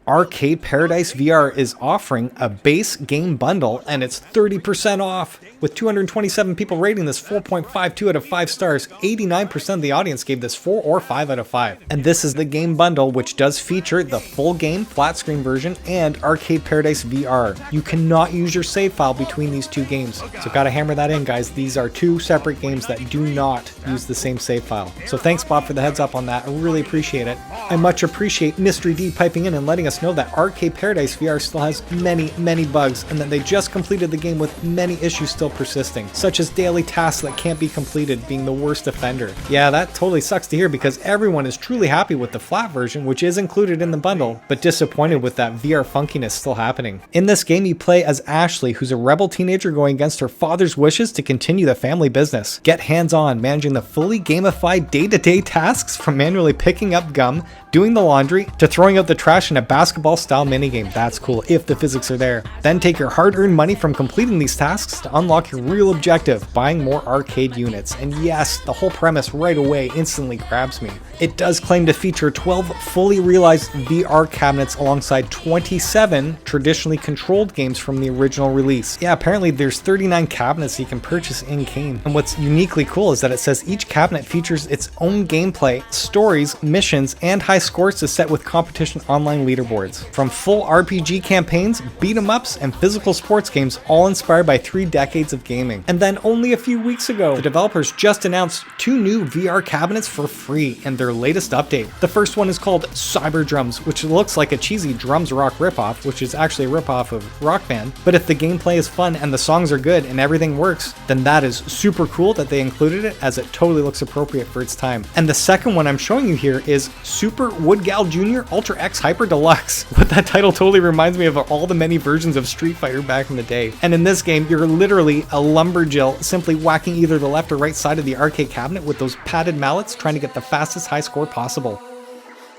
Arcade Paradise VR is offering a base game bundle, and it's 30% off. With 227 people rating this 4.52 out of 5 stars, 89% of the audience gave this 4 or 5 out of 5. And this is the game bundle, which does feature the full game flat screen version and Arcade Paradise VR. You cannot use your save file between these two games, so gotta hammer that in, guys. These are two separate games that do not use the same save file. So thanks, Bob, for the heads up on that. I really appreciate it. I much appreciate Mystery D piping in and letting us just know that Arcade Paradise VR still has many bugs, and that they just completed the game with many issues still persisting, such as daily tasks that can't be completed being the worst offender. Yeah, that totally sucks to hear because everyone is truly happy with the flat version, which is included in the bundle, but disappointed with that VR funkiness still happening. In this game, you play as Ashley, who's a rebel teenager going against her father's wishes to continue the family business. Get hands-on, managing the fully gamified day-to-day tasks from manually picking up gum, doing the laundry, to throwing out the trash in a basketball-style minigame. That's cool, if the physics are there. Then take your hard-earned money from completing these tasks to unlock your real objective, buying more arcade units. And yes, the whole premise right away instantly grabs me. It does claim to feature 12 fully realized VR cabinets alongside 27 traditionally controlled games from the original release. Yeah, apparently there's 39 cabinets you can purchase in-game. And what's uniquely cool is that it says each cabinet features its own gameplay, stories, missions, and high scores to set with competition online leaderboards. From full RPG campaigns, beat-em-ups, and physical sports games, all inspired by 3 decades of gaming. And then only a few weeks ago, the developers just announced 2 new VR cabinets for free in their latest update. The first one is called Cyber Drums, which looks like a cheesy Drums Rock ripoff, which is actually a ripoff of Rock Band. But if the gameplay is fun and the songs are good and everything works, then that is super cool that they included it, as it totally looks appropriate for its time. And the second one I'm showing you here is Super Woodgal Jr. Ultra X Hyper Deluxe. What that title totally reminds me of all the many versions of Street Fighter back in the day. And in this game, you're literally a lumberjill, simply whacking either the left or right side of the arcade cabinet with those padded mallets, trying to get the fastest high score possible.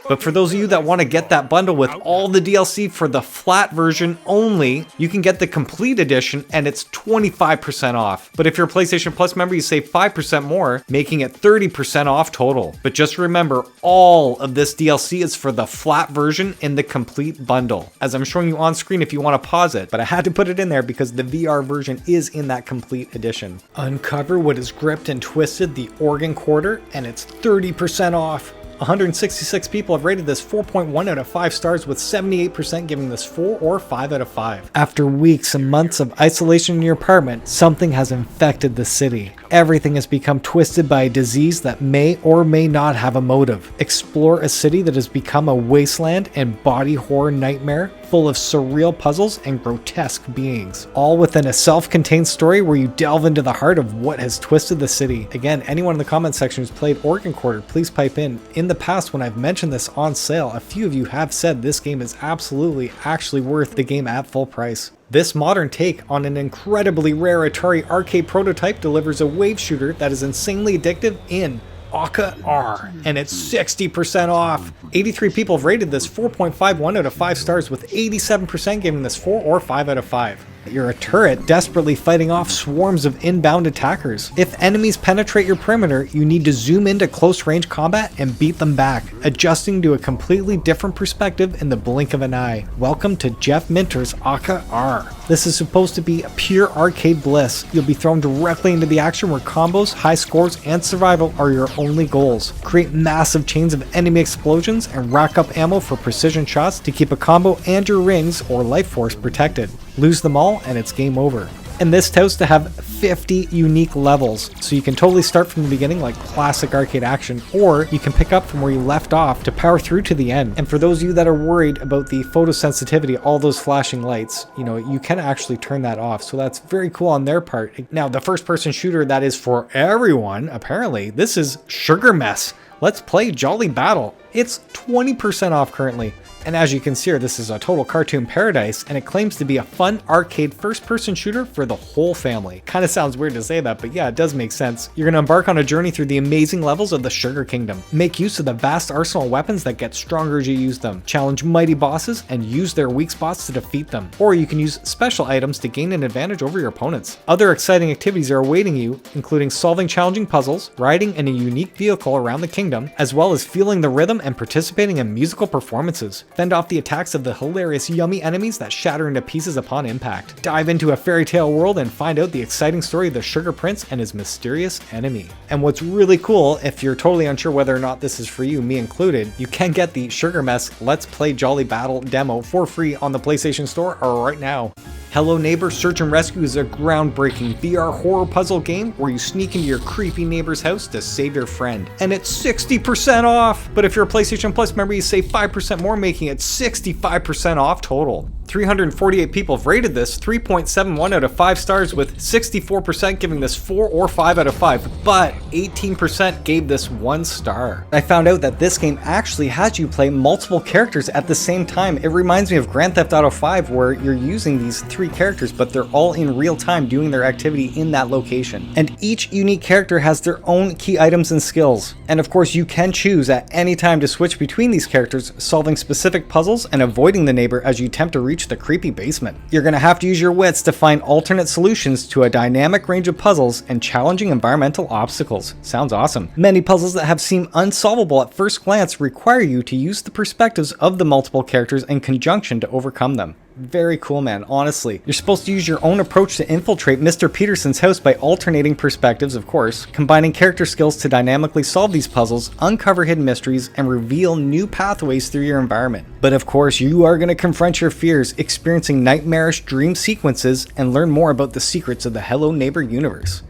But for those of you that want to get that bundle with all the DLC for the flat version only, you can get the complete edition and it's 25% off. But if you're a PlayStation Plus member, you save 5% more, making it 30% off total. But just remember, all of this DLC is for the flat version in the complete bundle, as I'm showing you on screen if you want to pause it, but I had to put it in there because the VR version is in that complete edition. Uncover what is gripped and twisted, the organ quarter, and it's 30% off. 166 people have rated this 4.1 out of 5 stars, with 78% giving this 4 or 5 out of 5. After weeks and months of isolation in your apartment, something has infected the city. Everything has become twisted by a disease that may or may not have a motive. Explore a city that has become a wasteland and body horror nightmare, full of surreal puzzles and grotesque beings, all within a self-contained story where you delve into the heart of what has twisted the city. Again, anyone in the comment section who's played Organ Quarter, please pipe in. In the past, when I've mentioned this on sale, a few of you have said this game is actually worth the game at full price. This modern take on an incredibly rare Atari arcade prototype delivers a wave shooter that is insanely addictive in Akka Arrh, and it's 60% off. 83 people have rated this 4.51 out of 5 stars, with 87% giving this 4 or 5 out of 5. You're a turret desperately fighting off swarms of inbound attackers. If enemies penetrate your perimeter, you need to zoom into close range combat and beat them back, adjusting to a completely different perspective in the blink of an eye. Welcome to Jeff Minter's Akka Arrh. This is supposed to be a pure arcade bliss. You'll be thrown directly into the action where combos, high scores, and survival are your only goals. Create massive chains of enemy explosions and rack up ammo for precision shots to keep a combo and your rings or life force protected. Lose them all and it's game over. And this touts to have 50 unique levels, so you can totally start from the beginning like classic arcade action, or you can pick up from where you left off to power through to the end. And for those of you that are worried about the photosensitivity, all those flashing lights, you can actually turn that off, so that's very cool on their part. Now, the first person shooter that is for everyone, apparently, this is Sugar Mess. Let's play Jolly Battle. It's 20% off currently. And as you can see here, this is a total cartoon paradise, and it claims to be a fun arcade first-person shooter for the whole family. Kind of sounds weird to say that, but yeah, it does make sense. You're going to embark on a journey through the amazing levels of the Sugar Kingdom. Make use of the vast arsenal of weapons that get stronger as you use them. Challenge mighty bosses and use their weak spots to defeat them. Or you can use special items to gain an advantage over your opponents. Other exciting activities are awaiting you, including solving challenging puzzles, riding in a unique vehicle around the kingdom, as well as feeling the rhythm and participating in musical performances. Fend off the attacks of the hilarious yummy enemies that shatter into pieces upon impact. Dive into a fairy tale world and find out the exciting story of the Sugar Prince and his mysterious enemy. And what's really cool, if you're totally unsure whether or not this is for you, me included, you can get the Sugar Mess Let's Play Jolly Battle demo for free on the PlayStation Store right now. Hello Neighbor Search and Rescue is a groundbreaking VR horror puzzle game where you sneak into your creepy neighbor's house to save your friend. And it's 60% off! But if you're a PlayStation Plus member, you save 5% more, making it 65% off total. 348 people have rated this, 3.71 out of 5 stars, with 64% giving this 4 or 5 out of 5, but 18% gave this 1 star. I found out that this game actually has you play multiple characters at the same time. It reminds me of Grand Theft Auto 5, where you're using these 3 characters, but they're all in real time doing their activity in that location. And each unique character has their own key items and skills. And of course, you can choose at any time to switch between these characters, solving specific puzzles and avoiding the neighbor as you attempt to reach the creepy basement. You're going to have to use your wits to find alternate solutions to a dynamic range of puzzles and challenging environmental obstacles. Sounds awesome. Many puzzles that have seemed unsolvable at first glance require you to use the perspectives of the multiple characters in conjunction to overcome them. Very cool, man, honestly. You're supposed to use your own approach to infiltrate Mr. Peterson's house by alternating perspectives, of course, combining character skills to dynamically solve these puzzles, uncover hidden mysteries, and reveal new pathways through your environment. But of course, you are going to confront your fears, experiencing nightmarish dream sequences, and learn more about the secrets of the Hello Neighbor universe.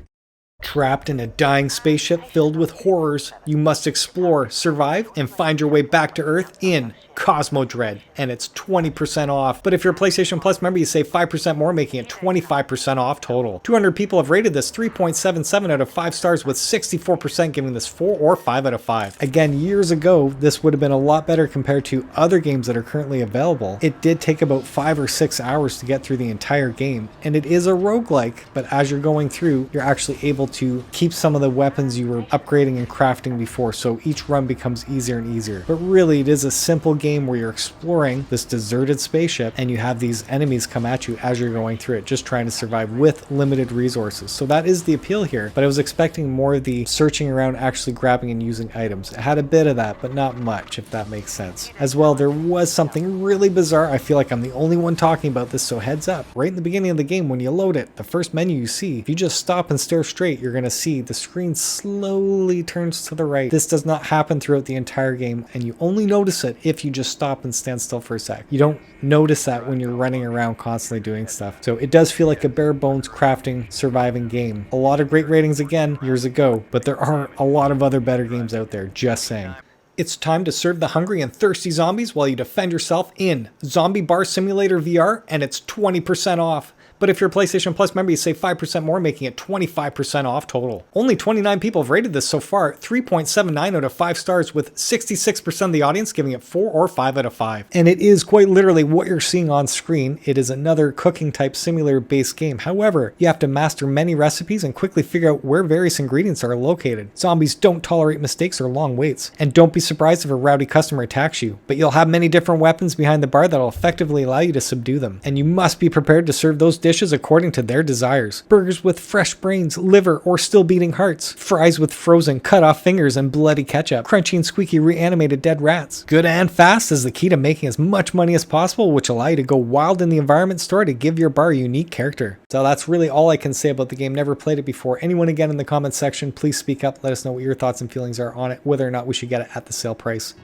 Trapped in a dying spaceship filled with horrors, you must explore, survive, and find your way back to Earth in Cosmodread, and it's 20% off. But if you're a PlayStation Plus member, you save 5% more, making it 25% off total. 200 people have rated this, 3.77 out of 5 stars, with 64% giving this 4 or 5 out of 5. Again, years ago, this would have been a lot better compared to other games that are currently available. It did take about 5 or 6 hours to get through the entire game, and it is a roguelike, but as you're going through, you're actually able to keep some of the weapons you were upgrading and crafting before, so each run becomes easier and easier. But really, it is a simple game where you're exploring this deserted spaceship and you have these enemies come at you as you're going through it, just trying to survive with limited resources. So that is the appeal here, but I was expecting more of the searching around, actually grabbing and using items. It had a bit of that, but not much, if that makes sense. As well, there was something really bizarre. I feel like I'm the only one talking about this, so heads up. Right in the beginning of the game, when you load it, the first menu you see, if you just stop and stare straight, you're going to see the screen slowly turns to the right. This does not happen throughout the entire game, and you only notice it if you just stop and stand still for a sec. You don't notice that when you're running around constantly doing stuff. So it does feel like a bare bones crafting, surviving game. A lot of great ratings again years ago, but there are a lot of other better games out there, just saying. It's time to serve the hungry and thirsty zombies while you defend yourself in Zombie Bar Simulator VR, and it's 20% off. But if you're a PlayStation Plus member, you save 5% more, making it 25% off total. Only 29 people have rated this so far, 3.79 out of 5 stars, with 66% of the audience giving it 4 or 5 out of 5. And it is quite literally what you're seeing on screen. It is another cooking type simulator based game. However, you have to master many recipes and quickly figure out where various ingredients are located. Zombies don't tolerate mistakes or long waits. And don't be surprised if a rowdy customer attacks you. But you'll have many different weapons behind the bar that'll effectively allow you to subdue them. And you must be prepared to serve those dishes according to their desires. Burgers with fresh brains, liver, or still beating hearts. Fries with frozen, cut off fingers and bloody ketchup. Crunchy and squeaky reanimated dead rats. Good and fast is the key to making as much money as possible, which allow you to go wild in the environment store to give your bar a unique character. So that's really all I can say about the game. Never played it before. Anyone again in the comments section, please speak up. Let us know what your thoughts and feelings are on it, whether or not we should get it at the sale price.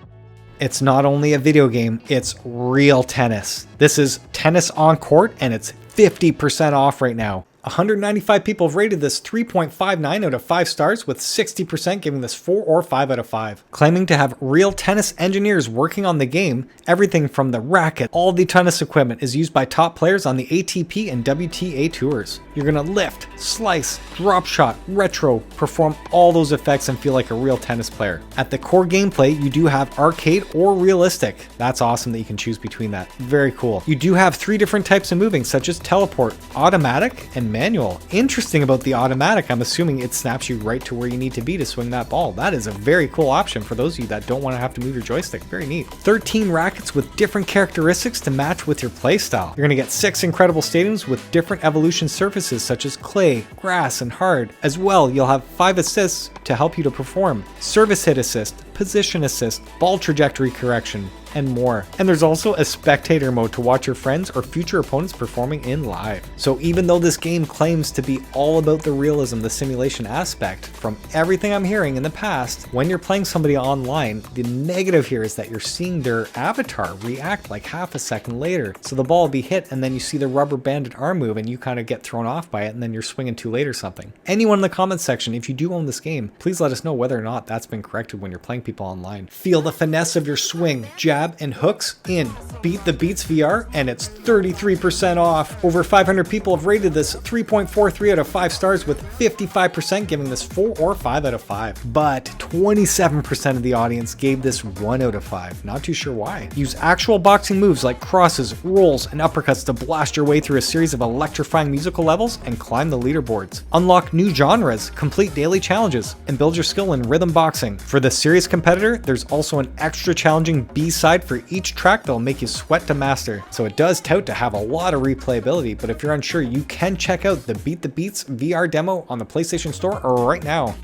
It's not only a video game, it's real tennis. This is Tennis on Court, and it's 50% off right now. 195 people have rated this, 3.59 out of 5 stars, with 60% giving this 4 or 5 out of 5. Claiming to have real tennis engineers working on the game, everything from the racket, all the tennis equipment is used by top players on the ATP and WTA tours. You're gonna lift, slice, drop shot, retro, perform all those effects and feel like a real tennis player. At the core gameplay, you do have arcade or realistic. That's awesome that you can choose between that. Very cool. You do have 3 different types of moving, such as teleport, automatic, and manual. Interesting about the automatic, I'm assuming it snaps you right to where you need to be to swing that ball. That is a very cool option for those of you that don't want to have to move your joystick. Very neat. 13 rackets with different characteristics to match with your playstyle. You're going to get 6 incredible stadiums with different evolution surfaces such as clay, grass, and hard. As well, you'll have 5 assists to help you to perform. Service hit assist, position assist, ball trajectory correction, and more. And there's also a spectator mode to watch your friends or future opponents performing in live. So even though this game claims to be all about the realism, the simulation aspect, from everything I'm hearing in the past, when you're playing somebody online, the negative here is that you're seeing their avatar react like half a second later. So the ball will be hit and then you see the rubber banded arm move and you kind of get thrown off by it and then you're swinging too late or something. Anyone in the comments section, if you do own this game, please let us know whether or not that's been corrected when you're playing people online. Feel the finesse of your swing, jab, and hooks in Beat the Beats VR, and it's 33% off. Over 500 people have rated this 3.43 out of 5 stars, with 55% giving this 4 or 5 out of 5. But 27% of the audience gave this 1 out of 5. Not too sure why. Use actual boxing moves like crosses, rolls, and uppercuts to blast your way through a series of electrifying musical levels and climb the leaderboards. Unlock new genres, complete daily challenges, and build your skill in rhythm boxing. For the serious competitor, there's also an extra challenging B-side for each track that'll make you sweat to master. So it does tout to have a lot of replayability, but if you're unsure, you can check out the Beat the Beats VR demo on the PlayStation Store right now.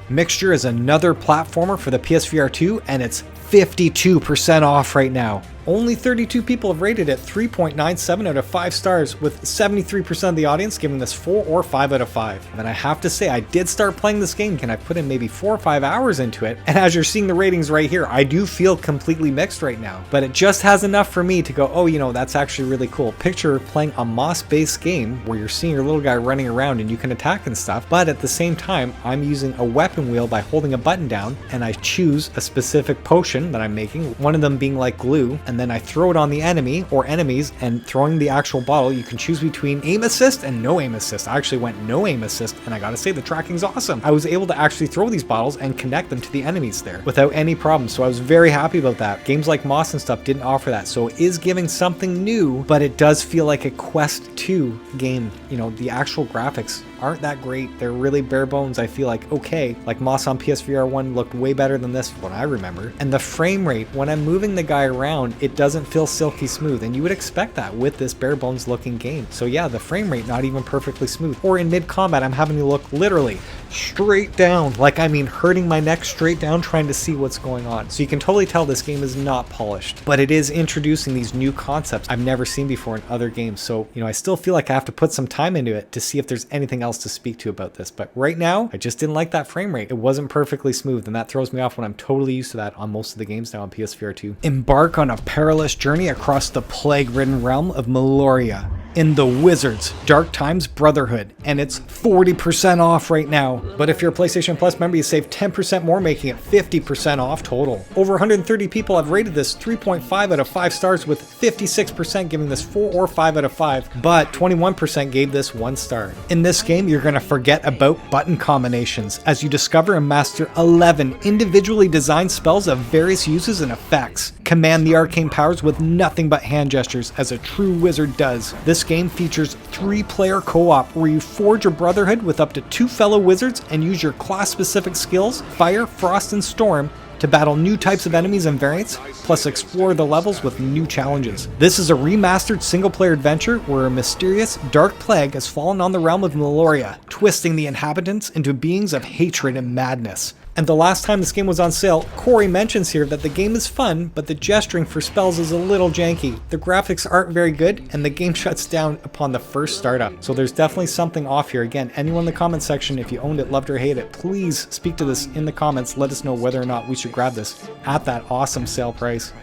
Mixture is another platformer for the PSVR 2, and it's 52% off right now. Only 32 people have rated it 3.97 out of 5 stars, with 73% of the audience giving this 4 or 5 out of 5. And I have to say, I did start playing this game and I put in maybe 4 or 5 hours into it, and as you're seeing the ratings right here, I do feel completely mixed right now. But it just has enough for me to go, oh, you know, that's actually really cool. Picture playing a moss-based game where you're seeing your little guy running around and you can attack and stuff, but at the same time, I'm using a weapon wheel by holding a button down, and I choose a specific potion that I'm making, one of them being like glue, and then I throw it on the enemy or enemies, and throwing the actual bottle, you can choose between aim assist and no aim assist. I actually went no aim assist, and I gotta say, the tracking's awesome. I was able to actually throw these bottles and connect them to the enemies there without any problem, so I was very happy about that. Games like Moss and stuff didn't offer that, so it is giving something new, but it does feel like a Quest 2 game. You know, the actual graphics aren't that great. They're really bare bones. I feel like okay, like Moss on PSVR 1 looked way better than this, what I remember. And the frame rate, when I'm moving the guy around, it doesn't feel silky smooth, and you would expect that with this bare bones looking game. So yeah, the frame rate not even perfectly smooth. Or in mid combat, I'm having to look literally straight down, like I mean hurting my neck straight down trying to see what's going on. So you can totally tell this game is not polished, but it is introducing these new concepts I've never seen before in other games. So, you know, I still feel like I have to put some time into it to see if there's anything else to speak to about this. But right now, I just didn't like that frame rate. It wasn't perfectly smooth, and that throws me off when I'm totally used to that on most of the games now on PSVR 2. Embark on a perilous journey across the plague-ridden realm of Meloria in the Wizards Dark Times Brotherhood, and it's 40% off right now. But if you're a PlayStation Plus member, you save 10% more, making it 50% off total. Over 130 people have rated this 3.5 out of 5 stars, with 56% giving this 4 or 5 out of 5, but 21% gave this 1 star. In this game, you're going to forget about button combinations as you discover and master 11 individually designed spells of various uses and effects. Command the arcane powers with nothing but hand gestures, as a true wizard does. This game features 3-player co-op where you forge a brotherhood with up to 2 fellow wizards and use your class-specific skills, Fire, Frost, and Storm, to battle new types of enemies and variants, plus explore the levels with new challenges. This is a remastered single-player adventure where a mysterious, dark plague has fallen on the realm of Meloria, twisting the inhabitants into beings of hatred and madness. And the last time this game was on sale, Corey mentions here that the game is fun, but the gesturing for spells is a little janky. The graphics aren't very good, and the game shuts down upon the first startup. So there's definitely something off here. Again, anyone in the comment section, if you owned it, loved or hate it, please speak to this in the comments. Let us know whether or not we should grab this at that awesome sale price.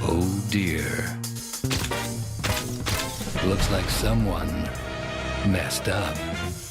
Oh dear. Looks like someone messed up.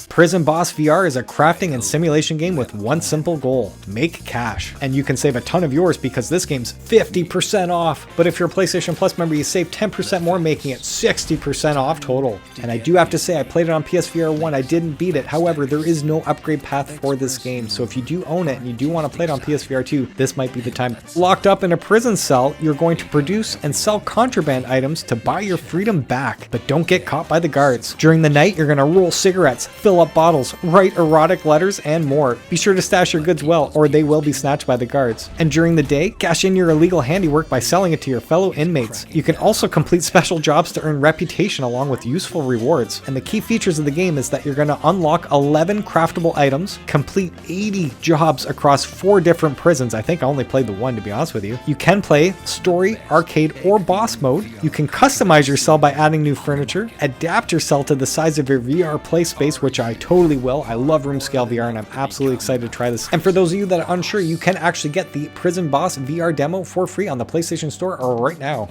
Prison Boss VR is a crafting and simulation game with one simple goal: make cash. And you can save a ton of yours because this game's 50% off. But if you're a PlayStation Plus member, you save 10% more, making it 60% off total. And I do have to say, I played it on PSVR 1, I didn't beat it. However, there is no upgrade path for this game. So if you do own it and you do want to play it on PSVR 2, this might be the time. Locked up in a prison cell, you're going to produce and sell contraband items to buy your freedom back, but don't get caught by the guards. During the night, you're going to roll cigarettes, fill up bottles, write erotic letters, and more. Be sure to stash your goods well, or they will be snatched by the guards. And during the day, cash in your illegal handiwork by selling it to your fellow inmates. You can also complete special jobs to earn reputation along with useful rewards. And the key features of the game is that you're going to unlock 11 craftable items, complete 80 jobs across 4 different prisons. I think I only played the one, to be honest with you. You can play story, arcade, or boss mode. You can customize your cell by adding new furniture, adapt your cell to the size of your VR play space, which I totally will. I love room scale VR and I'm absolutely excited to try this. And for those of you that are unsure, you can actually get the Prison Boss VR demo for free on the PlayStation Store right now.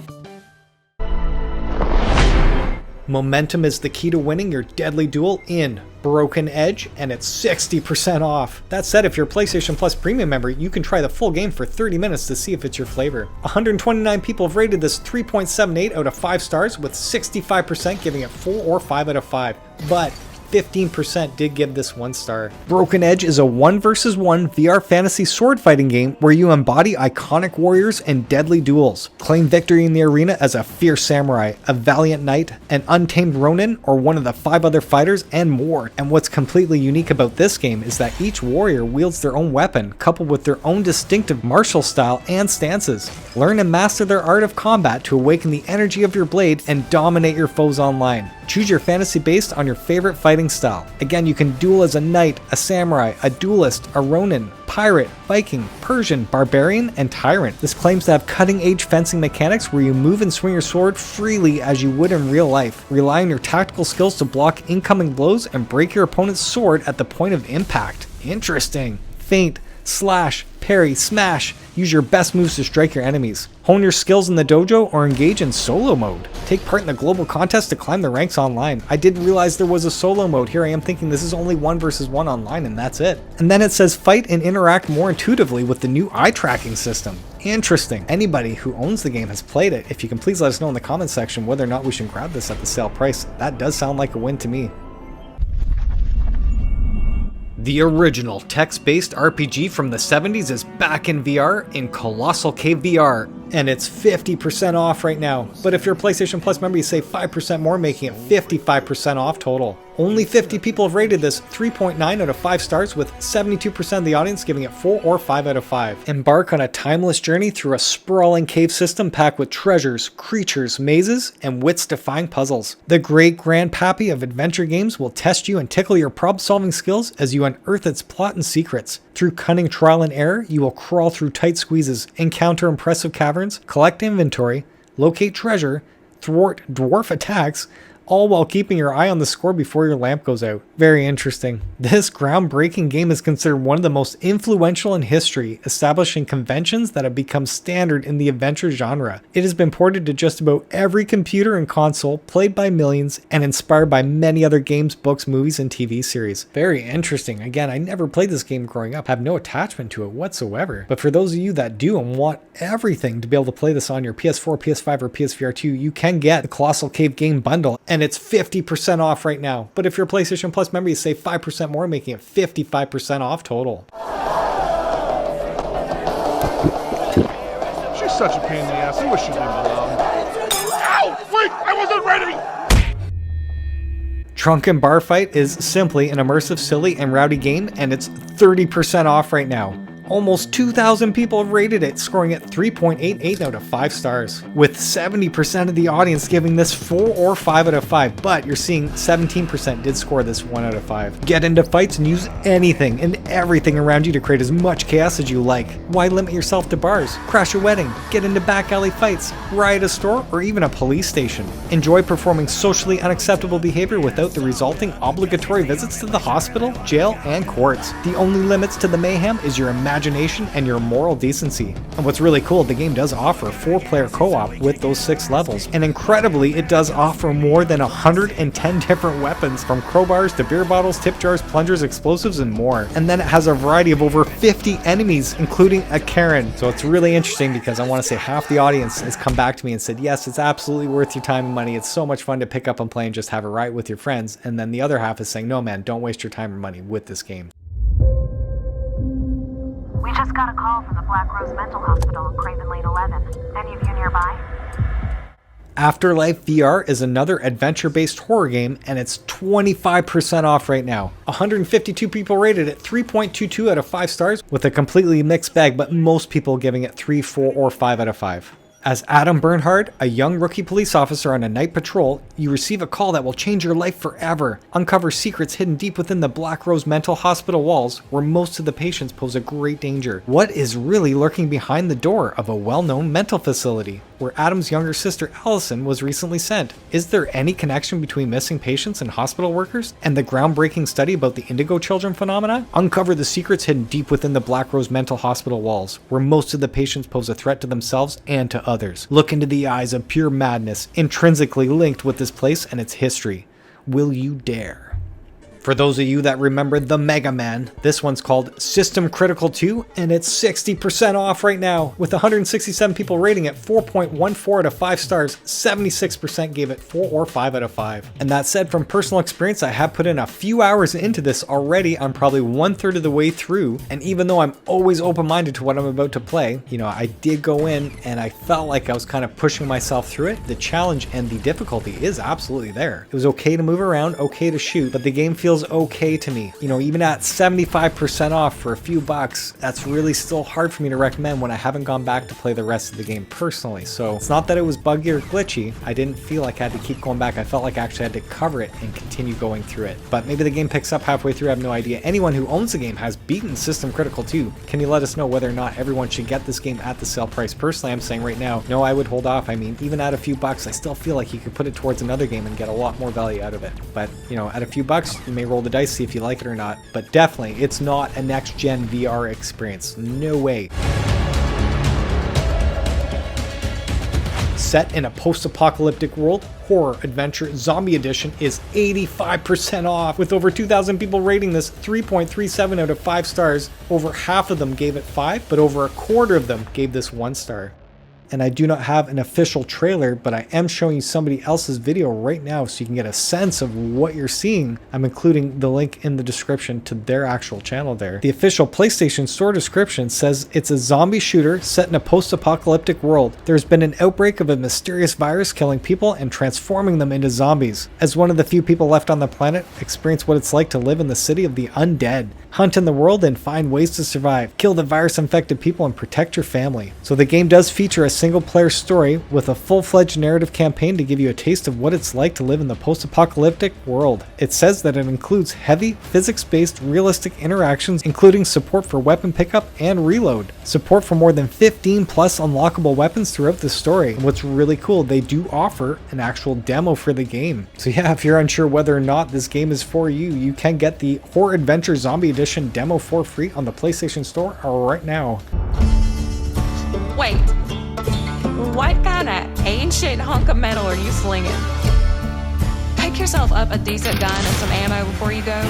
Momentum is the key to winning your deadly duel in Broken Edge, and it's 60% off. That said, if you're a PlayStation Plus Premium member, you can try the full game for 30 minutes to see if it's your flavor. 129 people have rated this 3.78 out of 5 stars, with 65% giving it 4 or 5 out of 5. But 15% did give this 1 star. Broken Edge is a 1 vs 1 VR fantasy sword fighting game where you embody iconic warriors and deadly duels. Claim victory in the arena as a fierce samurai, a valiant knight, an untamed ronin, or one of the 5 other fighters, and more. And what's completely unique about this game is that each warrior wields their own weapon, coupled with their own distinctive martial style and stances. Learn and master their art of combat to awaken the energy of your blade and dominate your foes online. Choose your fantasy based on your favorite fighting style. Again, you can duel as a knight, a samurai, a duelist, a ronin, pirate, Viking, Persian, barbarian, and tyrant. This claims to have cutting-edge fencing mechanics where you move and swing your sword freely as you would in real life. Rely on your tactical skills to block incoming blows and break your opponent's sword at the point of impact. Interesting. Feint, slash, parry, smash. Use your best moves to strike your enemies. Hone your skills in the dojo or engage in solo mode. Take part in the global contest to climb the ranks online. I didn't realize there was a solo mode. Here I am thinking this is only 1 vs 1 online and that's it. And then it says fight and interact more intuitively with the new eye tracking system. Interesting. Anybody who owns the game has played it. If you can please let us know in the comments section whether or not we should grab this at the sale price. That does sound like a win to me. The original text-based RPG from the 70s is back in VR in Colossal Cave VR, and it's 50% off right now. But if you're a PlayStation Plus member, you save 5% more, making it 55% off total. Only 50 people have rated this 3.9 out of 5 stars, with 72% of the audience giving it 4 or 5 out of 5. Embark on a timeless journey through a sprawling cave system packed with treasures, creatures, mazes, and wits-defying puzzles. The great grandpappy of adventure games will test you and tickle your problem-solving skills as you unearth its plot and secrets. Through cunning trial and error, you will crawl through tight squeezes, encounter impressive caverns, collect inventory, locate treasure, thwart dwarf attacks, all while keeping your eye on the score before your lamp goes out. Very interesting. This groundbreaking game is considered one of the most influential in history, establishing conventions that have become standard in the adventure genre. It has been ported to just about every computer and console, played by millions, and inspired by many other games, books, movies, and TV series. Very interesting. Again, I never played this game growing up, have no attachment to it whatsoever. But for those of you that do and want everything to be able to play this on your PS4, PS5, or PSVR 2, you can get the Colossal Cave game bundle, and it's 50% off right now. But if you're a PlayStation Plus member, you save 5% more, making it 55% off total. She's such a pain in the ass. I wish she'd leave me alone. Ow! Wait! I wasn't ready! Drunkn Bar Fight is simply an immersive, silly, and rowdy game, and it's 30% off right now. Almost 2,000 people have rated it, scoring it 3.88 out of 5 stars, with 70% of the audience giving this 4 or 5 out of 5, but you're seeing 17% did score this 1 out of 5. Get into fights and use anything and everything around you to create as much chaos as you like. Why limit yourself to bars? Crash a wedding, get into back alley fights, riot a store, or even a police station. Enjoy performing socially unacceptable behavior without the resulting obligatory visits to the hospital, jail, and courts. The only limits to the mayhem is your imagination and your moral decency. And what's really cool, the game does offer 4-player co-op with those 6 levels. And incredibly, it does offer more than 110 different weapons, from crowbars to beer bottles, tip jars, plungers, explosives, and more. And then it has a variety of over 50 enemies, including a Karen. So it's really interesting because I want to say half the audience has come back to me and said, yes, it's absolutely worth your time and money. It's so much fun to pick up and play and just have a riot with your friends. And then the other half is saying, no man, don't waste your time or money with this game. We just got a call from the Black Rose Mental Hospital in Craven Lane 11. Any of you nearby? Afterlife VR is another adventure-based horror game, and it's 25% off right now. 152 people rated it 3.22 out of 5 stars, with a completely mixed bag, but most people giving it 3, 4, or 5 out of 5. As Adam Bernhard, a young rookie police officer on a night patrol, you receive a call that will change your life forever. Uncover secrets hidden deep within the Black Rose Mental Hospital walls, where most of the patients pose a great danger. What is really lurking behind the door of a well-known mental facility, where Adam's younger sister Allison was recently sent? Is there any connection between missing patients and hospital workers, and the groundbreaking study about the Indigo Children phenomena? Uncover the secrets hidden deep within the Black Rose Mental Hospital walls, where most of the patients pose a threat to themselves and to others. Look into the eyes of pure madness, intrinsically linked with this place and its history. Will you dare? For those of you that remember the Mega Man, this one's called System Critical 2, and it's 60% off right now. With 167 people rating it 4.14 out of 5 stars, 76% gave it 4 or 5 out of 5. And that said, from personal experience, I have put in a few hours into this already. I'm probably 1/3 of the way through, and even though I'm always open-minded to what I'm about to play, you know, I did go in and I felt like I was kind of pushing myself through it. The challenge and the difficulty is absolutely there. It was okay to move around, okay to shoot, but the game feels okay to me. You know, even at 75% off for a few bucks, that's really still hard for me to recommend when I haven't gone back to play the rest of the game personally. So it's not that it was buggy or glitchy. I didn't feel like I had to keep going back. I felt like I actually had to cover it and continue going through it. But maybe the game picks up halfway through. I have no idea. Anyone who owns the game has beaten System Critical 2. Can you let us know whether or not everyone should get this game at the sale price? Personally, I'm saying right now, no, I would hold off. I mean, even at a few bucks, I still feel like you could put it towards another game and get a lot more value out of it. But, you know, at a few bucks, you may roll the dice, see if you like it or not. But definitely, it's not a next-gen VR experience. No way. Set in a post-apocalyptic world, Horror Adventure Zombie Edition is 85% off, with over 2,000 people rating this 3.37 out of 5 stars. Over half of them gave it 5, but over a quarter of them gave this 1 star. And I do not have an official trailer, but I am showing you somebody else's video right now so you can get a sense of what you're seeing. I'm including the link in the description to their actual channel there. The official PlayStation Store description says it's a zombie shooter set in a post-apocalyptic world. There's been an outbreak of a mysterious virus killing people and transforming them into zombies. As one of the few people left on the planet, experience what it's like to live in the city of the undead. Hunt in the world and find ways to survive. Kill the virus-infected people and protect your family. So the game does feature a single-player story with a full-fledged narrative campaign to give you a taste of what it's like to live in the post-apocalyptic world. It says that it includes heavy, physics-based, realistic interactions, including support for weapon pickup and reload. Support for more than 15 plus unlockable weapons throughout the story. And what's really cool, they do offer an actual demo for the game. So yeah, if you're unsure whether or not this game is for you, you can get the Horror Adventure Zombie Edition demo for free on the PlayStation Store right now. Wait, what kind of ancient hunk of metal are you slinging? Pick yourself up a decent gun and some ammo before you go.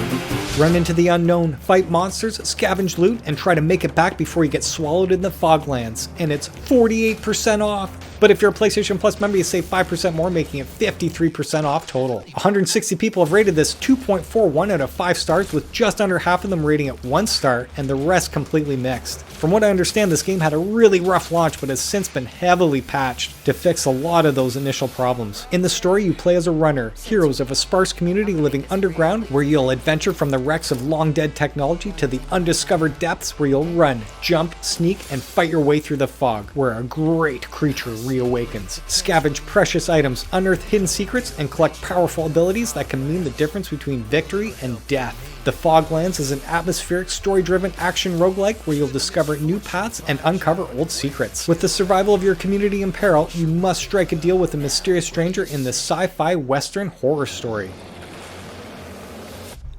Run into the unknown, fight monsters, scavenge loot, and try to make it back before you get swallowed in the Foglands. And it's 48% off. But if you're a PlayStation Plus member, you save 5% more, making it 53% off total. 160 people have rated this 2.41 out of 5 stars, with just under half of them rating it 1 star, and the rest completely mixed. From what I understand, this game had a really rough launch, but has since been heavily patched to fix a lot of those initial problems. In the story, you play as a runner, heroes of a sparse community living underground, where you'll adventure from the wrecks of long-dead technology to the undiscovered depths, where you'll run, jump, sneak, and fight your way through the fog, where a great creature reawakens. Scavenge precious items, unearth hidden secrets, and collect powerful abilities that can mean the difference between victory and death. The Foglands is an atmospheric, story-driven action roguelike where you'll discover new paths and uncover old secrets. With the survival of your community in peril, you must strike a deal with a mysterious stranger in this sci-fi western horror story.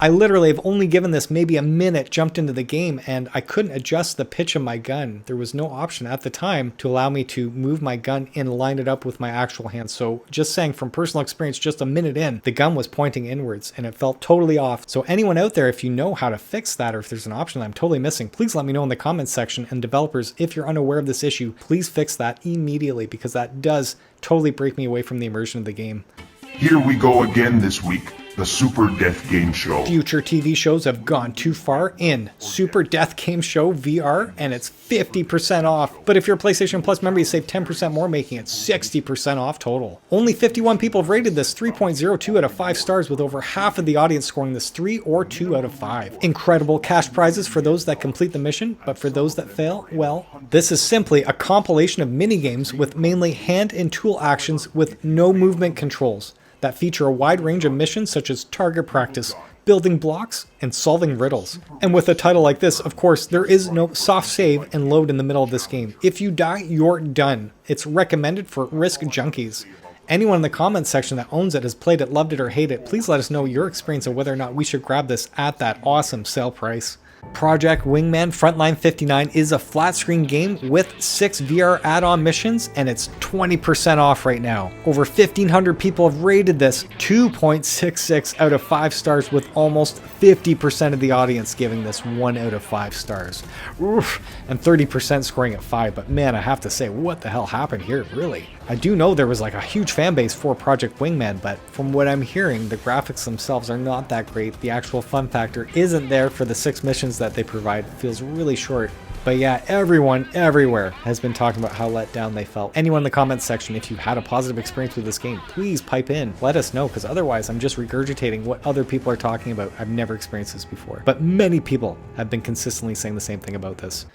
I literally have only given this maybe a minute, jumped into the game, and I couldn't adjust the pitch of my gun. There was no option at the time to allow me to move my gun and line it up with my actual hand. So just saying from personal experience, just a minute in, the gun was pointing inwards and it felt totally off. So anyone out there, if you know how to fix that, or if there's an option that I'm totally missing, please let me know in the comments section. And developers, if you're unaware of this issue, please fix that immediately, because that does totally break me away from the immersion of the game. Here we go again this week. The Super Death Game Show. Future TV shows have gone too far in Super Death Game Show VR, and it's 50% off. But if you're a PlayStation Plus member, you save 10% more, making it 60% off total. Only 51 people have rated this 3.02 out of 5 stars, with over half of the audience scoring this 3 or 2 out of 5. Incredible cash prizes for those that complete the mission, but for those that fail, well, this is simply a compilation of minigames with mainly hand and tool actions with no movement controls that feature a wide range of missions such as target practice, building blocks, and solving riddles. And with a title like this, of course, there is no soft save and load in the middle of this game. If you die, you're done. It's recommended for risk junkies. Anyone in the comments section that owns it, has played it, loved it, or hated it, please let us know your experience of whether or not we should grab this at that awesome sale price. Project Wingman Frontline 59 is a flat screen game with 6 VR add-on missions, and it's 20% off right now. Over 1,500 people have rated this 2.66 out of 5 stars, with almost 50% of the audience giving this 1 out of 5 stars. Oof, and 30% scoring at 5, but man, I have to say, what the hell happened here, really? I do know there was like a huge fan base for Project Wingman, but from what I'm hearing, the graphics themselves are not that great. The actual fun factor isn't there for the 6 missions that they provide. It feels really short. But yeah, everyone everywhere has been talking about how let down they felt. Anyone in the comments section, if you've had a positive experience with this game, please pipe in. Let us know, because otherwise I'm just regurgitating what other people are talking about. I've never experienced this before. But many people have been consistently saying the same thing about this.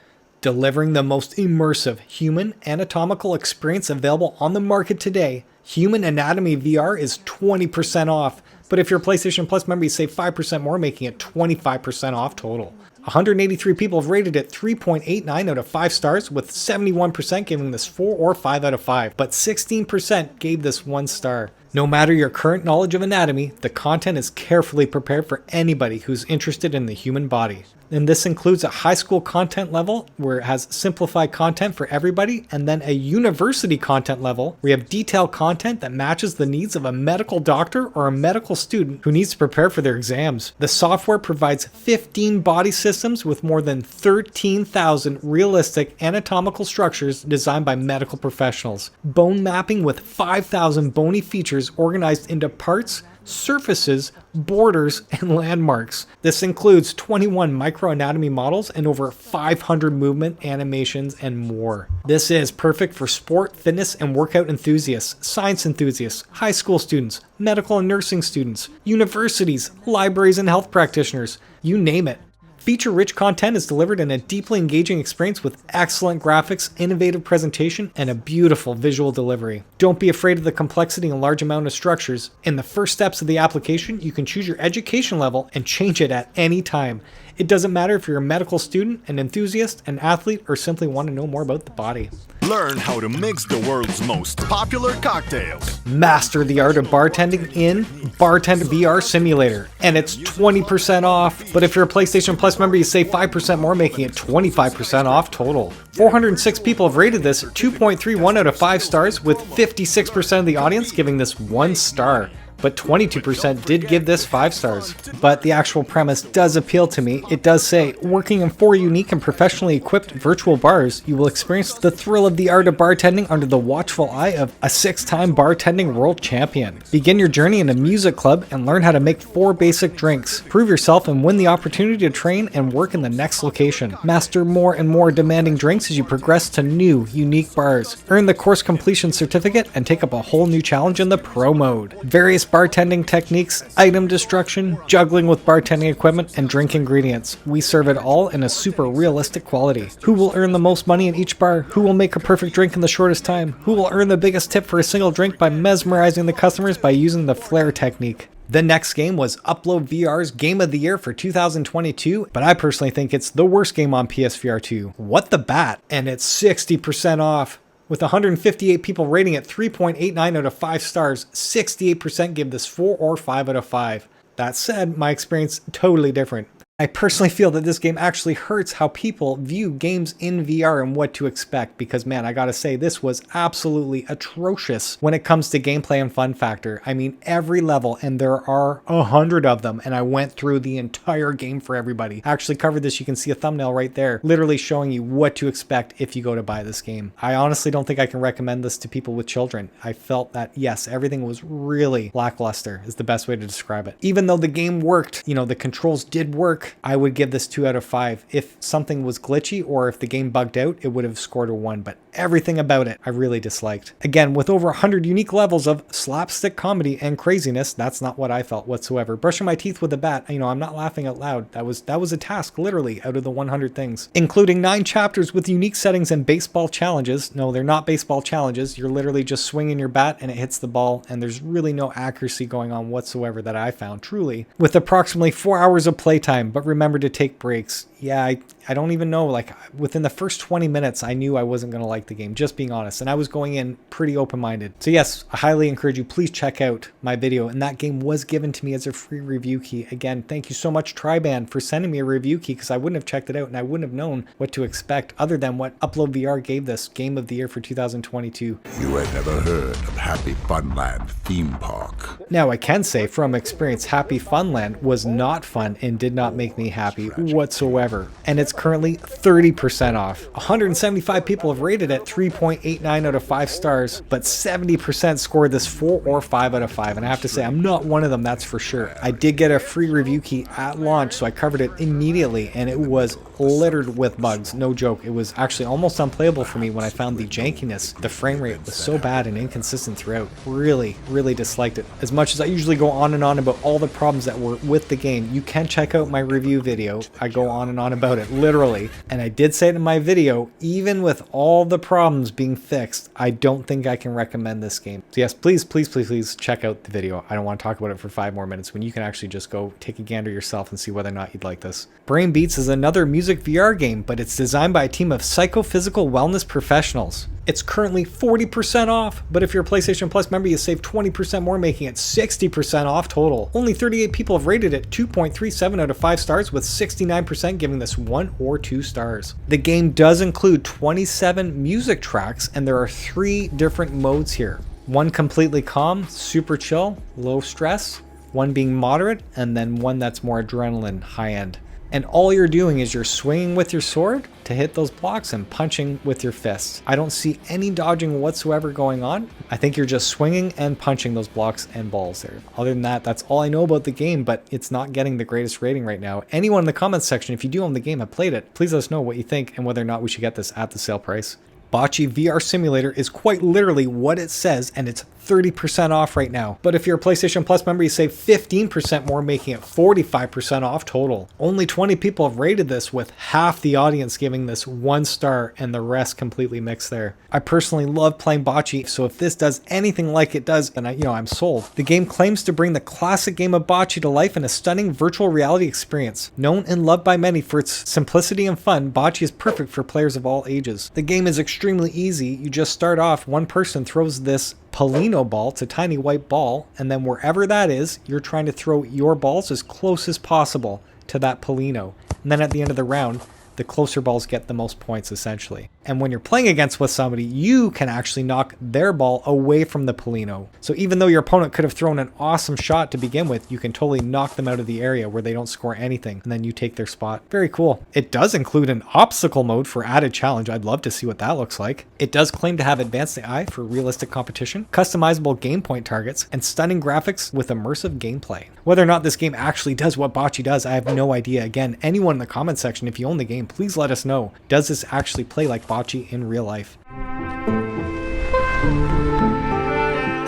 Delivering the most immersive human anatomical experience available on the market today, Human Anatomy VR is 20% off. But if you're a PlayStation Plus member, you save 5% more, making it 25% off total. 183 people have rated it 3.89 out of 5 stars, with 71% giving this 4 or 5 out of 5, but 16% gave this 1 star. No matter your current knowledge of anatomy, the content is carefully prepared for anybody who's interested in the human body. And this includes a high school content level where it has simplified content for everybody, and then a university content level where you have detailed content that matches the needs of a medical doctor or a medical student who needs to prepare for their exams. The software provides 15 body systems with more than 13,000 realistic anatomical structures designed by medical professionals. Bone mapping with 5,000 bony features organized into parts, surfaces, borders, and landmarks. This includes 21 microanatomy models and over 500 movement animations and more. This is perfect for sport, fitness, and workout enthusiasts, science enthusiasts, high school students, medical and nursing students, universities, libraries, and health practitioners. You name it. Feature-rich content is delivered in a deeply engaging experience with excellent graphics, innovative presentation, and a beautiful visual delivery. Don't be afraid of the complexity and large amount of structures. In the first steps of the application, you can choose your education level and change it at any time. It doesn't matter if you're a medical student, an enthusiast, an athlete, or simply want to know more about the body. Learn how to mix the world's most popular cocktails. Master the art of bartending in Bartender VR Simulator, and it's 20% off. But if you're a PlayStation Plus member, you save 5% more, making it 25% off total. 406 people have rated this 2.31 out of 5 stars, with 56% of the audience giving this 1 star. But 22% did give this 5 stars. But the actual premise does appeal to me. It does say, working in 4 unique and professionally equipped virtual bars, you will experience the thrill of the art of bartending under the watchful eye of a 6-time bartending world champion. Begin your journey in a music club and learn how to make 4 basic drinks. Prove yourself and win the opportunity to train and work in the next location. Master more and more demanding drinks as you progress to new, unique bars. Earn the course completion certificate and take up a whole new challenge in the pro mode. Various bartending techniques, item destruction, juggling with bartending equipment, and drink ingredients. We serve it all in a super realistic quality. Who will earn the most money in each bar? Who will make a perfect drink in the shortest time? Who will earn the biggest tip for a single drink by mesmerizing the customers by using the flare technique? The next game was Upload VR's Game of the Year for 2022, but I personally think it's the worst game on PSVR 2. What the bat? And it's 60% off. With 158 people rating it 3.89 out of 5 stars, 68% give this 4 or 5 out of 5. That said, my experience totally different. I personally feel that this game actually hurts how people view games in VR and what to expect, because man, I gotta say, this was absolutely atrocious when it comes to gameplay and fun factor. I mean, every level, and there are 100 of them, and I went through the entire game for everybody. I actually covered this, you can see a thumbnail right there, literally showing you what to expect if you go to buy this game. I honestly don't think I can recommend this to people with children. I felt that, yes, everything was really lackluster, is the best way to describe it. Even though the game worked, you know, the controls did work, I would give this 2 out of 5. If something was glitchy or if the game bugged out, it would have scored a 1, but everything about it I really disliked. Again, with over 100 unique levels of slapstick comedy and craziness, that's not what I felt whatsoever. Brushing my teeth with a bat, you know, I'm not laughing out loud. That was a task, literally, out of the 100 things. Including 9 chapters with unique settings and baseball challenges. No, they're not baseball challenges. You're literally just swinging your bat and it hits the ball, and there's really no accuracy going on whatsoever that I found, truly. With approximately 4 hours of playtime, but remember to take breaks. Yeah, I don't even know, like within the first 20 minutes, I knew I wasn't going to like the game, just being honest. And I was going in pretty open-minded. So yes, I highly encourage you, please check out my video. And that game was given to me as a free review key. Again, thank you so much, Triband, for sending me a review key, because I wouldn't have checked it out and I wouldn't have known what to expect other than what Upload VR gave this Game of the Year for 2022. You had never heard of Happy Funland Theme Park. Now, I can say from experience, Happy Funland was not fun and did not make me happy whatsoever. And it's currently 30% off. 175 people have rated it 3.89 out of 5 stars, but 70% scored this 4 or 5 out of 5. And I have to say, I'm not one of them, that's for sure. I did get a free review key at launch, so I covered it immediately, and it was littered with bugs. No joke. It was actually almost unplayable for me when I found the jankiness. The frame rate was so bad and inconsistent throughout. Really, really disliked it. As much as I usually go on and on about all the problems that were with the game, you can check out my review video. I go on and on about it, literally. And I did say it in my video, even with all the problems being fixed, I don't think I can recommend this game. So yes, please, please, please, please check out the video. I don't want to talk about it for 5 more minutes when you can actually just go take a gander yourself and see whether or not you'd like this. Brain Beats is another music VR game, but it's designed by a team of psychophysical wellness professionals. It's currently 40% off, but if you're a PlayStation Plus member, you save 20% more, making it 60% off total. Only 38 people have rated it 2.37 out of 5 stars, with 69% giving this 1 or 2 stars. The game does include 27 music tracks, and there are 3 different modes here. One completely calm, super chill, low stress, one being moderate, and then one that's more adrenaline, high end. And all you're doing is you're swinging with your sword to hit those blocks and punching with your fists. I don't see any dodging whatsoever going on. I think you're just swinging and punching those blocks and balls there. Other than that, that's all I know about the game, but it's not getting the greatest rating right now. Anyone in the comments section, if you do own the game, have played it, please let us know what you think and whether or not we should get this at the sale price. Bocce VR Simulator is quite literally what it says, and it's 30% off right now. But if you're a PlayStation Plus member, you save 15% more, making it 45% off total. Only 20 people have rated this, with half the audience giving this 1 star and the rest completely mixed there. I personally love playing bocce, so if this does anything like it does, then I'm sold. The game claims to bring the classic game of bocce to life in a stunning virtual reality experience. Known and loved by many for its simplicity and fun, bocce is perfect for players of all ages. The game is extremely easy. You just start off, one person throws this Polino ball, it's a tiny white ball, and then wherever that is, you're trying to throw your balls as close as possible to that Polino. And then at the end of the round, the closer balls get the most points, essentially. And when you're playing against with somebody, you can actually knock their ball away from the Polino. So even though your opponent could have thrown an awesome shot to begin with, you can totally knock them out of the area where they don't score anything, and then you take their spot. Very cool. It does include an obstacle mode for added challenge. I'd love to see what that looks like. It does claim to have advanced AI for realistic competition, customizable game point targets, and stunning graphics with immersive gameplay. Whether or not this game actually does what bocce does, I have no idea. Again, anyone in the comment section, if you own the game, please let us know. Does this actually play like bocce in real life?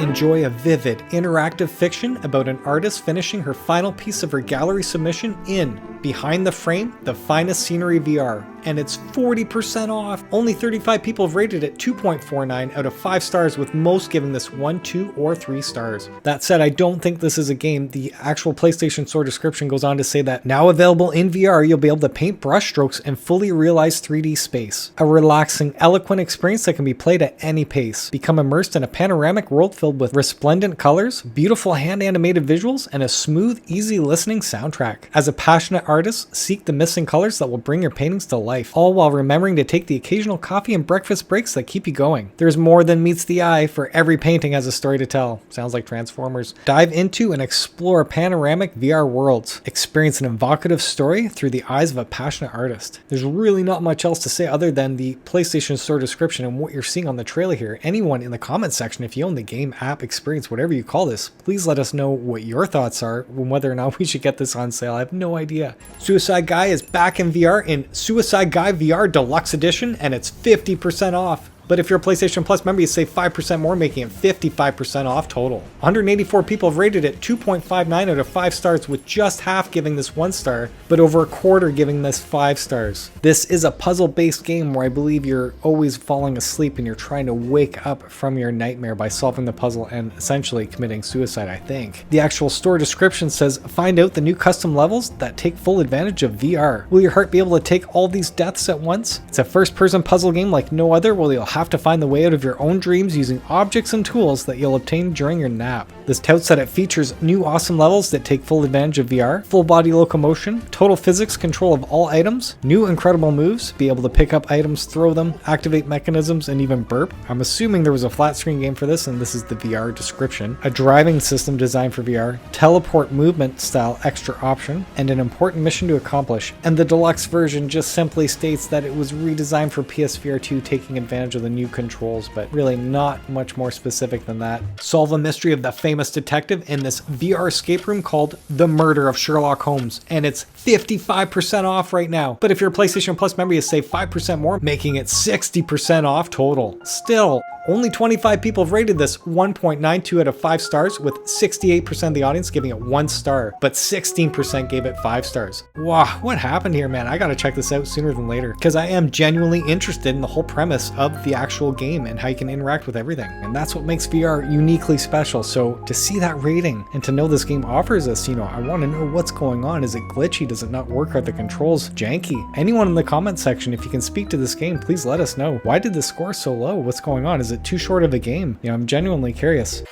Enjoy a vivid, interactive fiction about an artist finishing her final piece of her gallery submission in Behind the Frame, The Finest Scenery VR. and it's 40% off. Only 35 people have rated it 2.49 out of 5 stars, with most giving this 1, 2, or 3 stars. That said, I don't think this is a game. The actual PlayStation Store description goes on to say that now available in VR, you'll be able to paint brushstrokes and fully realize 3D space. A relaxing, eloquent experience that can be played at any pace. Become immersed in a panoramic world filled with resplendent colors, beautiful hand-animated visuals, and a smooth, easy listening soundtrack. As a passionate artist, seek the missing colors that will bring your paintings to life, all while remembering to take the occasional coffee and breakfast breaks that keep you going. There's more than meets the eye, for every painting has a story to tell. Sounds like Transformers. Dive into and explore panoramic VR worlds. Experience an evocative story through the eyes of a passionate artist. There's really not much else to say other than the PlayStation Store description and what you're seeing on the trailer here. Anyone in the comment section, if you own the game, app, experience, whatever you call this, please let us know what your thoughts are on whether or not we should get this on sale. I have no idea. Suicide Guy is back in VR in Suicide Guy VR Deluxe Edition, and it's 50% off. But if you're a PlayStation Plus member, you save 5% more, making it 55% off total. 184 people have rated it 2.59 out of 5 stars, with just half giving this 1 star, but over a quarter giving this 5 stars. This is a puzzle-based game where I believe you're always falling asleep and you're trying to wake up from your nightmare by solving the puzzle and essentially committing suicide, I think. The actual store description says, find out the new custom levels that take full advantage of VR. Will your heart be able to take all these deaths at once? It's a first-person puzzle game like no other, where you'll have to find the way out of your own dreams using objects and tools that you'll obtain during your nap. This touts that it features new awesome levels that take full advantage of VR, full body locomotion, total physics control of all items, new incredible moves, be able to pick up items, throw them, activate mechanisms, and even burp. I'm assuming there was a flat screen game for this, and this is the VR description. A driving system designed for VR, teleport movement style extra option, and an important mission to accomplish. And the deluxe version just simply states that it was redesigned for PSVR 2, taking advantage of the new controls, but really not much more specific than that. Solve a mystery of the famous detective in this VR escape room called The Murder of Sherlock Holmes, and it's 55% off right now. But if you're a PlayStation Plus member, you save 5% more, making it 60% off total. Still, only 25 people have rated this 1.92 out of 5 stars, with 68% of the audience giving it 1 star, but 16% gave it 5 stars. Wow, what happened here, man? I gotta check this out sooner than later, because I am genuinely interested in the whole premise of the actual game and how you can interact with everything. And that's what makes VR uniquely special. So to see that rating and to know this game offers us, I want to know what's going on. Is it glitchy? Does it not work? Are the controls janky? Anyone in the comment section, if you can speak to this game, please let us know. Why did the score so low? What's going on? Is it too short of a game? I'm genuinely curious.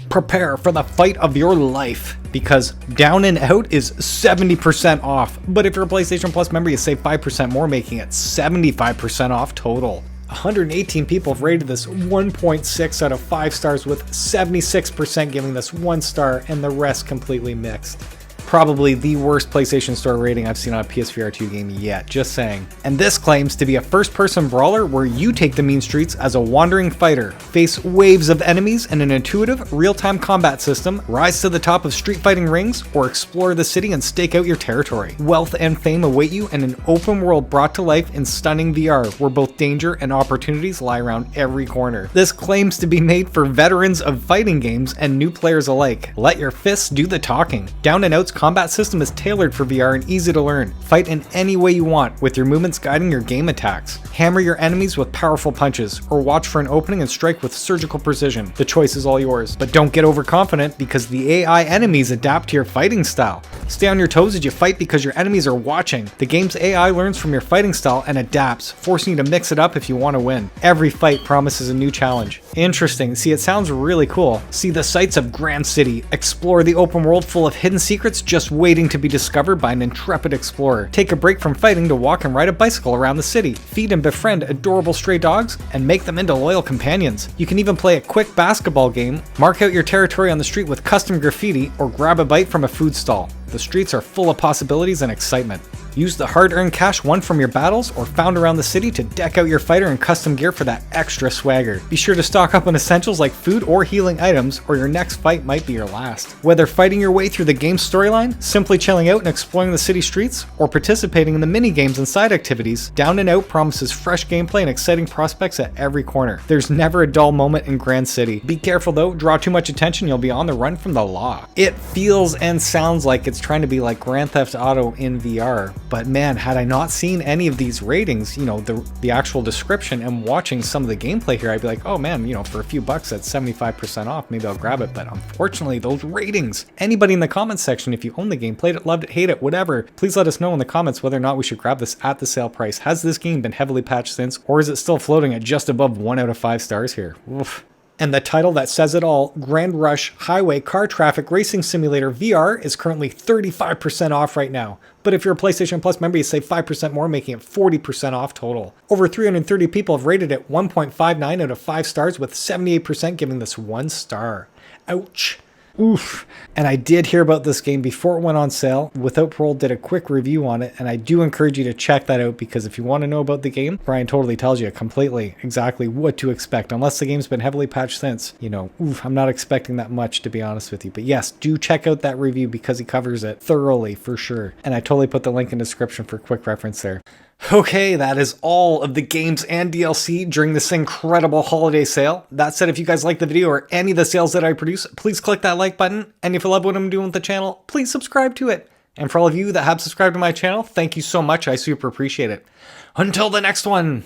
Prepare for the fight of your life, because Down and Out is 70% off. But if you're a PlayStation Plus member, you save 5% more, making it 75% off total. 118 people have rated this 1.6 out of 5 stars, with 76% giving this 1 star and the rest completely mixed. Probably the worst PlayStation Store rating I've seen on a PSVR 2 game yet, just saying. And this claims to be a first-person brawler where you take the mean streets as a wandering fighter, face waves of enemies in an intuitive, real-time combat system, rise to the top of street fighting rings, or explore the city and stake out your territory. Wealth and fame await you in an open world brought to life in stunning VR, where both danger and opportunities lie around every corner. This claims to be made for veterans of fighting games and new players alike. Let your fists do the talking. Down and Out's combat system is tailored for VR and easy to learn. Fight in any way you want, with your movements guiding your game attacks. Hammer your enemies with powerful punches, or watch for an opening and strike with surgical precision. The choice is all yours. But don't get overconfident, because the AI enemies adapt to your fighting style. Stay on your toes as you fight, because your enemies are watching. The game's AI learns from your fighting style and adapts, forcing you to mix it up if you want to win. Every fight promises a new challenge. Interesting. See, it sounds really cool. See the sights of Grand City. Explore the open world full of hidden secrets just waiting to be discovered by an intrepid explorer. Take a break from fighting to walk and ride a bicycle around the city. Feed and befriend adorable stray dogs and make them into loyal companions. You can even play a quick basketball game, mark out your territory on the street with custom graffiti, or grab a bite from a food stall. The streets are full of possibilities and excitement. Use the hard-earned cash won from your battles or found around the city to deck out your fighter in custom gear for that extra swagger. Be sure to stock up on essentials like food or healing items, or your next fight might be your last. Whether fighting your way through the game's storyline, simply chilling out and exploring the city streets, or participating in the mini-games and side activities, Down and Out promises fresh gameplay and exciting prospects at every corner. There's never a dull moment in Grand City. Be careful though, draw too much attention, you'll be on the run from the law. It feels and sounds like it's trying to be like Grand Theft Auto in VR, but man, had I not seen any of these ratings, you know, the actual description and watching some of the gameplay here, I'd be like, oh man, you know, for a few bucks that's 75% off, maybe I'll grab it. But unfortunately, those ratings. Anybody in the comments section, if you own the game, played it, loved it, hate it, whatever, please let us know in the comments whether or not we should grab this at the sale price. Has this game been heavily patched since, or is it still floating at just above 1 out of 5 stars here? Oof. And the title that says it all, Grand Rush Highway Car Traffic Racing Simulator VR, is currently 35% off right now. But if you're a PlayStation Plus member, you save 5% more, making it 40% off total. Over 330 people have rated it 1.59 out of 5 stars, with 78% giving this 1 star. Ouch. Oof. And I did hear about this game before it went on sale. Without Parole did a quick review on it, and I do encourage you to check that out, because if you want to know about the game, Brian totally tells you completely exactly what to expect. Unless the game's been heavily patched since, you know, oof, I'm not expecting that much, to be honest with you. But yes, do check out that review because he covers it thoroughly for sure. And I totally put the link in the description for quick reference there. Okay, that is all of the games and DLC during this incredible holiday sale. That said, if you guys like the video or any of the sales that I produce, please click that like button. And if you love what I'm doing with the channel, please subscribe to it. And for all of you that have subscribed to my channel, thank you so much. I super appreciate it. Until the next one.